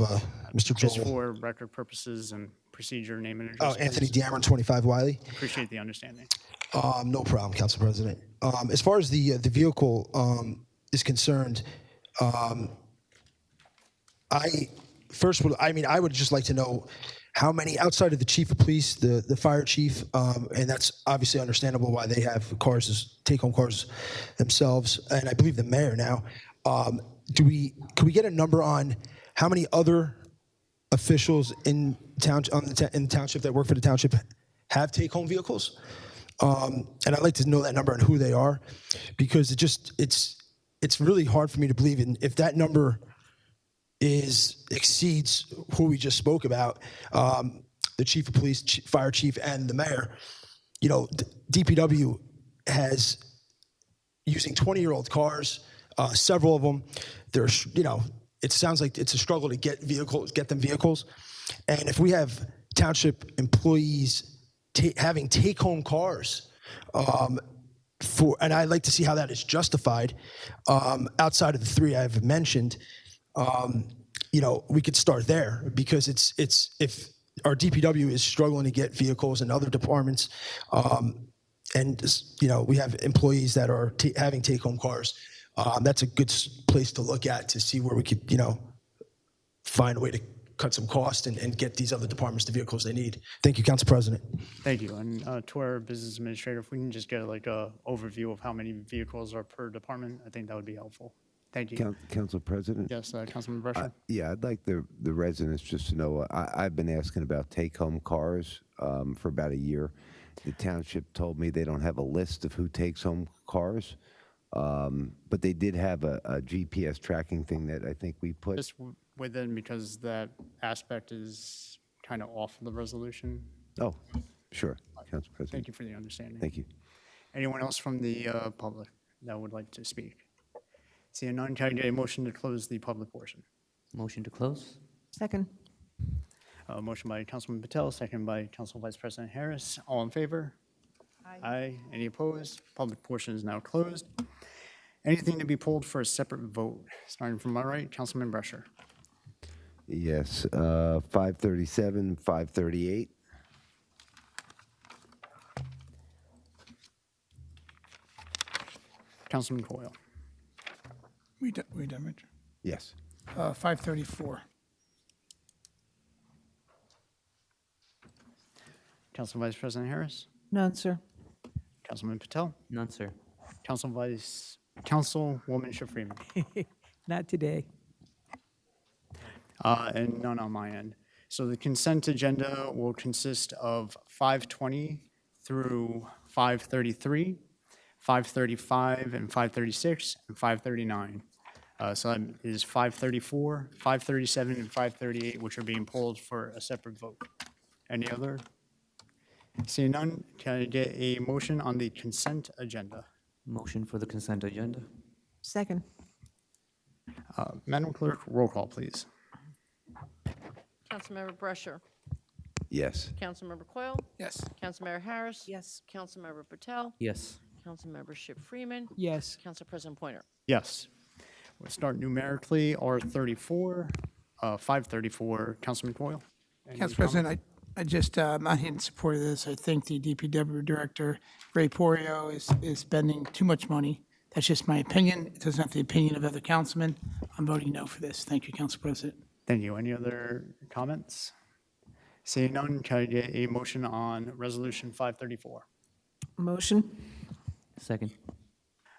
Mr. Just Joel. for record purposes and procedure, name and Oh, address. Anthony please. Dameron, 25 Wiley. Appreciate the understanding. No problem, Council President. As far as the vehicle is concerned, I would just like to know how many, outside of the chief of police, the fire chief, and that's obviously understandable why they have cars, take-home cars themselves, and I believe the mayor now. Can we get a number on how many other officials in in township that work for the township have take-home vehicles? And I'd like to know that number and who they are, because it's really hard for me to believe in if that number exceeds who we just spoke about, the chief of police, fire chief, and the mayor. You know, DPW has using 20-year-old cars, several of them. There's, you know, it sounds like it's a struggle to get them vehicles. And if we have township employees having take-home cars, and I'd like to see how that is justified, outside of the three I've mentioned. You know, we could start there, because it's if our DPW is struggling to get vehicles in other departments, and you know, we have employees that are having take-home cars, that's a good place to look at to see where we could, you know, find a way to cut some cost and get these other departments the vehicles they need. Thank you, Council President. Thank you. And to our business administrator, if we can just get like a overview of how many vehicles are per department, I think that would be helpful. Thank you. Council President? Yes, Councilman Brescher. Yeah, I'd like the residents just to know, I've been asking about take-home cars for about a year. The township told me they don't have a list of who takes home cars, but they did have a GPS tracking thing that I think we put. Just within, because that aspect is kind of off the resolution. Oh, sure, Council President. Thank you for the understanding. Thank you. Anyone else from the public that would like to speak? Seeing none, can I get a motion to close the public portion? Motion to close? Second. Motion by Councilman Patel, second by Council Vice President Harris. All in favor? Aye. Any opposed? Public portion is now closed. Anything to be pulled for a separate vote? Starting from my right, Councilman Brescher. Yes, 537, 538. Councilman Coyle. We done, Richard? Yes. 534. Council Vice President Harris. None, sir. Councilman Patel. None, sir. Councilwoman Schiff-Freeman. Not today. And none on my end. So the consent agenda will consist of 520 through 533, 535, and 536, and 539. So that is 534, 537, and 538, which are being pulled for a separate vote. Any other? Seeing none, can I get a motion on the consent agenda? Motion for the consent agenda? Second. Madam Clerk, roll call, please. Councilmember Brescher. Yes. Councilmember Coyle. Yes. Councilmember Harris. Yes. Councilmember Patel. Yes. Councilmember Schiff-Freeman. Yes. Council President Pointer. Yes. We'll start numerically, R34, 534, Councilman Coyle. Any Council comments? President, I just, I'm not in support of this. I think the DPW Director, Ray Porio, is spending too much money. That's just my opinion. It doesn't have the opinion of other councilmen. I'm voting no for this. Thank you, Council President. Thank you. Any other comments? Seeing none, can I get a motion on Resolution 534? Motion. Second.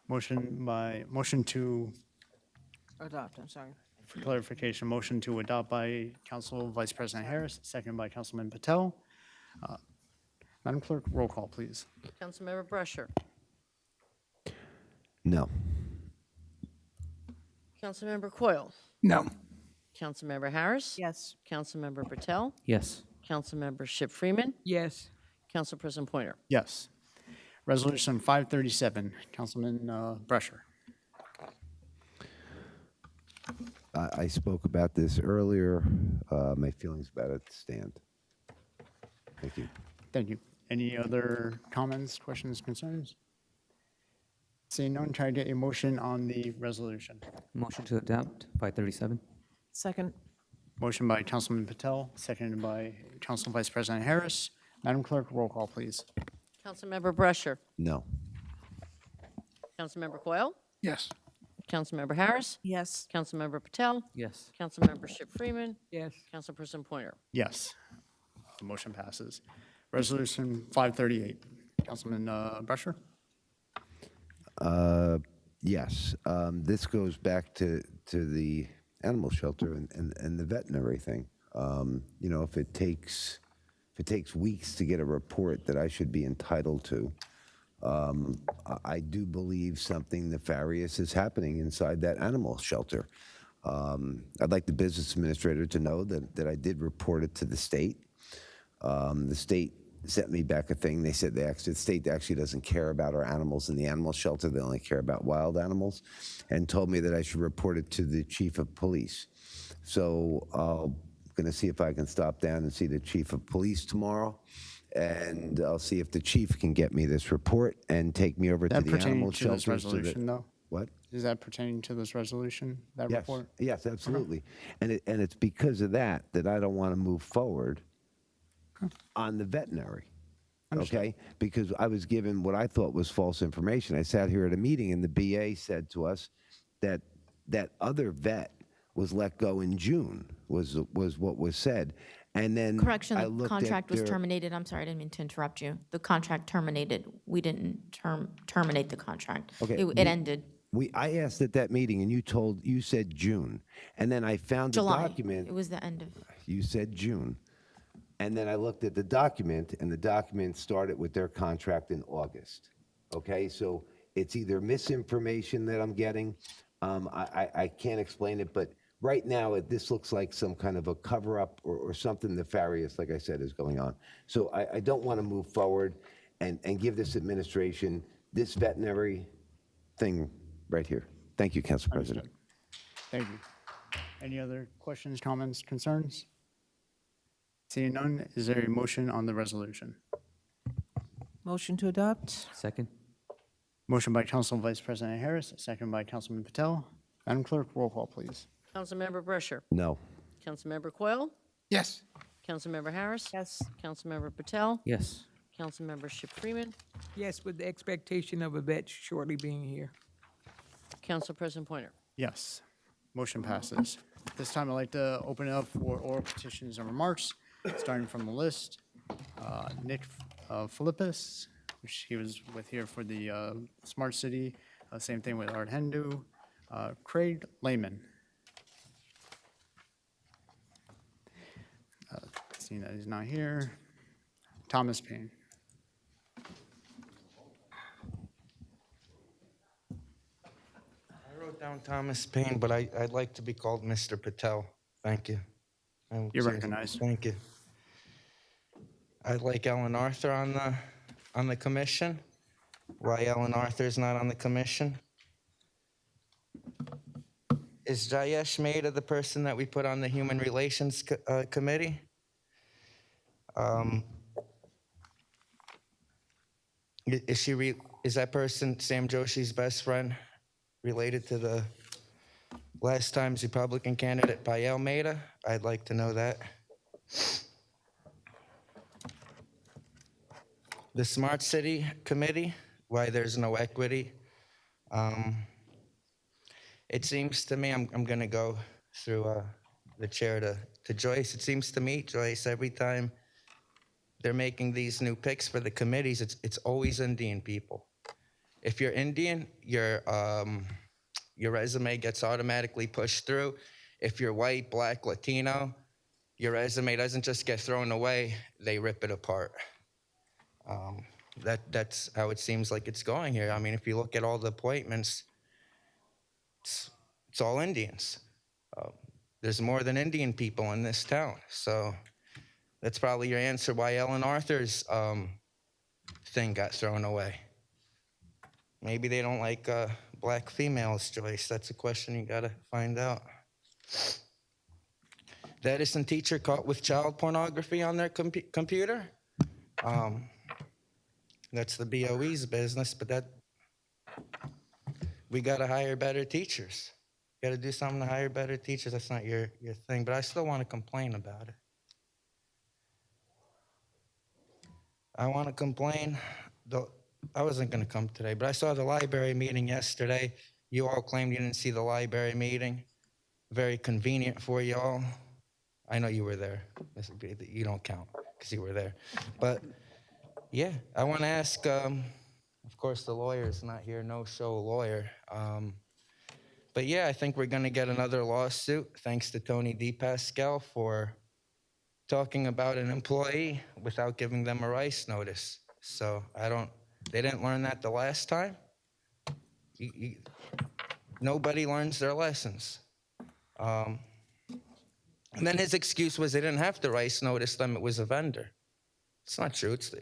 Motion to, Adopt, I'm sorry. for clarification, motion to adopt by Council Vice President Harris, second by Councilman Patel. Madam Clerk, roll call, please. Councilmember Brescher. No. Councilmember Coyle. No. Councilmember Harris. Yes. Councilmember Patel. Yes. Councilmember Schiff-Freeman. Yes. Council President Pointer. Yes. Resolution 537, Councilman Brescher. I spoke about this earlier. My feelings about it stand. Thank you. Thank you. Any other comments, questions, concerns? Seeing none, try to get a motion on the resolution. Motion to adopt, 537? Second. Motion by Councilman Patel, seconded by Council Vice President Harris. Madam Clerk, roll call, please. Councilmember Brescher. No. Councilmember Coyle. Yes. Councilmember Harris. Yes. Councilmember Patel. Yes. Councilmember Ship Freeman. Yes. Councilperson Pointer. Yes. The motion passes. Resolution 538. Councilman Brescher? Yes. This goes back to the animal shelter and the veterinary thing. You know, if it takes weeks to get a report that I should be entitled to, I do believe something nefarious is happening inside that animal shelter. I'd like the business administrator to know that I did report it to the state. The state sent me back a thing. They said the state actually doesn't care about our animals in the animal shelter. They only care about wild animals, and told me that I should report it to the chief of police. So I'm going to see if I can stop down and see the chief of police tomorrow, and I'll see if the chief can get me this report and take me over to That the pertaining animal to shelter. this resolution, though? What? Is that pertaining to this resolution, that Yes. report? Yes, absolutely. And it's because of that I don't want to move forward on the veterinary. Okay? Because I was given what I thought was false information. I sat here at a meeting and the BA said to us that that other vet was let go in June, was what was said. And then Correction, I the looked at contract was their- terminated. I'm sorry, I didn't mean to interrupt you. The contract terminated. We didn't terminate the contract. Okay, It ended. I asked at that meeting and you said June. And then I found the July. document. It was the end of. You said June. And then I looked at the document, and the document started with their contract in August. Okay, so it's either misinformation that I'm getting. I can't explain it, but right now, this looks like some kind of a cover-up or something nefarious, like I said, is going on. So I don't want to move forward and give this administration this veterinary thing right here. Thank you, Council President. Thank you. Any other questions, comments, concerns? Seeing none, is there a motion on the resolution? Motion to adopt? Second. Motion by Council Vice President Harris, second by Councilman Patel. Madam Clerk, roll call, please. Councilmember Brescher. No. Councilmember Coyle. Yes. Councilmember Harris. Yes. Councilmember Patel. Yes. Councilmember Ship Freeman. Yes, with the expectation of a vet shortly being here. Council President Pointer. Yes. Motion passes. This time, I'd like to open it up for oral petitions and remarks, starting from the list. Nick Philippus, which he was with here for the Smart City. Same thing with Art Hendu. Craig Lehman. Seeing that he's not here. Thomas Payne. I wrote down Thomas Payne, but I'd like to be called Mr. Patel. Thank you. You're recognized. Thank you. I'd like Ellen Arthur on the commission. Why Ellen Arthur is not on the commission? Is Jayesh Mehta the person that we put on the Human Relations Committee? Is that person Sam Joshi's best friend, related to the last time's Republican candidate, Payel Mehta? I'd like to know that. The Smart City Committee, why there's no equity. It seems to me, I'm going to go through the chair to Joyce. It seems to me, Joyce, every time they're making these new picks for the committees, it's always Indian people. If you're Indian, your resume gets automatically pushed through. If you're white, black, Latino, your resume doesn't just get thrown away, they rip it apart. That's how it seems like it's going here. I mean, if you look at all the appointments, it's all Indians. There's more than Indian people in this town. So that's probably your answer why Ellen Arthur's thing got thrown away. Maybe they don't like black females, Joyce. That's a question you gotta find out. The Edison teacher caught with child pornography on their computer. That's the BOE's business, but we gotta hire better teachers. Gotta do something to hire better teachers. That's not your thing, but I still wanna complain about it. I wanna complain I wasn't going to come today, but I saw the library meeting yesterday. You all claimed you didn't see the library meeting. Very convenient for you all. I know you were there. You don't count because you were there. But yeah, I want to ask, of course, the lawyer is not here, no-show lawyer. But yeah, I think we're going to get another lawsuit, thanks to Tony DePascal for talking about an employee without giving them a rice notice. So they didn't learn that the last time. Nobody learns their lessons. And then his excuse was they didn't have to rice notice them, it was a vendor. It's not true, it's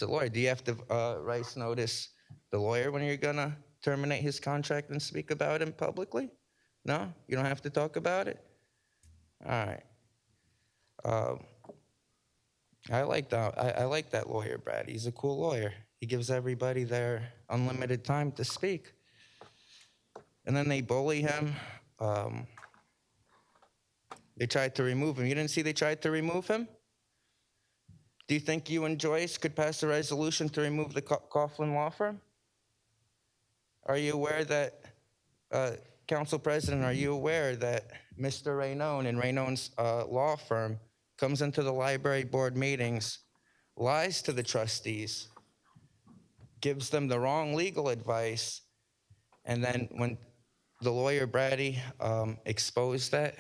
a lawyer. Do you have to rice notice the lawyer when you're gonna terminate his contract and speak about him publicly? No, you don't have to talk about it? All right. I like that lawyer, Brad. He's a cool lawyer. He gives everybody their unlimited time to speak. And then they bully him. They tried to remove him. You didn't see they tried to remove him? Do you think you and Joyce could pass a resolution to remove the Coughlin Law Firm? Are you aware that, Council President, are you aware that Mr. Raynone and Raynone's law firm comes into the library board meetings, lies to the trustees, gives them the wrong legal advice, and then when the lawyer Brady exposed that,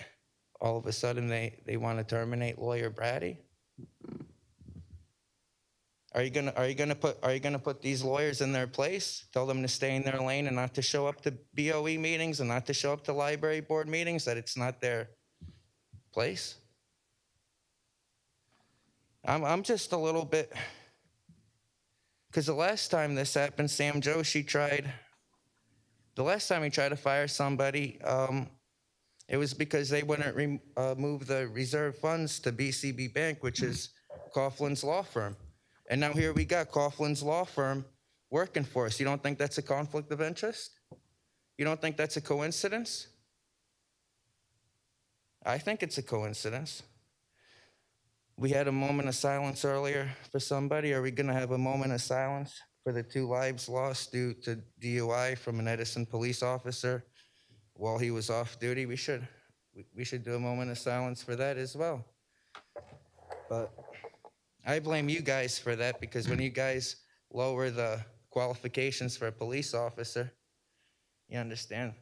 all of a sudden they want to terminate lawyer Brady? Are you gonna put these lawyers in their place? Tell them to stay in their lane and not to show up to BOE meetings and not to show up to library board meetings, that it's not their place? I'm just a little bit, because the last time this happened, Sam Joshi the last time he tried to fire somebody, it was because they wouldn't move the reserve funds to BCB Bank, which is Coughlin's law firm. And now here we got Coughlin's law firm working for us. You don't think that's a conflict of interest? You don't think that's a coincidence? I think it's a coincidence. We had a moment of silence earlier for somebody. Are we going to have a moment of silence for the 2 lives lost due to DUI from an Edison police officer while he was off duty? We should do a moment of silence for that as well. But I blame you guys for that, because when you guys lower the qualifications for a police officer, you understand?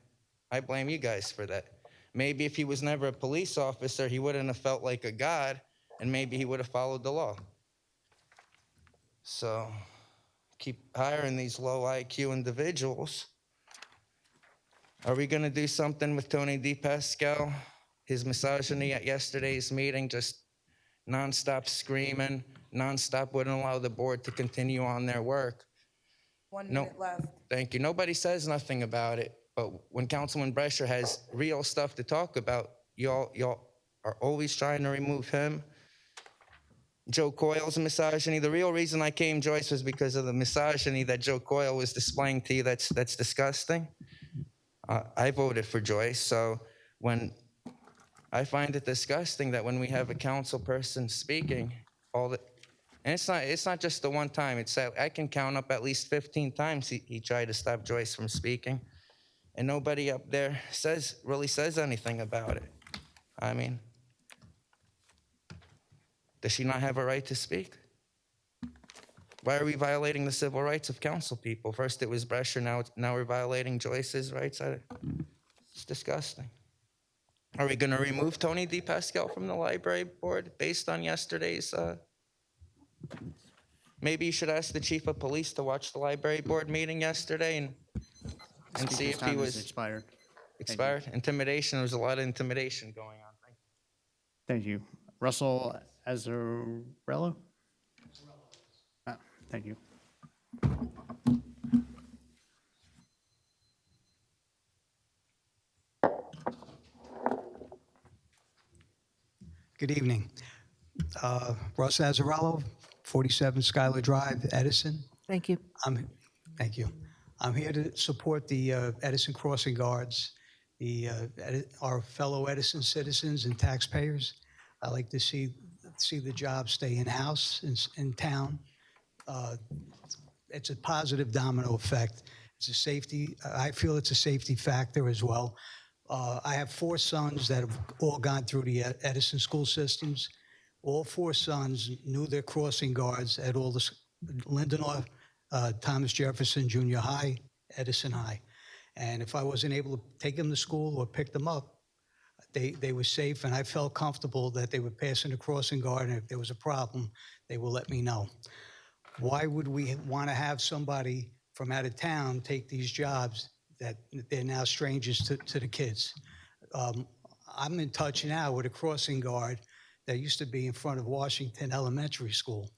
I blame you guys for that. Maybe if he was never a police officer, he wouldn't have felt like a god, and maybe he would have followed the law. So keep hiring these low IQ individuals. Are we going to do something with Tony DePascal? His misogyny at yesterday's meeting, just nonstop screaming, nonstop wouldn't allow the board to continue on their work. 1 minute left. Thank you. Nobody says nothing about it, but when Councilman Brescher has real stuff to talk about, y'all are always trying to remove him. Joe Coyle's misogyny. The real reason I came, Joyce, was because of the misogyny that Joe Coyle was displaying to you. That's disgusting. I voted for Joyce, so when I find it disgusting that when we have a council person speaking, and it's not just the one time. I can count up at least 15 times he tried to stop Joyce from speaking, and nobody up there really says anything about it. I mean, does she not have a right to speak? Why are we violating the civil rights of council people? First it was Brescher, now we're violating Joyce's rights. It's disgusting. Are we going to remove Tony DePascal from the library board based on yesterday's? Maybe you should ask the chief of police to watch the library board meeting yesterday and see if he was expired. Expired? Intimidation. There was a lot of intimidation going on. Thank you. Russell Azzarello? Thank you. Good evening. Russ Azzarello, 47 Schuyler Drive, Edison. Thank you. Thank you. I'm here to support the Edison Crossing Guards, our fellow Edison citizens and taxpayers. I like to see the job stay in-house in town. it's a positive domino effect. It's a safety, I feel it's a safety factor as well. I have 4 sons that have all gone through the Edison school systems. All 4 sons knew their crossing guards at all the Lindenau, Thomas Jefferson Junior High, Edison High. And if I wasn't able to take them to school or pick them up, they were safe, and I felt comfortable that they were passing the crossing guard, and if there was a problem, they will let me know. Why would we want to have somebody from out of town take these jobs that they're now strangers to the kids? I'm in touch now with a crossing guard that used to be in front of Washington Elementary School,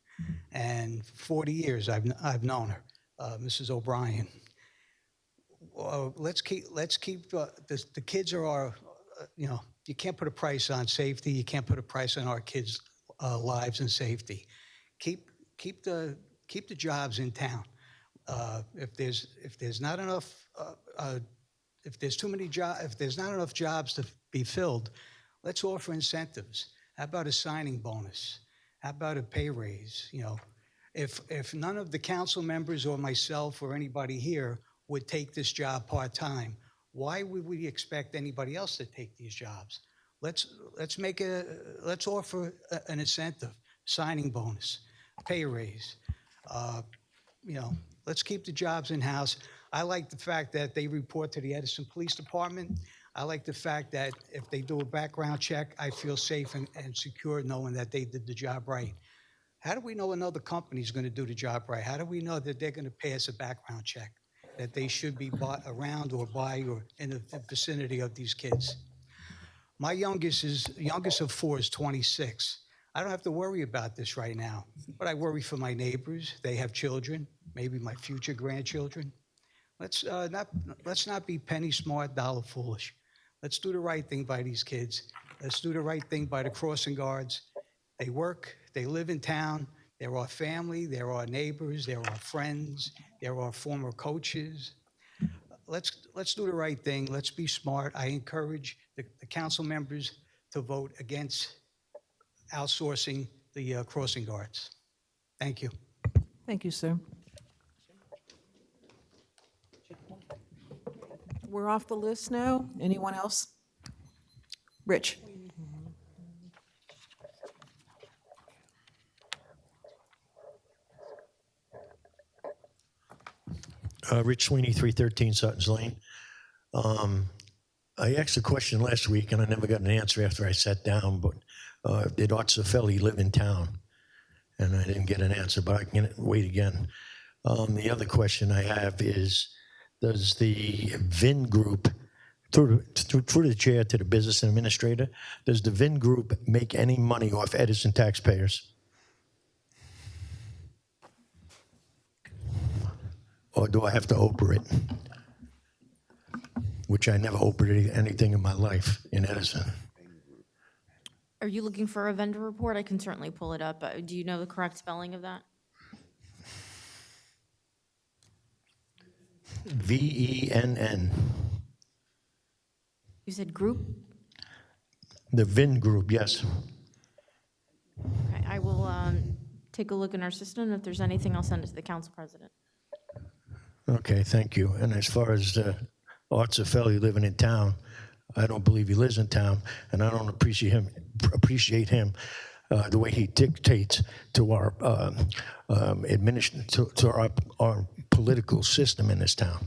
and for 40 years I've known her, Mrs. O'Brien. Let's keep the kids are our, you can't put a price on safety. You can't put a price on our kids' lives and safety. Keep the jobs in town. If there's not enough, if there's not enough jobs to be filled, let's offer incentives. How about a signing bonus? How about a pay raise? If none of the council members or myself or anybody here would take this job part-time, why would we expect anybody else to take these jobs? Let's offer an incentive, signing bonus, pay raise. Let's keep the jobs in-house. I like the fact that they report to the Edison Police Department. I like the fact that if they do a background check, I feel safe and secure knowing that they did the job right. How do we know another company is going to do the job right? How do we know that they're going to pass a background check, that they should be bought around or by or in the vicinity of these kids? My youngest of 4 is 26. I don't have to worry about this right now, but I worry for my neighbors. They have children, maybe my future grandchildren. Let's not be penny smart, dollar foolish. Let's do the right thing by these kids. Let's do the right thing by the crossing guards. They work, they live in town. They're our family, they're our neighbors, they're our friends, they're our former coaches. Let's do the right thing. Let's be smart. I encourage the council members to vote against outsourcing the crossing guards. Thank you. Thank you, sir. We're off the list now. Anyone else? Rich. Rich Sweeney, 313 Sutton's Lane. I asked a question last week, and I never got an answer after I sat down, but did Art Zafelli live in town? And I didn't get an answer, but I can wait again. The other question I have is, does the VIN group, through the chair to the business administrator, does the VIN group make any money off Edison taxpayers? Or do I have to Oprah it? Which I never Oprah anything in my life in Edison. Are you looking for a vendor report? I can certainly pull it up. Do you know the correct spelling of that? VENN. You said group? The VIN group, yes. Okay, I will take a look in our system. If there's anything, I'll send it to the council president. Okay, thank you. And as far as Art Zafelli living in town, I don't believe he lives in town, and I don't appreciate him the way he dictates to our our political system in this town.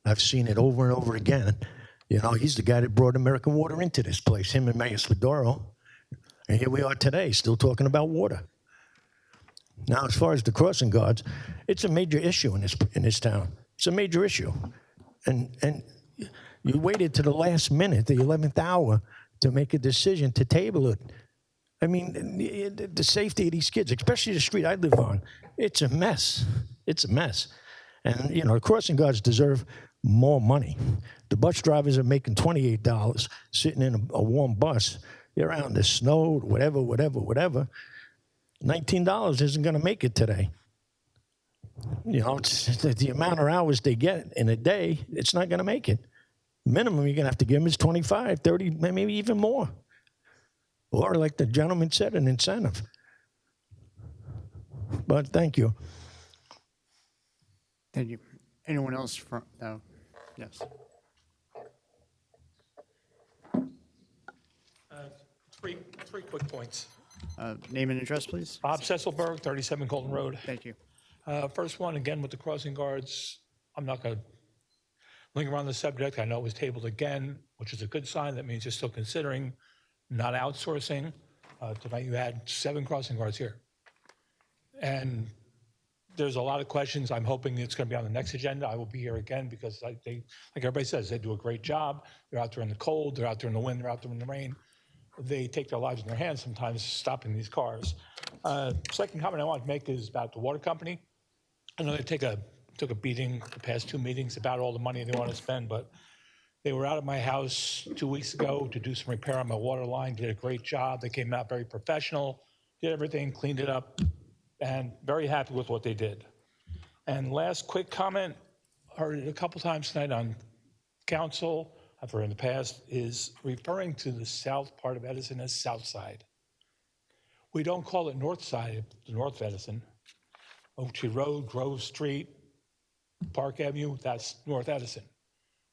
I've seen it over and over again. He's the guy that brought American Water into this place, him and Mayor Spadoro. And here we are today, still talking about water. Now, as far as the crossing guards, it's a major issue in this town. It's a major issue. And you waited to the last minute, the 11th hour, to make a decision to table it. I mean, the safety of these kids, especially the street I live on, it's a mess. It's a mess. And, the crossing guards deserve more money. The bus drivers are making $28 sitting in a warm bus. They're out in the snow, whatever. $19 isn't going to make it today. It's the amount of hours they get in a day, it's not going to make it. Minimum you're going to have to give them is 25, 30, maybe even more. Or like the gentleman said, an incentive. But thank you. Thank you. Anyone else from, yes. Three quick points. Name and address, please. Bob Sesselberg, 37 Colton Road. Thank you. First one, again, with the crossing guards, I'm not going to linger on the subject. I know it was tabled again, which is a good sign. That means you're still considering not outsourcing. Tonight you had 7 crossing guards here. And there's a lot of questions. I'm hoping it's going to be on the next agenda. I will be here again because like everybody says, they do a great job. They're out there in the cold, they're out there in the wind, they're out there in the rain. They take their lives in their hands sometimes stopping these cars. Second comment I want to make is about the water company. I know they took a beating the past 2 meetings about all the money they want to spend, but they were out at my house 2 weeks ago to do some repair on my water line, did a great job. They came out very professional, did everything, cleaned it up, and very happy with what they did. And last quick comment, heard it a couple times tonight on council, I've heard in the past, is referring to the south part of Edison as South Side. We don't call it North Side, North Edison. Oak Tree Road, Grove Street, Park Avenue, that's North Edison.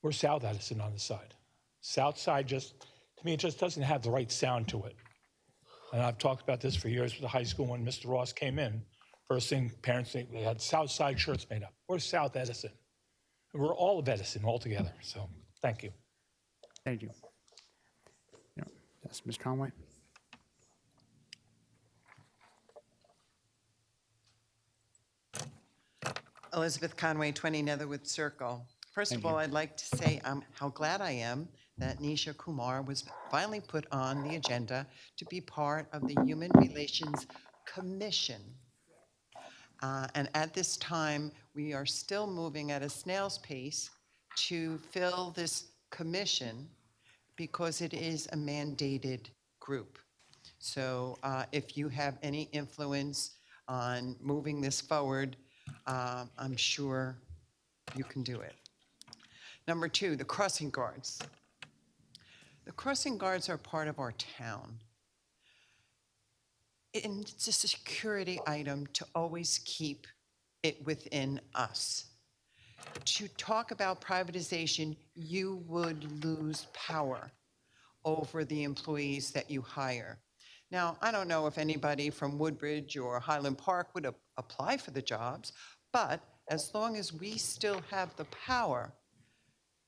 We're South Edison on the side. South Side just, to me, it just doesn't have the right sound to it. And I've talked about this for years with the high school when Mr. Ross came in. First thing, parents, they had South Side shirts made up. We're South Edison. And we're all of Edison all together. So thank you. Thank you. Yeah. Yes, Ms. Conway? Elizabeth Conway, 20 Netherwood Circle. First of all, I'd like to say how glad I am that Nisha Kumar was finally put on the agenda to be part of the Human Relations Commission. And at this time, we are still moving at a snail's pace to fill this commission because it is a mandated group. So if you have any influence on moving this forward, I'm sure you can do it. Number 2, the crossing guards. The crossing guards are part of our town. And it's a security item to always keep it within us. To talk about privatization, you would lose power over the employees that you hire. Now, I don't know if anybody from Woodbridge or Highland Park would apply for the jobs, but as long as we still have the power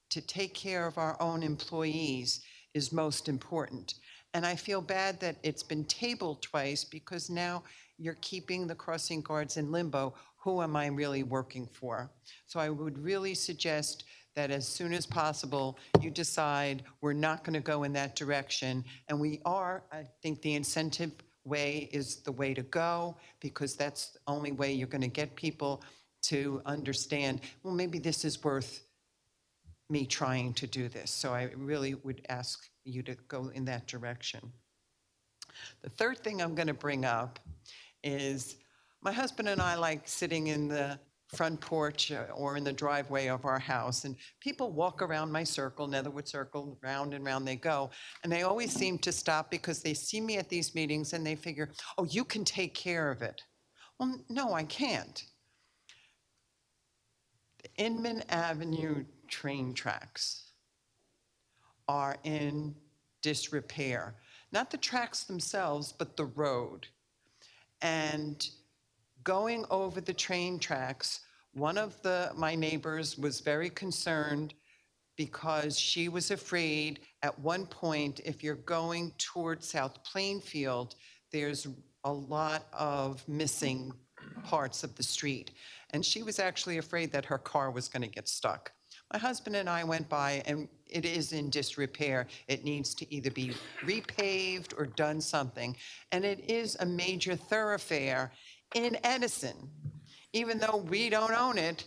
to take care of our own employees is most important. And I feel bad that it's been tabled twice because now you're keeping the crossing guards in limbo. Who am I really working for? So I would really suggest that as soon as possible, you decide we're not going to go in that direction. And we are, I think the incentive way is the way to go because that's the only way you're going to get people to understand, well, maybe this is worth me trying to do this. So I really would ask you to go in that direction. The third thing I'm going to bring up is my husband and I like sitting in the front porch or in the driveway of our house, and people walk around my circle, Netherwood Circle, round and round they go, and they always seem to stop because they see me at these meetings and they figure, oh, you can take care of it. Well, no, I can't. The Inman Avenue train tracks are in disrepair. Not the tracks themselves, but the road. And going over the train tracks, one of my neighbors was very concerned because she was afraid at one point, if you're going toward South Plainfield, there's a lot of missing parts of the street. And she was actually afraid that her car was going to get stuck. My husband and I went by, and it is in disrepair. It needs to either be repaved or done something. And it is a major thoroughfare in Edison. Even though we don't own it,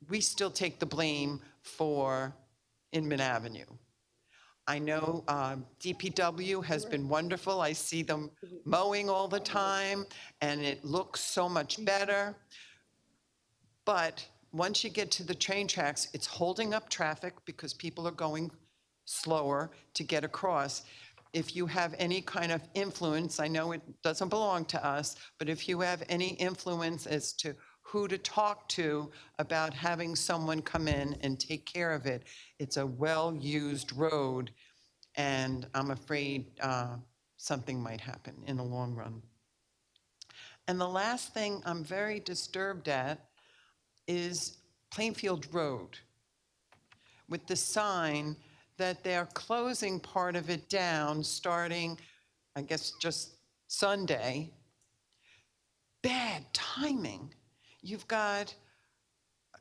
we still take the blame for Inman Avenue. I know DPW has been wonderful. I see them mowing all the time, and it looks so much better. But once you get to the train tracks, it's holding up traffic because people are going slower to get across. If you have any kind of influence, I know it doesn't belong to us, but if you have any influence as to who to talk to about having someone come in and take care of it. It's a well-used road, and I'm afraid something might happen in the long run. And the last thing I'm very disturbed at is Plainfield Road, with the sign that they're closing part of it down starting, I guess, just Sunday. Bad timing. You've got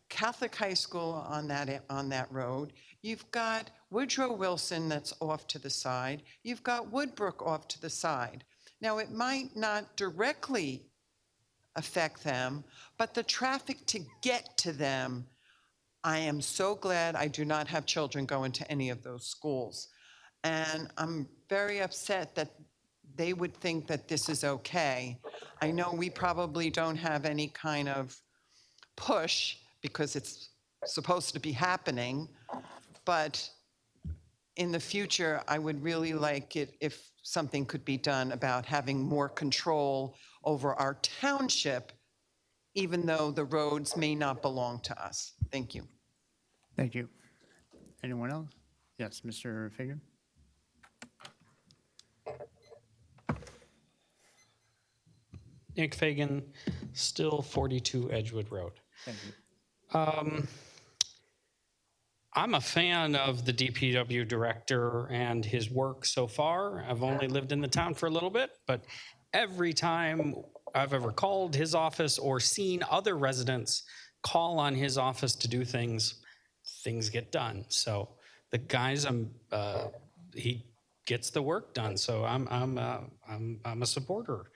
Catholic High School on that road. You've got Woodrow Wilson that's off to the side. You've got Woodbrook off to the side. Now, it might not directly affect them, but the traffic to get to them, I am so glad I do not have children going to any of those schools. And I'm very upset that they would think that this is okay. I know we probably don't have any kind of push because it's supposed to be happening, but in the future, I would really like it if something could be done about having more control over our township, even though the roads may not belong to us. Thank you. Thank you. Anyone else? Yes, Mr. Fagan. Nick Fagan, still 42 Edgewood Road. Thank you. I'm a fan of the DPW director and his work so far. I've only lived in the town for a little bit, but every time I've ever called his office or seen other residents call on his office to do things, things get done. So the guys, he gets the work done. So I'm a supporter.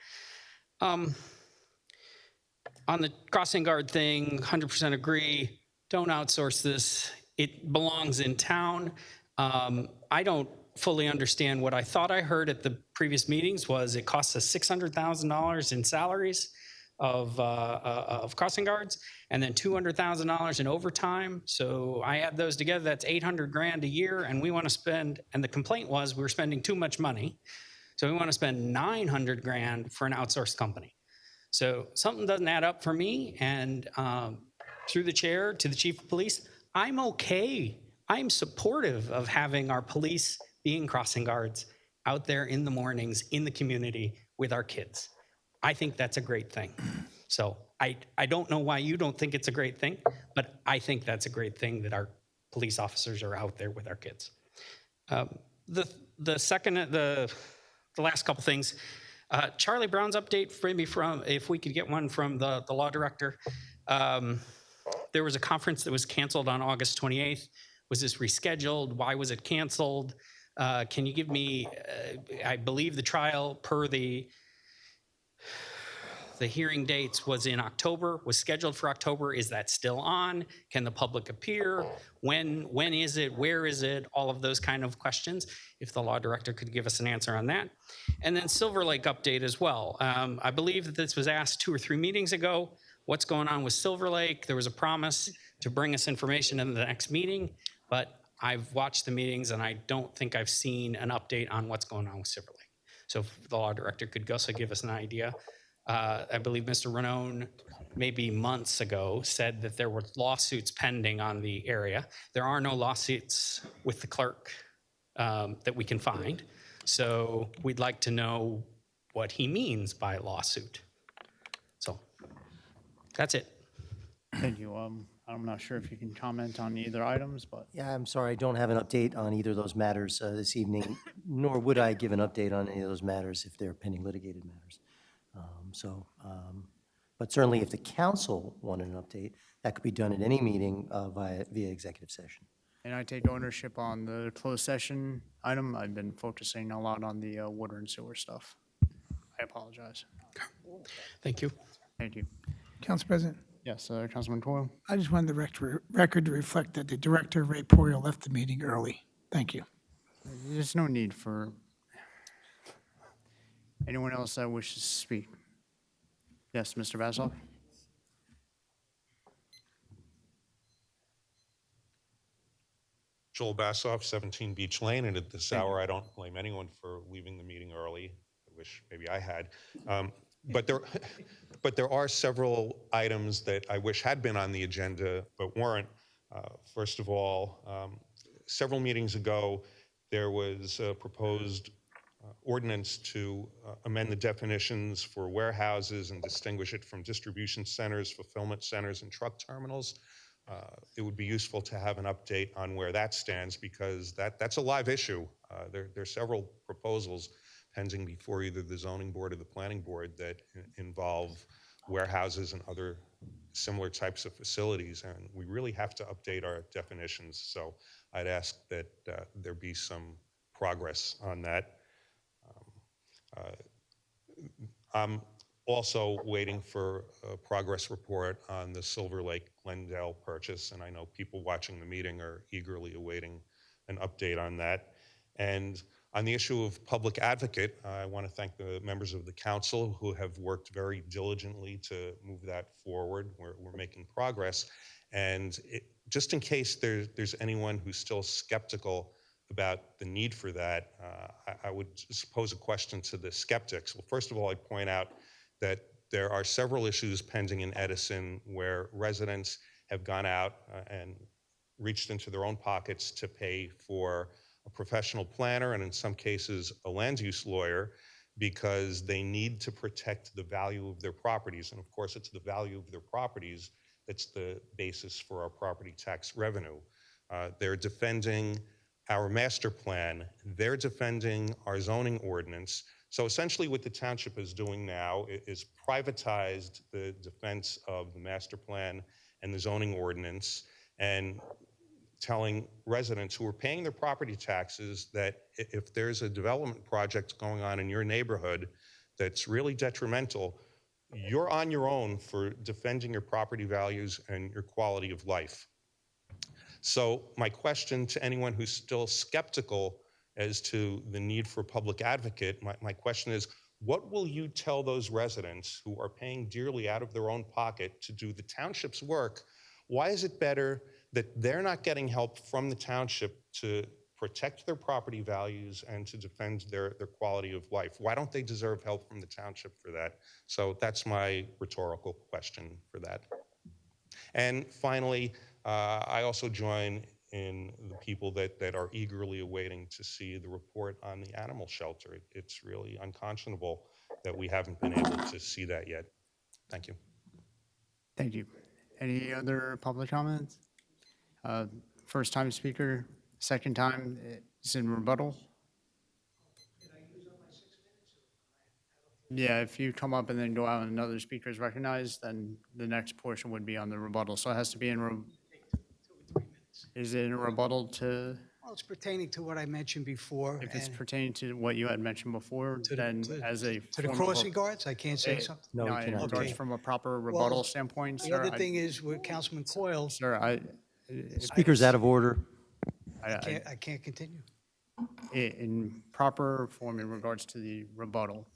On the crossing guard thing, 100% agree. Don't outsource this. It belongs in town. I don't fully understand. What I thought I heard at the previous meetings was it costs us $600,000 in salaries of crossing guards, and then $200,000 in overtime. So I add those together, that's $800,000 a year, and we want to spend, and the complaint was we were spending too much money. So we want to spend $900,000 for an outsourced company. So something doesn't add up for me, and through the chair to the chief of police, I'm okay. I'm supportive of having our police being crossing guards out there in the mornings in the community with our kids. I think that's a great thing. So I don't know why you don't think it's a great thing, but I think that's a great thing that our police officers are out there with our kids. The last couple things, Charlie Brown's update, maybe from, if we could get one from the law director. There was a conference that was canceled on August 28th. Was this rescheduled? Why was it canceled? Can you give me, I believe the trial per the hearing dates was in October, was scheduled for October. Is that still on? Can the public appear? When is it? Where is it? All of those kind of questions. If the law director could give us an answer on that. And then Silver Lake update as well. I believe that this was asked 2 or 3 meetings ago. What's going on with Silver Lake? There was a promise to bring us information in the next meeting, but I've watched the meetings and I don't think I've seen an update on what's going on with Silver Lake. So if the law director could also give us an idea. I believe Mr. Ranone, maybe months ago, said that there were lawsuits pending on the area. There are no lawsuits with the clerk that we can find. So we'd like to know what he means by lawsuit. So that's it. Thank you. I'm not sure if you can comment on either items, but. Yeah, I'm sorry, I don't have an update on either of those matters this evening, nor would I give an update on any of those matters if they're pending litigated matters. But certainly if the council wanted an update, that could be done at any meeting via executive session. And I take ownership on the closed session item. I've been focusing a lot on the water and sewer stuff. I apologize. Thank you. Thank you. Council President, Yes, Councilman Coyle. I just wanted the record to reflect that the director, Ray Poirier, left the meeting early. Thank you. There's no need for anyone else that wishes to speak. Yes, Mr. Vasil. Joel Bassoff, 17 Beach Lane, and at this hour, I don't blame anyone for leaving the meeting early. I wish maybe I had. But But there are several items that I wish had been on the agenda but weren't. First of all, several meetings ago, there was a proposed ordinance to amend the definitions for warehouses and distinguish it from distribution centers, fulfillment centers, and truck terminals. It would be useful to have an update on where that stands because that's a live issue. There are several proposals pending before either the zoning board or the planning board that involve warehouses and other similar types of facilities, and we really have to update our definitions. So I'd ask that there be some progress on that. I'm also waiting for a progress report on the Silver Lake Glendale purchase, and I know people watching the meeting are eagerly awaiting an update on that. And on the issue of public advocate, I want to thank the members of the council who have worked very diligently to move that forward. We're making progress. And just in case there's anyone who's still skeptical about the need for that, I would just pose a question to the skeptics. Well, first of all, I'd point out that there are several issues pending in Edison where residents have gone out and reached into their own pockets to pay for a professional planner and in some cases a land use lawyer because they need to protect the value of their properties. And of course, it's the value of their properties that's the basis for our property tax revenue. They're defending our master plan. They're defending our zoning ordinance. So essentially what the township is doing now is privatized the defense of the master plan and the zoning ordinance and telling residents who are paying their property taxes that if there's a development project going on in your neighborhood that's really detrimental, you're on your own for defending your property values and your quality of life. So my question to anyone who's still skeptical as to the need for a public advocate, my question is, what will you tell those residents who are paying dearly out of their own pocket to do the township's work? Why is it better that they're not getting help from the township to protect their property values and to defend their quality of life? Why don't they deserve help from the township for that? So that's my rhetorical question for that. And finally, I also join in the people that are eagerly awaiting to see the report on the animal shelter. It's really unconscionable that we haven't been able to see that yet. Thank you. Thank you. Any other public comments? First time speaker, second time is in rebuttal. Yeah, if you come up and then go out and another speaker is recognized, then the next portion would be on the rebuttal. So it has to be in, is it in a rebuttal to? Well, it's pertaining to what I mentioned before. If it's and pertaining to what you had mentioned before, then as a. To the form of a- crossing guards, I can't say something? No, you in cannot. regards from a proper rebuttal standpoint, The sir. other thing is with Councilman Coyle, Sir, Speaker's out of order. I can't continue. In proper form in regards to the rebuttal,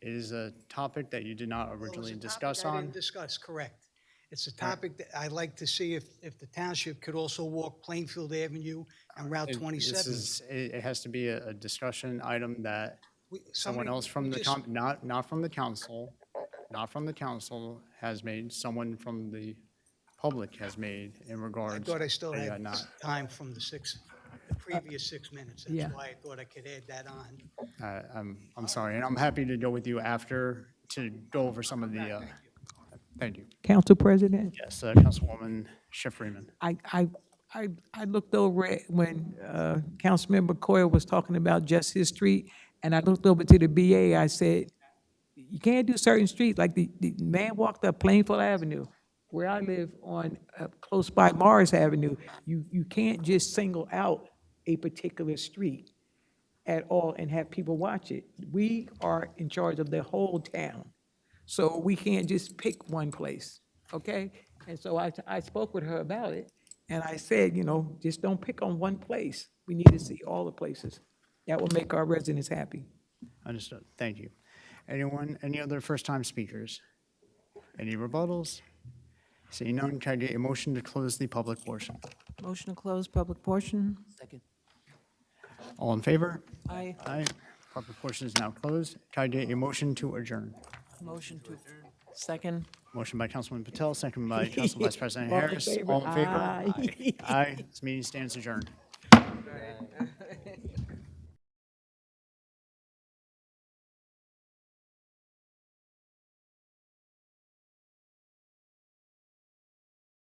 it is a topic that you did not originally discuss I on. didn't discuss, correct. It's a topic that I'd like to see if the township could also walk Plainfield Avenue and Route 27. It has to be a discussion item that someone somebody- else from we the, just- not from the council, has made, someone from the public has made in I regards. thought I still Yeah, had not- time from the previous 6 minutes. Yeah. That's why I thought I could add that on. I'm sorry, and I'm happy to go with you after to go over some of the, thank you. Council President? Yes, Councilwoman Schiff Freeman. I looked over it when Councilmember Coyle was talking about Justice Street, and I looked over to the BA. I said, you can't do certain streets, like the man walked up Plainfield Avenue, where I live on, close by Mars Avenue. You can't just single out a particular street at all and have people watch it. We are in charge of the whole town, so we can't just pick one place, okay? And so I spoke with her about it, and I said, just don't pick on one place. We need to see all the places. That will make our residents happy. Understood, thank you. Any other first-time speakers? Any rebuttals? Seeing none, can I get a motion to close the public portion? Motion to close public portion? Second. All in favor? Aye. Aye. Public portion is now closed. Can I get a motion to adjourn? Motion to adjourn. Second. Motion by Councilwoman Patel, second by Council Vice President All in Harris. favor? All in favor? Aye. Aye. This meeting stands adjourned.